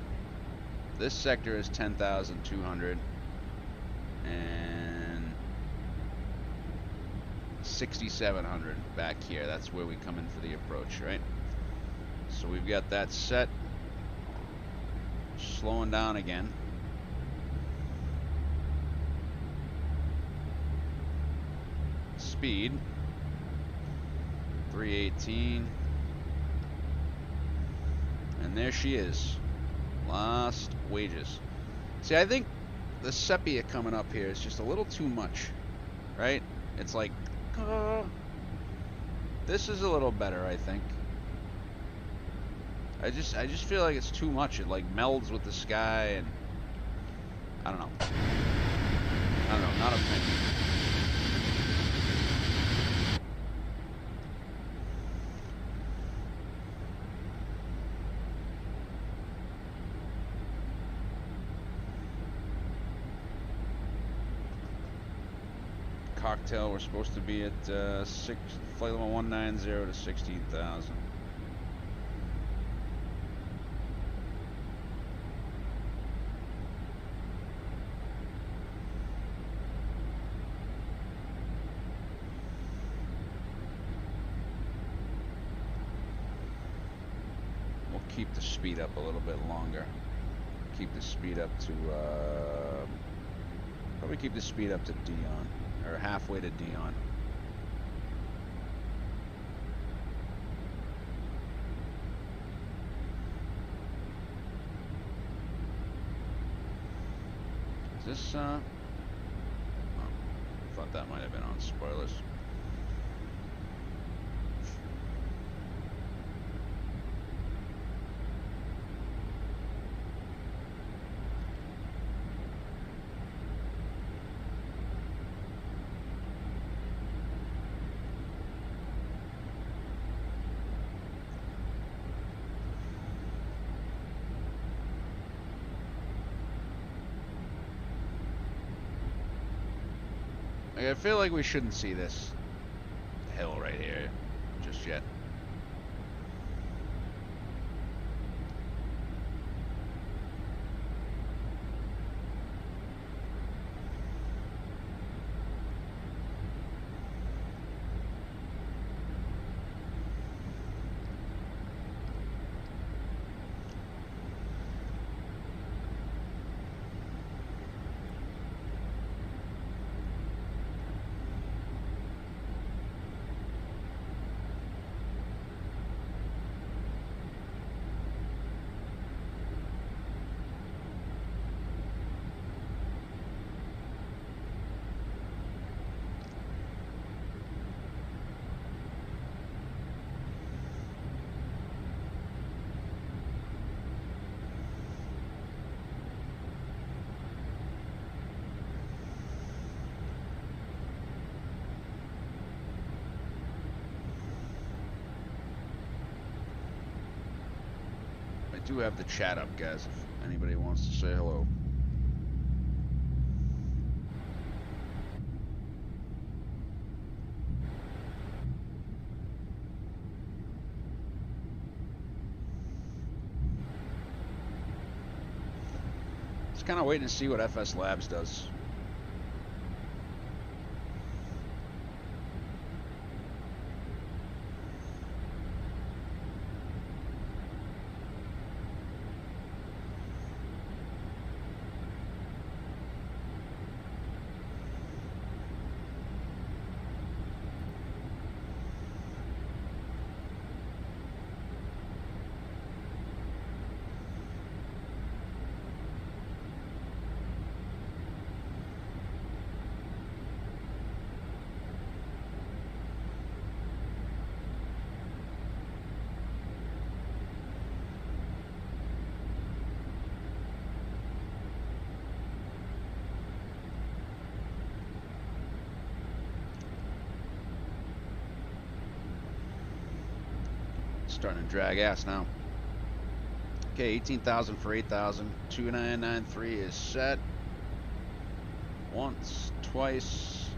This sector is 10,200 and 6,700 back here. That's where we come in for the approach, right? So we've got that set. Slowing down again. Speed 318, and there she is. Lost wages. See, I think the sepia coming up here is just a little too much, right? It's like this is a little better, I think. I just feel like it's too much. It like melds with the sky, and I don't know. Not a opinion. Cocktail, we're supposed to be at flight level 190 to 16,000. keep the speed up a little bit longer. Keep the speed up to, probably keep the speed up to Dion, or halfway to Dion. Is this, oh, thought that might have been on spoilers. I feel like we shouldn't see this hill right here just yet. I do have the chat up, guys, if anybody wants to say hello. Just kind of waiting to see what FS Labs does. Starting to drag ass now. Okay, 18,000 for 8,000. 2993 is set. Once, twice,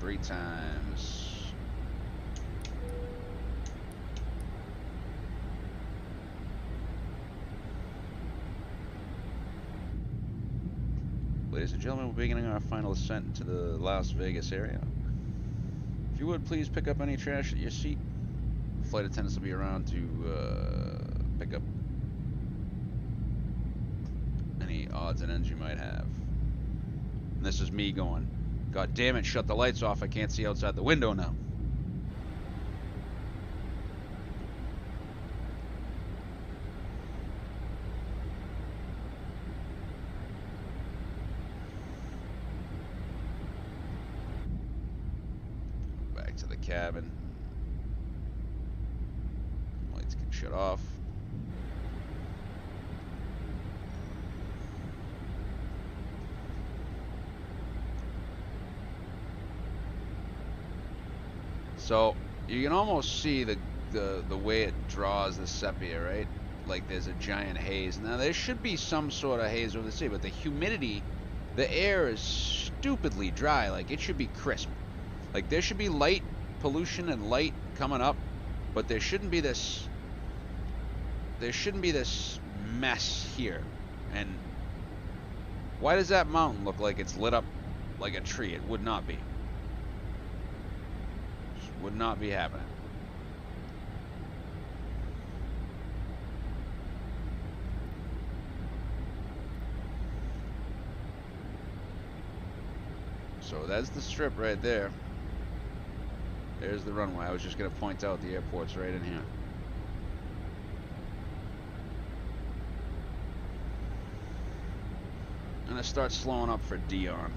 3 times. Ladies and gentlemen, we're beginning our final ascent into the Las Vegas area. If you would, please pick up any trash at your seat. Flight attendants will be around to pick up any odds and ends you might have. And this is me going, God damn it, shut the lights off, I can't see outside the window now. Back to the cabin. Shut off. So you can almost see the way it draws the sepia, right? Like there's a giant haze. Now there should be some sort of haze over the sea, but the humidity, the air is stupidly dry. Like it should be crisp. Like there should be light pollution and light coming up, but there shouldn't be this. There shouldn't be this mess here. And why does that mountain look like it's lit up like a tree? It would not be. Just would not be happening. So that's the strip right there. There's the runway. I was just going to point out the airport's right in here. I'm going to start slowing up for Dion.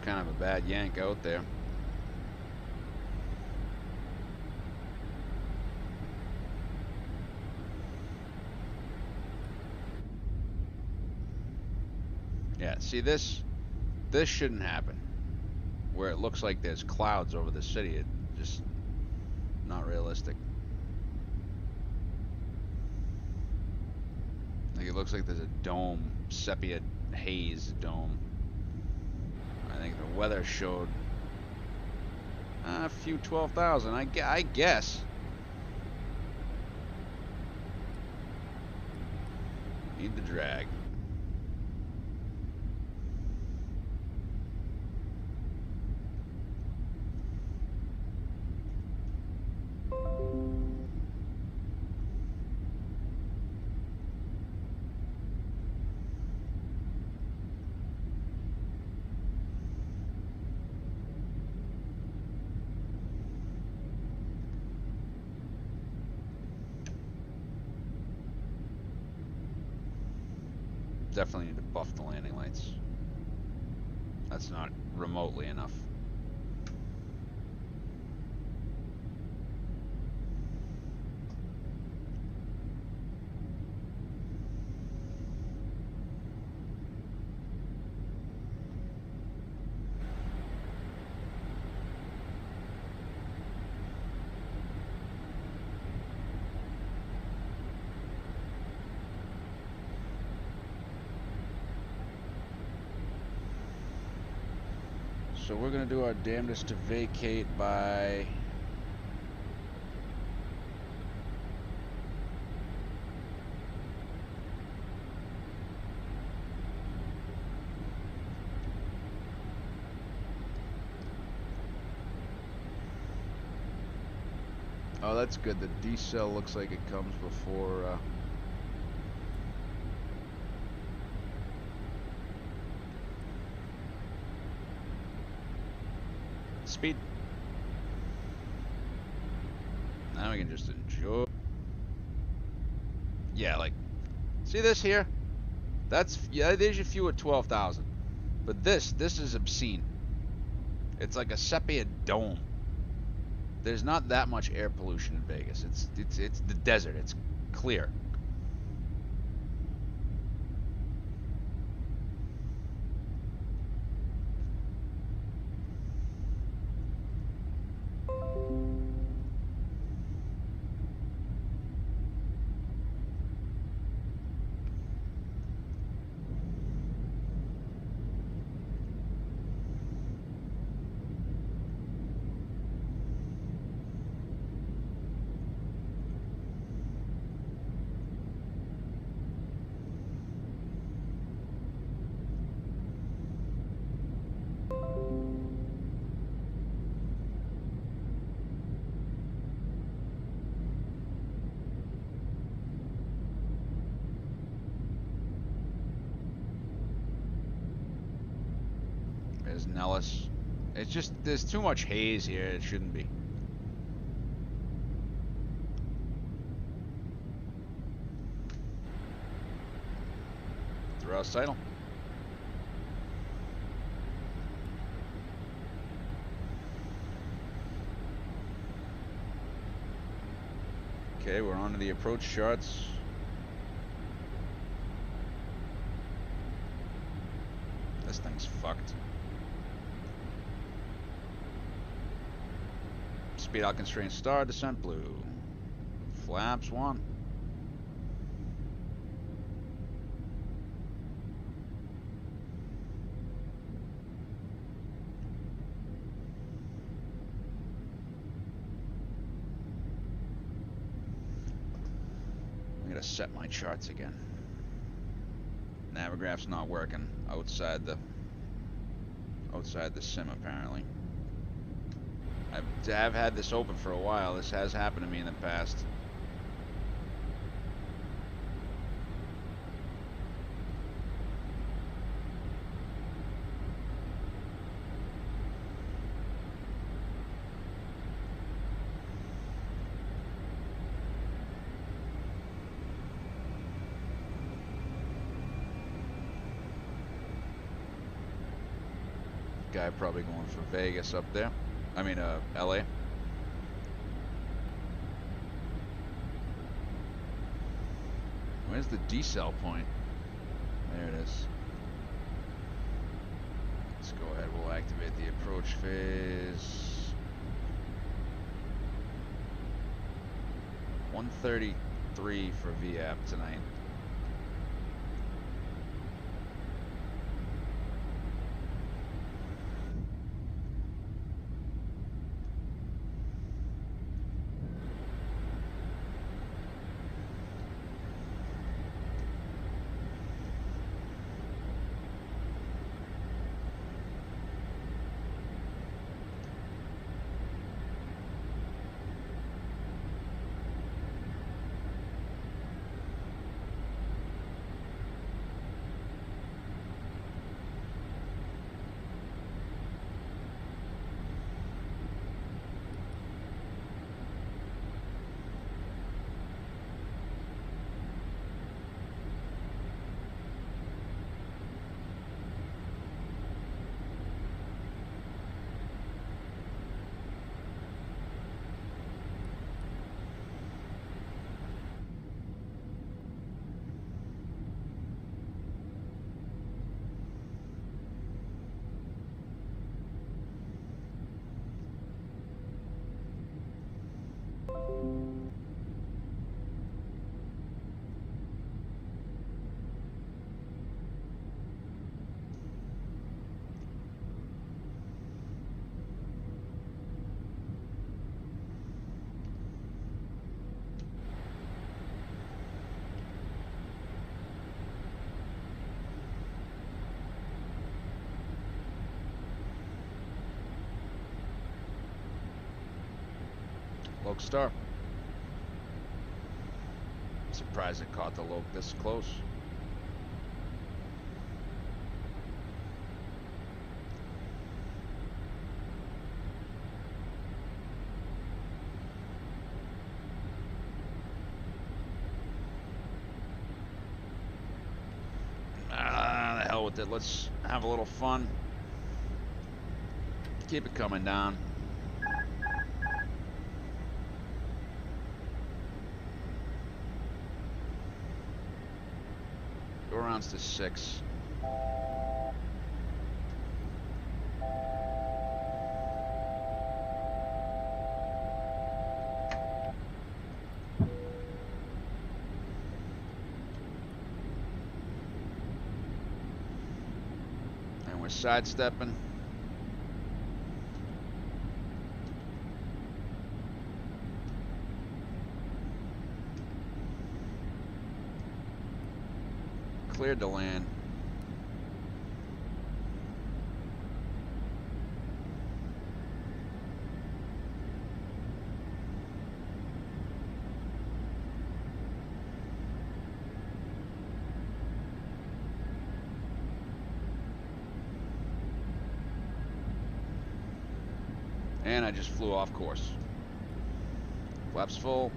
Kind of a bad yank out there. Yeah, see this shouldn't happen. Where it looks like there's clouds over the city, it just not realistic. Like it looks like there's a dome, sepia haze dome. I think the weather showed a few 12,000, I guess. Need the drag. Definitely need to buff the landing lights. That's not remotely enough. So we're going to do our damnedest to vacate by oh, that's good. The decel looks like it comes before speed. Now we can just enjoy. Yeah, like, see this here? That's, yeah, there's your fuel at 12,000. But this is obscene. It's like a sepia dome. There's not that much air pollution in Vegas. It's the desert. It's clear. Nellis. It's just, there's too much haze here. It shouldn't be. Thrust signal. Okay, we're on to the approach charts. This thing's fucked. Speed out constraint star, descent blue. Flaps 1. gotta set my charts again. Navigraph's not working outside the sim apparently. I've had this open for a while. This has happened to me in the past. Guy probably going for Vegas up there. I mean, LA. Where's the decel point? There it is. Let's go ahead. We'll activate the approach phase. 133 for VAP tonight. Star. Surprised it caught the Loke this close. Ah, the hell with it. Let's have a little fun. Keep it coming down. Rounds to 6. And we're sidestepping. Cleared the land. And I just flew off course. Flaps full.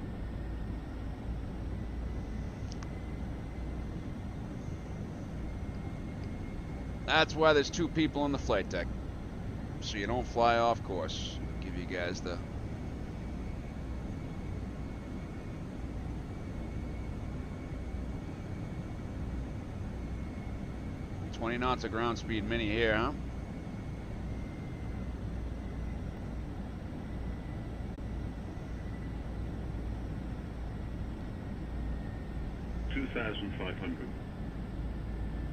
That's why there's 2 people on the flight deck, so you don't fly off course. Give you guys the 20 knots of ground speed mini here, huh?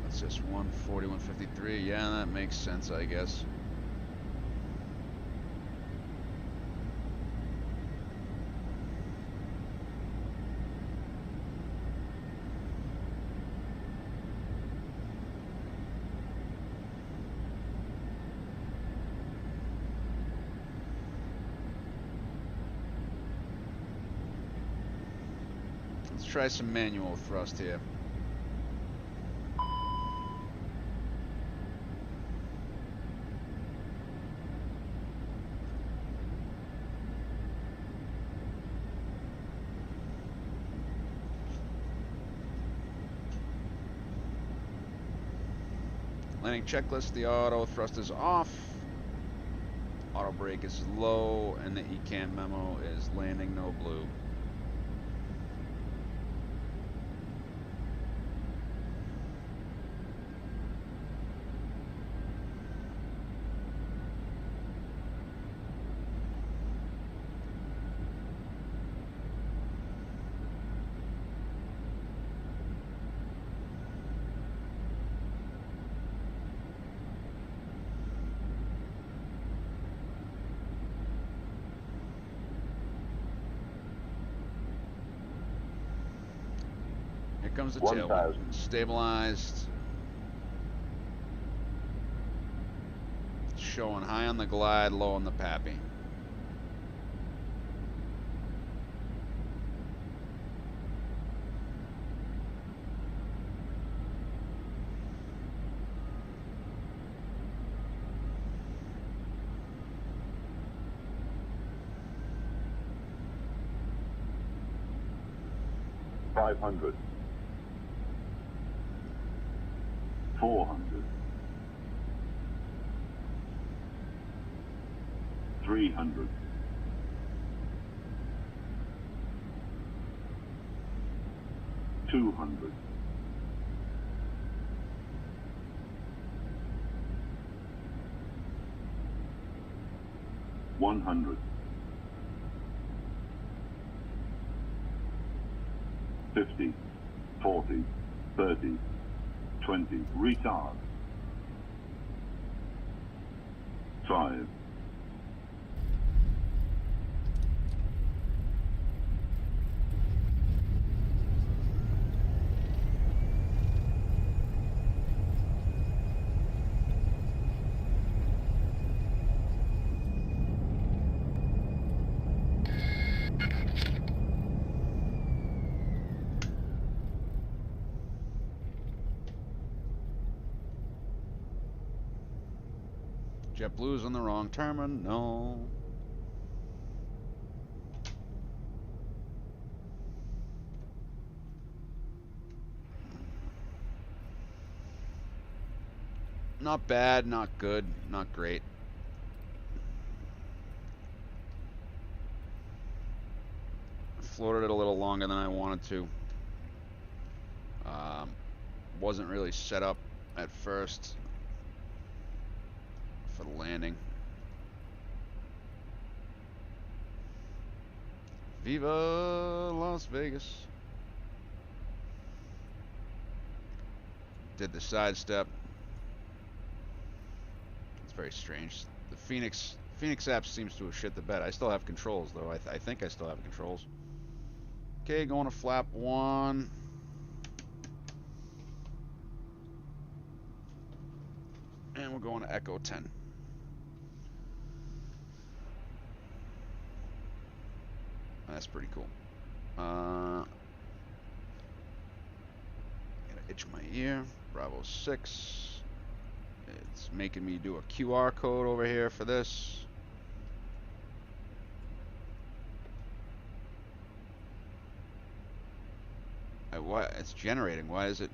That's just 140, 153. Yeah, that makes sense, I guess. try some manual thrust here. Landing checklist, the auto thrust is off. Auto brake is low, and the ECAM memo is landing no blue. Here comes the tail. 1,000. Stabilized. Showing high on the glide, low on the pappy. Five hundred. 400. 300. 200. 100. 50. 40. 30. 20. Retard. 5. JetBlue's on the wrong terminal. Not bad, not good, not great. Floated it a little longer than I wanted to. Wasn't really set up at first for the landing. Viva Las Vegas. Did the sidestep. It's very strange. The Fenix app seems to have shit the bed. I still have controls though. I think I still have controls. Okay, going to flap 1. And we're going to Echo 10. That's pretty cool. Gotta itch my ear. Bravo 6. It's making me do a QR code over here for this. Why it's generating? Why is it?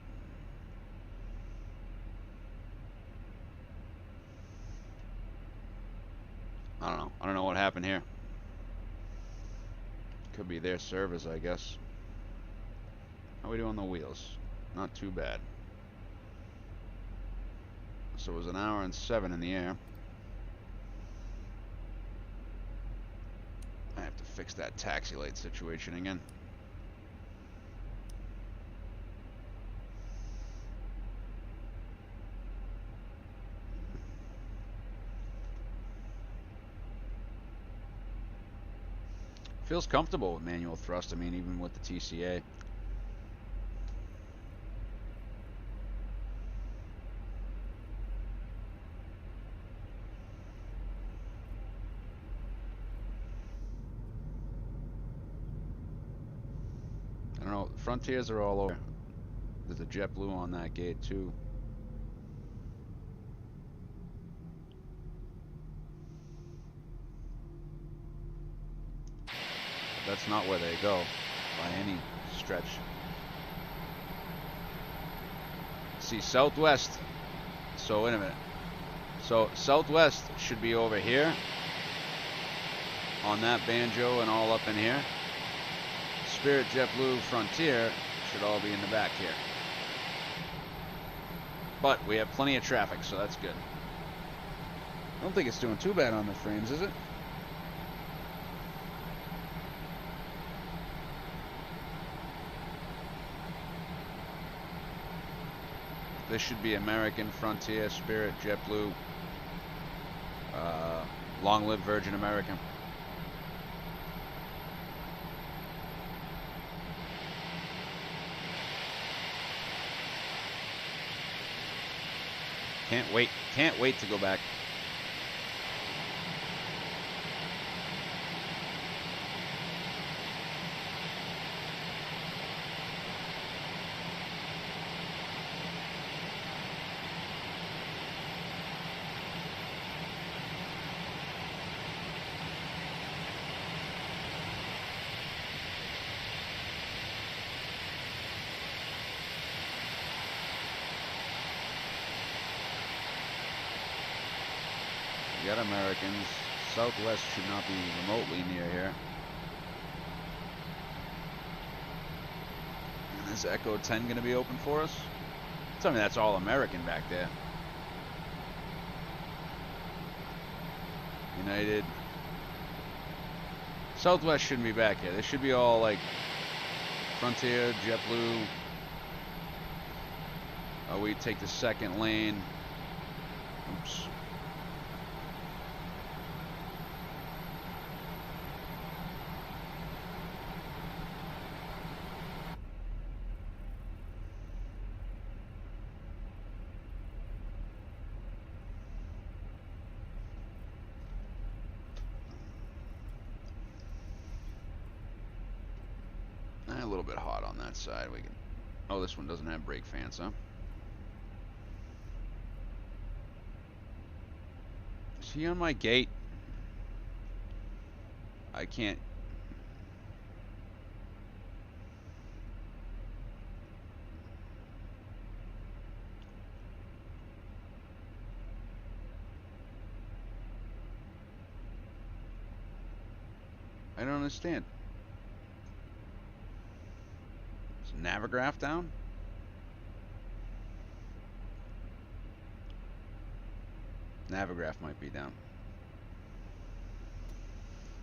I don't know. I don't know what happened here. Could be their servers, I guess. How we doing on the wheels? Not too bad. So it was 1 hour and 7 in the air. I have to fix that taxi light situation again. Feels comfortable with manual thrust. I mean, even with the TCA. I don't know. Frontiers are all over. There's a JetBlue on that gate too. That's not where they go by any stretch. See, Southwest. So wait a minute. So Southwest should be over here on that banjo and all up in here. Spirit, JetBlue, Frontier should all be in the back here. But we have plenty of traffic, so that's good. I don't think it's doing too bad on the frames, is it? This should be American, Frontier, Spirit, JetBlue. Long live Virgin American. Can't wait to go back. We got Americans. Southwest should not be remotely near here. And is Echo 10 going to be open for us? Tell me that's all American back there. United. Southwest shouldn't be back here. They should be all like Frontier, JetBlue. We take the second lane. Oops. A little bit hot on that side. We can. Oh, this one doesn't have brake fans, huh? See on my gate. I can't. I don't understand. Navigraph down? Navigraph might be down.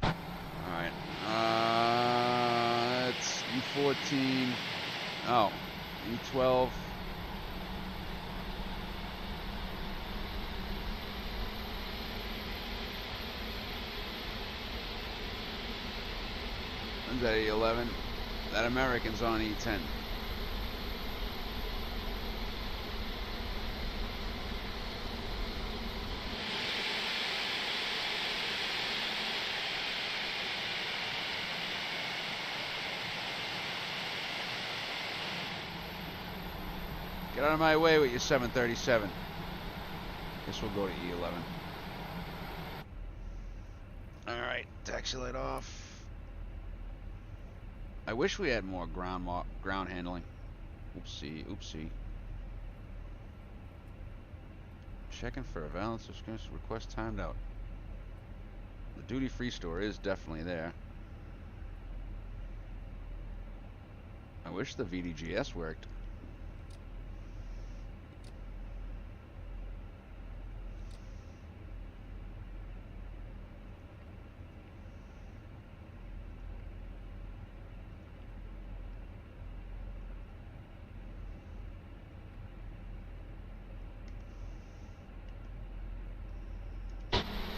Alright. It's E14. Oh. E12. When's that, E11? That American's on E10. Get out of my way with your 737. Guess we'll go to E11. Alright, taxi light off. I wish we had more ground handling. Oopsie, oopsie. Checking for a valid subscription request timed out. The duty-free store is definitely there. I wish the VDGS worked.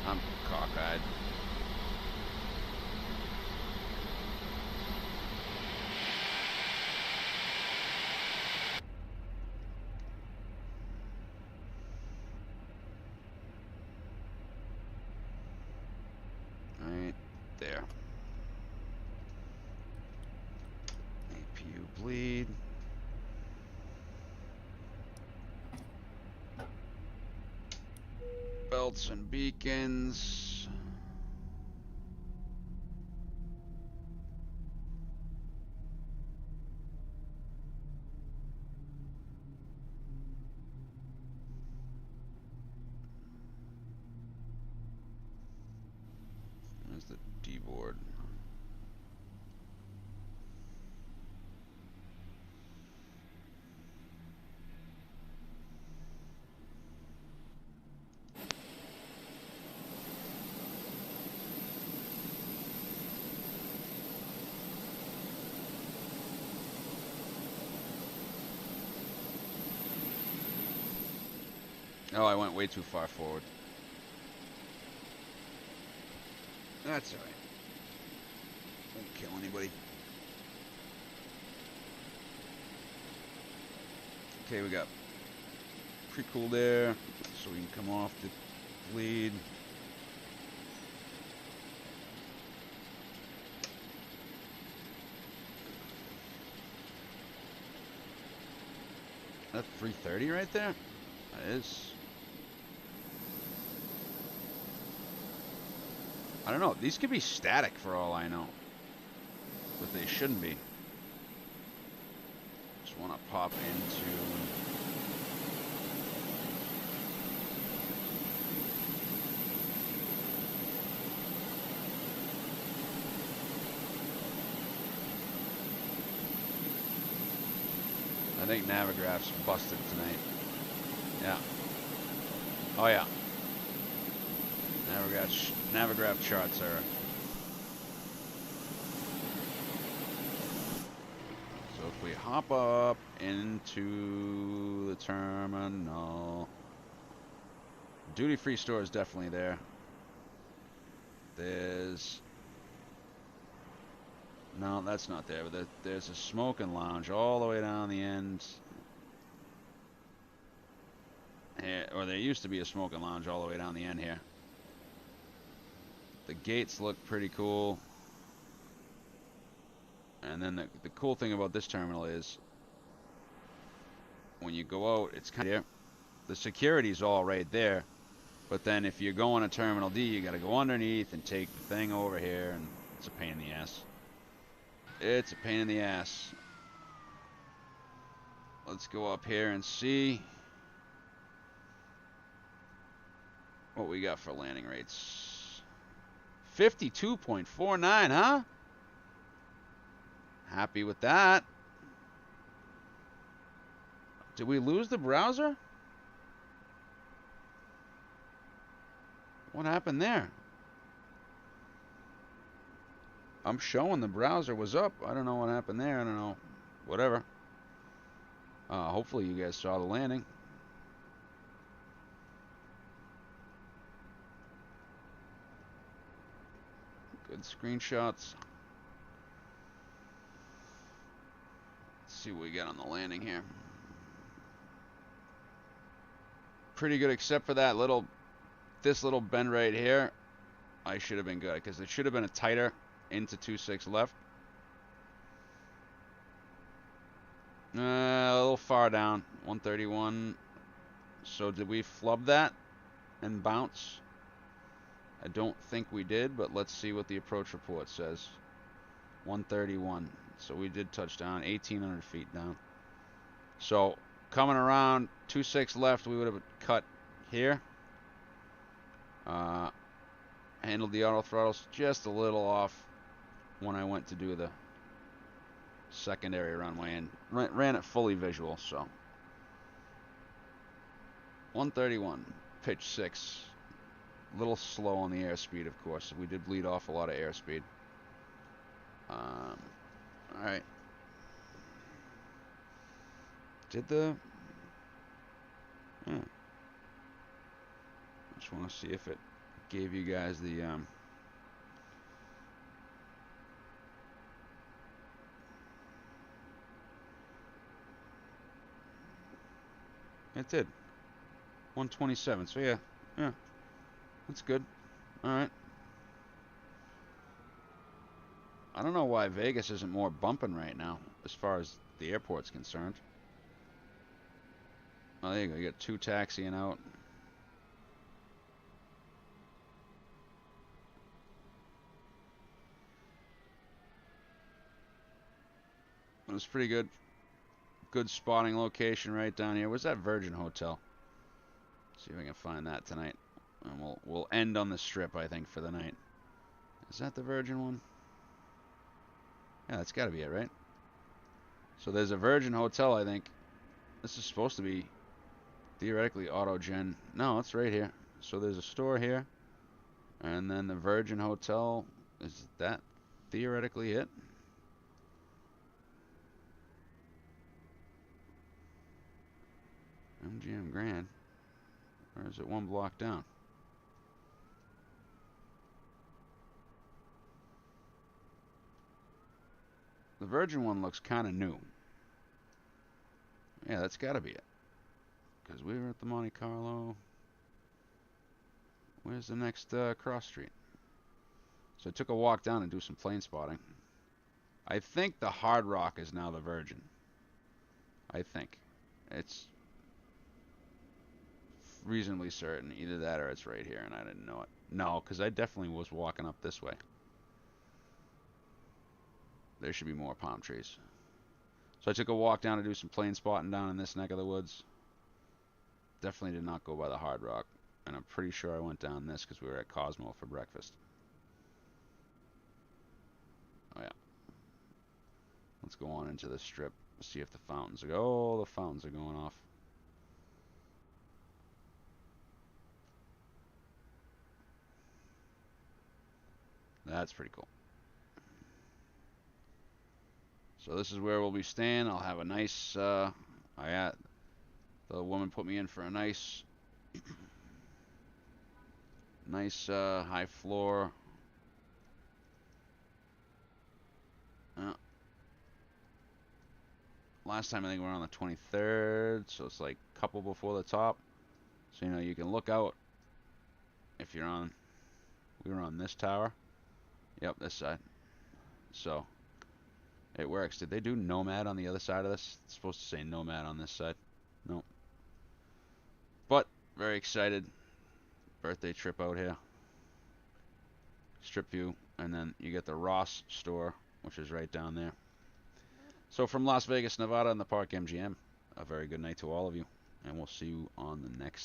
I'm cockeyed. Right there. APU bleed. Belts and beacons. There's the D-board. Oh, I went way too far forward. That's alright. Won't kill anybody. Okay, we got pre-cooled air, so we can come off the bleed. That's 330 right there? That is. I don't know. These could be static for all I know. But they shouldn't be. Just want to pop into... I think Navigraph's busted tonight. Yeah. Oh yeah. Navigraph charts are. So if we hop up into the terminal, duty-free store is definitely there. There's no, that's not there. But there's a smoking lounge all the way down the end. Here, or there used to be a smoking lounge all the way down the end here. The gates look pretty cool. And then the cool thing about this terminal is when you go out, it's kind of here. The security's all right there. But then if you're going to Terminal D, you got to go underneath and take the thing over here, and it's a pain in the ass. It's a pain in the ass. Let's go up here and see what we got for landing rates. 52.49, huh? Happy with that. Did we lose the browser? What happened there? I'm showing the browser was up. I don't know what happened there. I don't know. Whatever. Hopefully you guys saw the landing. Good screenshots. Let's see what we got on the landing here. Pretty good, except for that this little bend right here. I should have been good because it should have been a tighter into 26 left. A little far down, 131. So did we flub that and bounce? I don't think we did, but let's see what the approach report says. 131. So we did touch down, 1,800 feet down. So coming around 26 left, we would have cut here. Handled the auto throttles just a little off when I went to do the secondary runway and ran it fully visual. So 131, pitch 6. A little slow on the airspeed, of course. We did bleed off a lot of airspeed. All right. Did the... Just want to see if it gave you guys the... It did. 127. So yeah. That's good. Alright. I don't know why Vegas isn't more bumping right now as far as the airport's concerned. Oh, there you go. You got 2 taxiing out. It was pretty good. Good spotting location right down here. Where's that Virgin Hotel? See if we can find that tonight. And we'll end on the strip, I think, for the night. Is that the Virgin one? Yeah, that's got to be it, right? So there's a Virgin Hotel, I think. This is supposed to be theoretically Autogen. No, it's right here. So there's a store here. And then the Virgin Hotel. Is that theoretically it? MGM Grand. Or is it one block down? The Virgin one looks kind of new. Yeah, that's got to be it. Because we were at the Monte Carlo. Where's the next cross street? So I took a walk down and do some plane spotting. I think the Hard Rock is now the Virgin. I think. It's reasonably certain. Either that or it's right here and I didn't know it. No, because I definitely was walking up this way. There should be more palm trees. So I took a walk down to do some plane spotting down in this neck of the woods. Definitely did not go by the Hard Rock. And I'm pretty sure I went down this because we were at Cosmo for breakfast. Oh yeah. Let's go on into the strip. See if the fountains are... Oh, the fountains are going off. That's pretty cool. So this is where we'll be staying. I'll have a nice... the woman put me in for a nice... nice high floor. Last time I think we were on the 23rd, so it's like a couple before the top. So you know you can look out if you're on. We were on this tower. Yep, this side. So it works. Did they do Nomad on the other side of this? It's supposed to say Nomad on this side. Nope. But very excited. Birthday trip out here. Strip view, and then you get the Ross store, which is right down there. So from Las Vegas, Nevada, in the Park MGM, a very good night to all of you, and we'll see you on the next